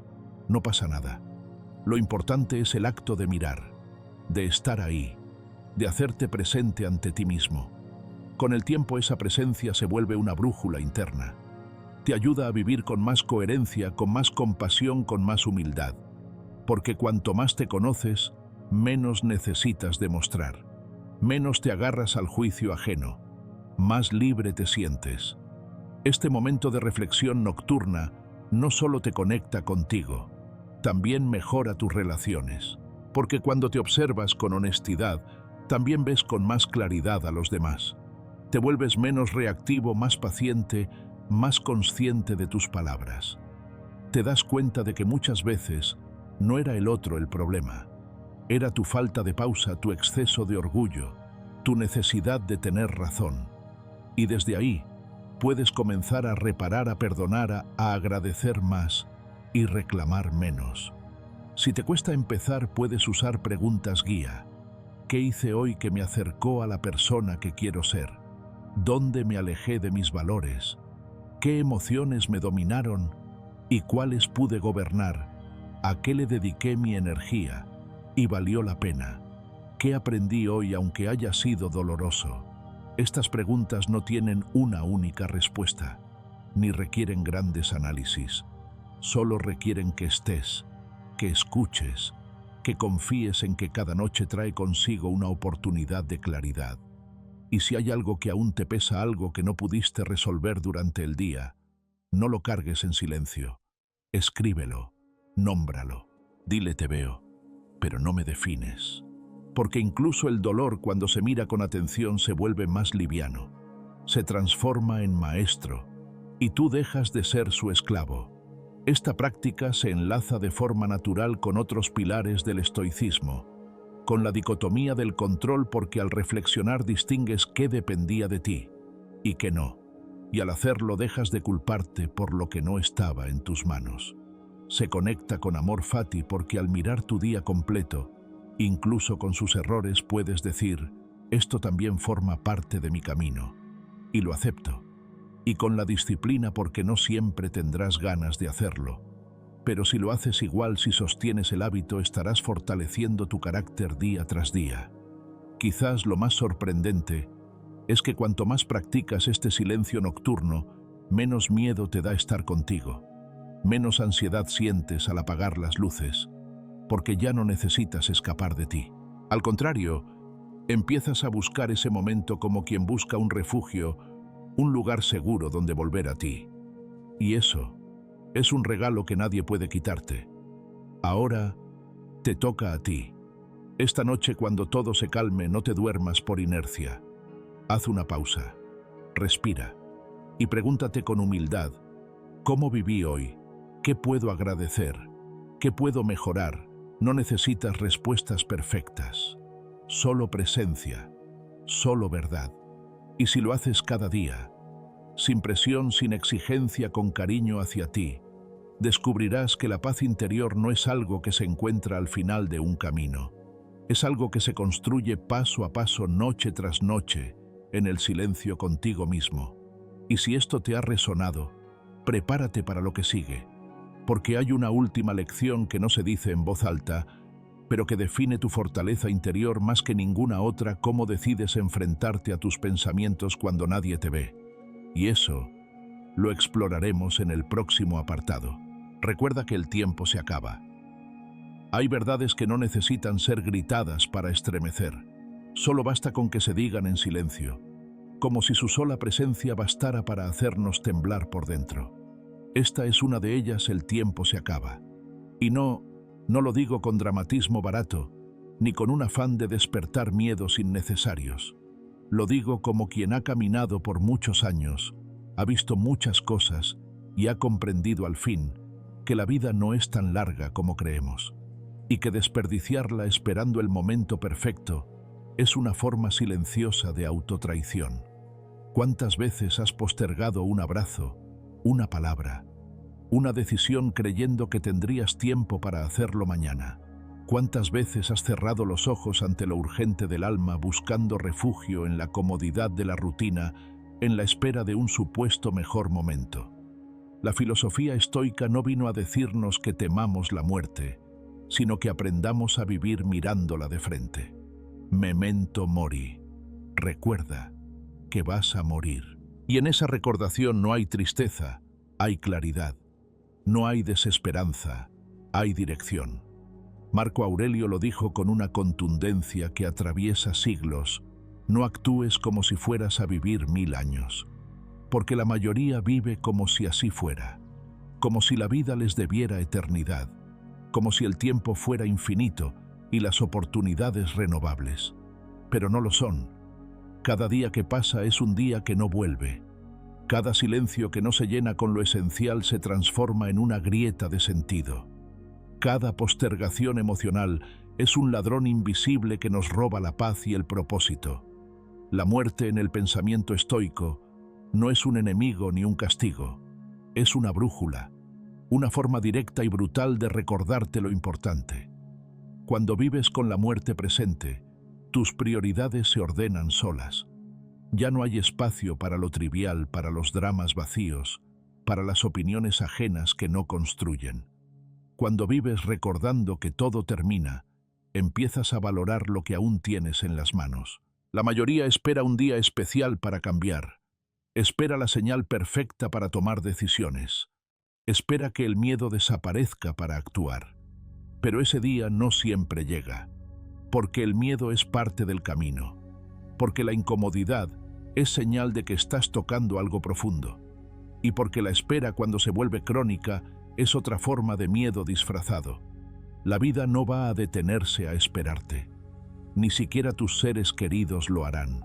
[SPEAKER 1] no pasa nada. Lo importante es el acto de mirar, de estar ahí, de hacerte presente ante ti mismo. Con el tiempo esa presencia se vuelve una brújula interna. Te ayuda a vivir con más coherencia, con más compasión, con más humildad. Porque cuanto más te conoces, menos necesitas demostrar. Menos te agarras al juicio ajeno. Más libre te sientes. Este momento de reflexión nocturna no solo te conecta contigo, también mejora tus relaciones. Porque cuando te observas con honestidad, también ves con más claridad a los demás. Te vuelves menos reactivo, más paciente, más consciente de tus palabras. Te das cuenta de que muchas veces no era el otro el problema. Era tu falta de pausa, tu exceso de orgullo, tu necesidad de tener razón. Y desde ahí puedes comenzar a reparar, a perdonar, a agradecer más y reclamar menos. Si te cuesta empezar, puedes usar preguntas guía. ¿Qué hice hoy que me acercó a la persona que quiero ser? ¿Dónde me alejé de mis valores? ¿Qué emociones me dominaron y cuáles pude gobernar? ¿A qué le dediqué mi energía y valió la pena? ¿Qué aprendí hoy aunque haya sido doloroso? Estas preguntas no tienen una única respuesta, ni requieren grandes análisis. Solo requieren que estés, que escuches, que confíes en que cada noche trae consigo una oportunidad de claridad. Y si hay algo que aún te pesa, algo que no pudiste resolver durante el día, no lo cargues en silencio. Escríbelo, nómbralo, dile te veo, pero no me defines. Porque incluso el dolor, cuando se mira con atención, se vuelve más liviano, se transforma en maestro, y tú dejas de ser su esclavo. Esta práctica se enlaza de forma natural con otros pilares del estoicismo: con la dicotomía del control, porque al reflexionar distingues qué dependía de ti y qué no, y al hacerlo dejas de culparte por lo que no estaba en tus manos. Se conecta con amor fati, porque al mirar tu día completo, incluso con sus errores, puedes decir: esto también forma parte de mi camino, y lo acepto. Y con la disciplina, porque no siempre tendrás ganas de hacerlo, pero si lo haces igual, si sostienes el hábito, estarás fortaleciendo tu carácter día tras día. Quizás lo más sorprendente es que cuanto más practicas este silencio nocturno, menos miedo te da estar contigo, menos ansiedad sientes al apagar las luces, porque ya no necesitas escapar de ti. Al contrario, empiezas a buscar ese momento como quien busca un refugio, un lugar seguro donde volver a ti. Y eso es un regalo que nadie puede quitarte. Ahora te toca a ti. Esta noche, cuando todo se calme, no te duermas por inercia. Haz una pausa, respira y pregúntate con humildad: ¿cómo viví hoy? ¿Qué puedo agradecer? ¿Qué puedo mejorar? No necesitas respuestas perfectas, solo presencia, solo verdad. Y si lo haces cada día, sin presión, sin exigencia, con cariño hacia ti, descubrirás que la paz interior no es algo que se encuentra al final de un camino. Es algo que se construye paso a paso, noche tras noche, en el silencio contigo mismo. Y si esto te ha resonado, prepárate para lo que sigue, porque hay una última lección que no se dice en voz alta, pero que define tu fortaleza interior más que ninguna otra: cómo decides enfrentarte a tus pensamientos cuando nadie te ve. Y eso lo exploraremos en el próximo apartado. Recuerda que el tiempo se acaba. Hay verdades que no necesitan ser gritadas para estremecer. Solo basta con que se digan en silencio, como si su sola presencia bastara para hacernos temblar por dentro. Esta es una de ellas: el tiempo se acaba. Y no lo digo con dramatismo barato, ni con un afán de despertar miedos innecesarios. Lo digo como quien ha caminado por muchos años, ha visto muchas cosas y ha comprendido al fin que la vida no es tan larga como creemos, y que desperdiciarla esperando el momento perfecto es una forma silenciosa de autotraición. ¿Cuántas veces has postergado un abrazo, una palabra, una decisión, creyendo que tendrías tiempo para hacerlo mañana? ¿Cuántas veces has cerrado los ojos ante lo urgente del alma, buscando refugio en la comodidad de la rutina, en la espera de un supuesto mejor momento? La filosofía estoica no vino a decirnos que temamos la muerte, sino que aprendamos a vivir mirándola de frente. Memento mori. Recuerda que vas a morir. Y en esa recordación no hay tristeza, hay claridad. No hay desesperanza, hay dirección. Marco Aurelio lo dijo con una contundencia que atraviesa siglos: no actúes como si fueras a vivir 1000 años, porque la mayoría vive como si así fuera, como si la vida les debiera eternidad, como si el tiempo fuera infinito y las oportunidades renovables. Pero no lo son. Cada día que pasa es un día que no vuelve. Cada silencio que no se llena con lo esencial se transforma en una grieta de sentido. Cada postergación emocional es un ladrón invisible que nos roba la paz y el propósito. La muerte, en el pensamiento estoico, no es un enemigo ni un castigo. Es una brújula, una forma directa y brutal de recordarte lo importante. Cuando vives con la muerte presente, tus prioridades se ordenan solas. Ya no hay espacio para lo trivial, para los dramas vacíos, para las opiniones ajenas que no construyen. Cuando vives recordando que todo termina, empiezas a valorar lo que aún tienes en las manos. La mayoría espera un día especial para cambiar. Espera la señal perfecta para tomar decisiones. Espera que el miedo desaparezca para actuar. Pero ese día no siempre llega, porque el miedo es parte del camino, porque la incomodidad es señal de que estás tocando algo profundo, y porque la espera, cuando se vuelve crónica, es otra forma de miedo disfrazado. La vida no va a detenerse a esperarte. Ni siquiera tus seres queridos lo harán.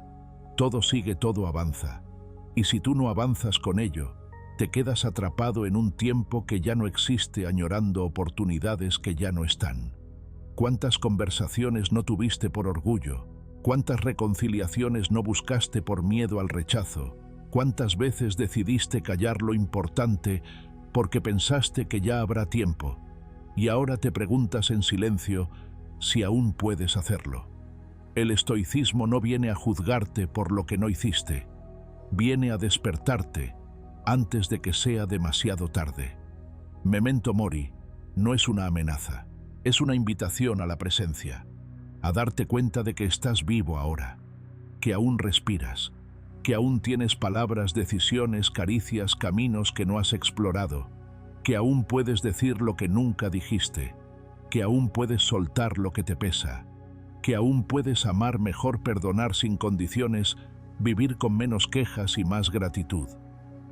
[SPEAKER 1] Todo sigue, todo avanza. Y si tú no avanzas con ello, te quedas atrapado en un tiempo que ya no existe, añorando oportunidades que ya no están. ¿Cuántas conversaciones no tuviste por orgullo? ¿Cuántas reconciliaciones no buscaste por miedo al rechazo? ¿Cuántas veces decidiste callar lo importante porque pensaste que ya habrá tiempo? Y ahora te preguntas en silencio si aún puedes hacerlo. El estoicismo no viene a juzgarte por lo que no hiciste, viene a despertarte antes de que sea demasiado tarde. Memento mori no es una amenaza, es una invitación a la presencia, a darte cuenta de que estás vivo ahora, que aún respiras, que aún tienes palabras, decisiones, caricias, caminos que no has explorado, que aún puedes decir lo que nunca dijiste, que aún puedes soltar lo que te pesa, que aún puedes amar mejor, perdonar sin condiciones, vivir con menos quejas y más gratitud.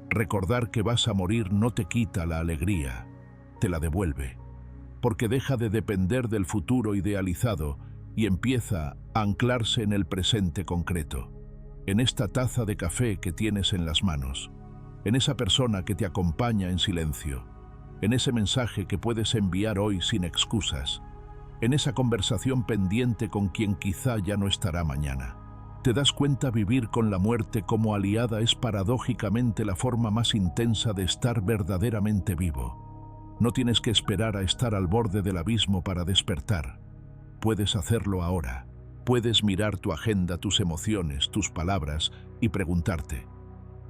[SPEAKER 1] Recordar que vas a morir no te quita la alegría, te la devuelve, porque deja de depender del futuro idealizado y empieza a anclarse en el presente concreto, en esta taza de café que tienes en las manos, en esa persona que te acompaña en silencio, en ese mensaje que puedes enviar hoy sin excusas, en esa conversación pendiente con quien quizá ya no estará mañana. Te das cuenta, vivir con la muerte como aliada es paradójicamente la forma más intensa de estar verdaderamente vivo. No tienes que esperar a estar al borde del abismo para despertar. Puedes hacerlo ahora. Puedes mirar tu agenda, tus emociones, tus palabras y preguntarte: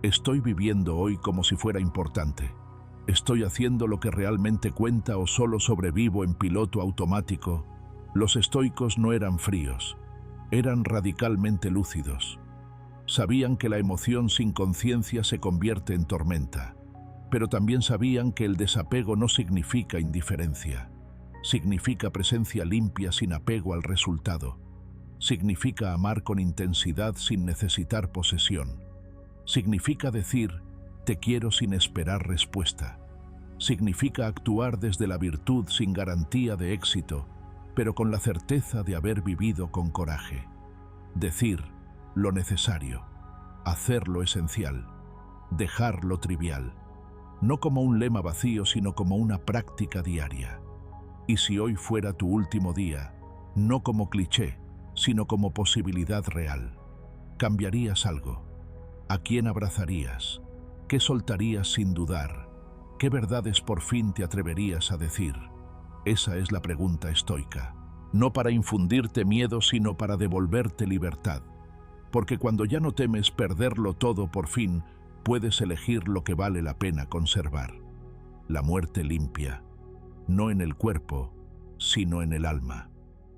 [SPEAKER 1] ¿estoy viviendo hoy como si fuera importante? ¿Estoy haciendo lo que realmente cuenta o solo sobrevivo en piloto automático? Los estoicos no eran fríos, eran radicalmente lúcidos. Sabían que la emoción sin conciencia se convierte en tormenta, pero también sabían que el desapego no significa indiferencia. Significa presencia limpia sin apego al resultado. Significa amar con intensidad sin necesitar posesión. Significa decir te quiero sin esperar respuesta. Significa actuar desde la virtud sin garantía de éxito, pero con la certeza de haber vivido con coraje. Decir lo necesario, hacer lo esencial, dejar lo trivial, no como un lema vacío, sino como una práctica diaria. Y si hoy fuera tu último día, no como cliché, sino como posibilidad real, ¿cambiarías algo? ¿A quién abrazarías? ¿Qué soltarías sin dudar? ¿Qué verdades por fin te atreverías a decir? Esa es la pregunta estoica. No para infundirte miedo, sino para devolverte libertad. Porque cuando ya no temes perderlo todo, por fin puedes elegir lo que vale la pena conservar. La muerte limpia, no en el cuerpo, sino en el alma.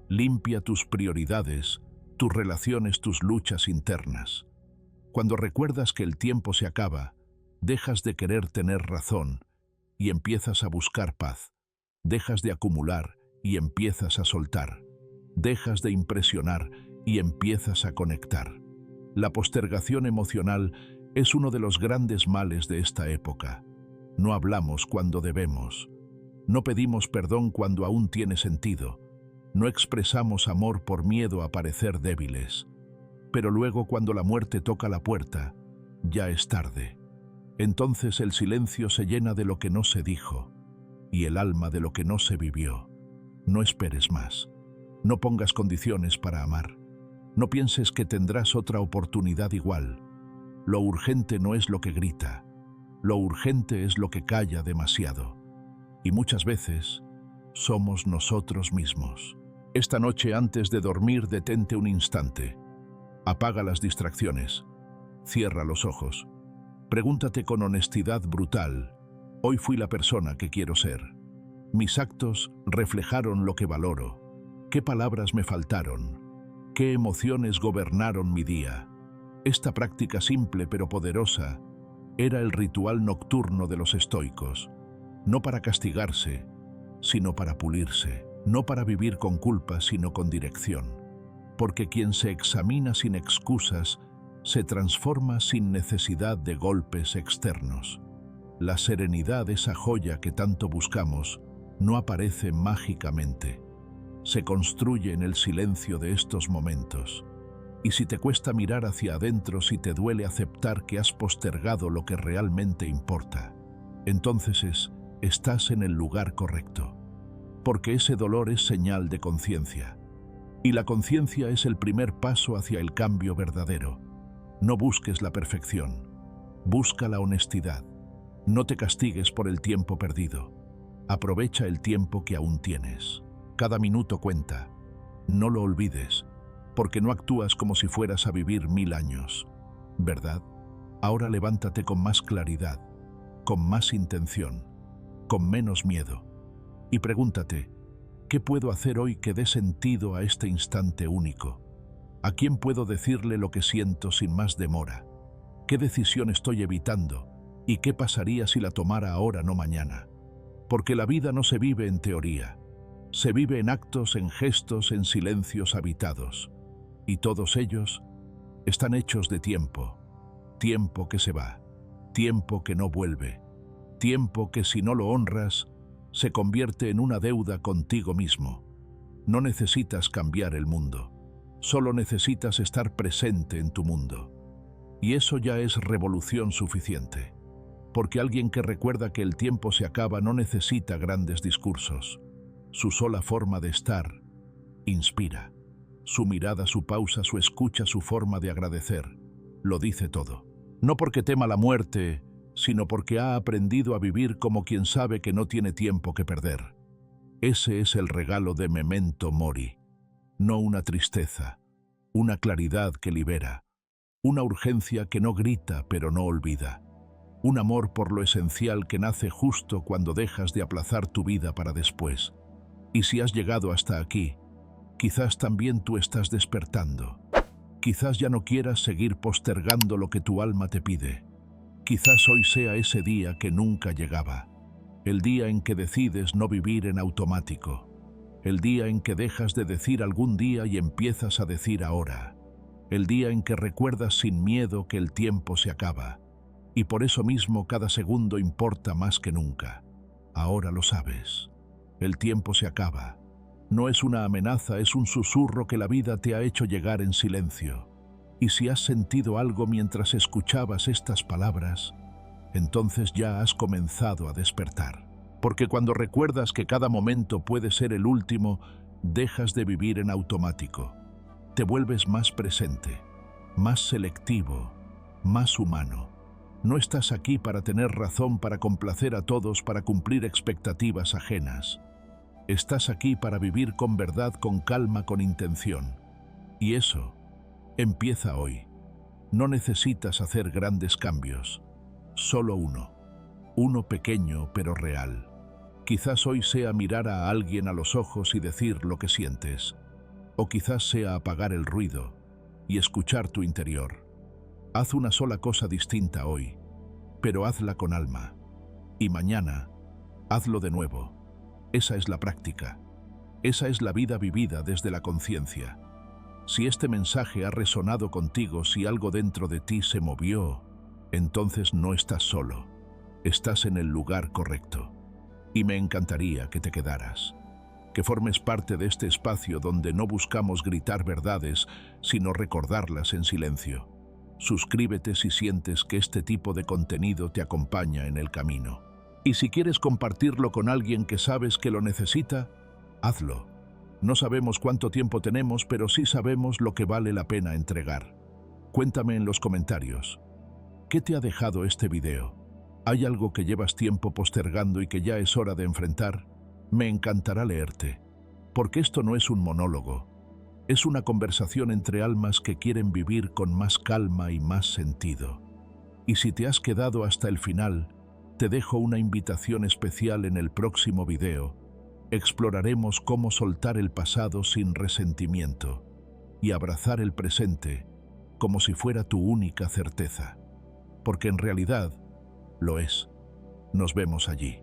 [SPEAKER 1] Limpia tus prioridades, tus relaciones, tus luchas internas. Cuando recuerdas que el tiempo se acaba, dejas de querer tener razón y empiezas a buscar paz. Dejas de acumular y empiezas a soltar. Dejas de impresionar y empiezas a conectar. La postergación emocional es uno de los grandes males de esta época. No hablamos cuando debemos. No pedimos perdón cuando aún tiene sentido. No expresamos amor por miedo a parecer débiles. Pero luego, cuando la muerte toca la puerta, ya es tarde. Entonces el silencio se llena de lo que no se dijo y el alma de lo que no se vivió. No esperes más. No pongas condiciones para amar. No pienses que tendrás otra oportunidad igual. Lo urgente no es lo que grita. Lo urgente es lo que calla demasiado. Y muchas veces somos nosotros mismos. Esta noche, antes de dormir, detente un instante. Apaga las distracciones. Cierra los ojos. Pregúntate con honestidad brutal: hoy fui la persona que quiero ser. Mis actos reflejaron lo que valoro. ¿Qué palabras me faltaron? ¿Qué emociones gobernaron mi día? Esta práctica simple pero poderosa era el ritual nocturno de los estoicos. No para castigarse, sino para pulirse. No para vivir con culpa, sino con dirección. Porque quien se examina sin excusas se transforma sin necesidad de golpes externos. La serenidad, esa joya que tanto buscamos, no aparece mágicamente. Se construye en el silencio de estos momentos. Y si te cuesta mirar hacia adentro, si te duele aceptar que has postergado lo que realmente importa, entonces estás en el lugar correcto. porque ese dolor es señal de conciencia. Y la conciencia es el primer paso hacia el cambio verdadero. No busques la perfección, busca la honestidad. No te castigues por el tiempo perdido. Aprovecha el tiempo que aún tienes. Cada minuto cuenta. No lo olvides, porque no actúas como si fueras a vivir 1000 años. ¿Verdad? Ahora levántate con más claridad, con más intención, con menos miedo. Y pregúntate, ¿qué puedo hacer hoy que dé sentido a este instante único? ¿A quién puedo decirle lo que siento sin más demora? ¿Qué decisión estoy evitando? ¿Y qué pasaría si la tomara ahora, no mañana? Porque la vida no se vive en teoría. Se vive en actos, en gestos, en silencios habitados. Y todos ellos están hechos de tiempo. Tiempo que se va. Tiempo que no vuelve. Tiempo que si no lo honras, se convierte en una deuda contigo mismo. No necesitas cambiar el mundo. Solo necesitas estar presente en tu mundo. Y eso ya es revolución suficiente. Porque alguien que recuerda que el tiempo se acaba no necesita grandes discursos. Su sola forma de estar inspira. Su mirada, su pausa, su escucha, su forma de agradecer, lo dice todo. No porque tema la muerte, sino porque ha aprendido a vivir como quien sabe que no tiene tiempo que perder. Ese es el regalo de Memento Mori. No una tristeza, una claridad que libera, una urgencia que no grita pero no olvida, un amor por lo esencial que nace justo cuando dejas de aplazar tu vida para después. Y si has llegado hasta aquí, quizás también tú estás despertando. Quizás ya no quieras seguir postergando lo que tu alma te pide. Quizás hoy sea ese día que nunca llegaba. El día en que decides no vivir en automático. El día en que dejas de decir algún día y empiezas a decir ahora. El día en que recuerdas sin miedo que el tiempo se acaba. Y por eso mismo cada segundo importa más que nunca. Ahora lo sabes. El tiempo se acaba. No es una amenaza, es un susurro que la vida te ha hecho llegar en silencio. Y si has sentido algo mientras escuchabas estas palabras, entonces ya has comenzado a despertar. Porque cuando recuerdas que cada momento puede ser el último, dejas de vivir en automático. Te vuelves más presente, más selectivo, más humano. No estás aquí para tener razón, para complacer a todos, para cumplir expectativas ajenas. Estás aquí para vivir con verdad, con calma, con intención. Y eso empieza hoy. No necesitas hacer grandes cambios. Solo uno. Uno pequeño pero real. Quizás hoy sea mirar a alguien a los ojos y decir lo que sientes. O quizás sea apagar el ruido y escuchar tu interior. Haz una sola cosa distinta hoy, pero hazla con alma. Y mañana, hazlo de nuevo. Esa es la práctica. Esa es la vida vivida desde la conciencia. Si este mensaje ha resonado contigo, si algo dentro de ti se movió, entonces no estás solo. Estás en el lugar correcto. Y me encantaría que te quedaras. Que formes parte de este espacio donde no buscamos gritar verdades, sino recordarlas en silencio. Suscríbete si sientes que este tipo de contenido te acompaña en el camino. Y si quieres compartirlo con alguien que sabes que lo necesita, hazlo. No sabemos cuánto tiempo tenemos, pero sí sabemos lo que vale la pena entregar. Cuéntame en los comentarios. ¿Qué te ha dejado este video? ¿Hay algo que llevas tiempo postergando y que ya es hora de enfrentar? Me encantará leerte, porque esto no es un monólogo. Es una conversación entre almas que quieren vivir con más calma y más sentido. Y si te has quedado hasta el final, te dejo una invitación especial en el próximo video. Exploraremos cómo soltar el pasado sin resentimiento y abrazar el presente como si fuera tu única certeza. Porque en realidad lo es. Nos vemos allí.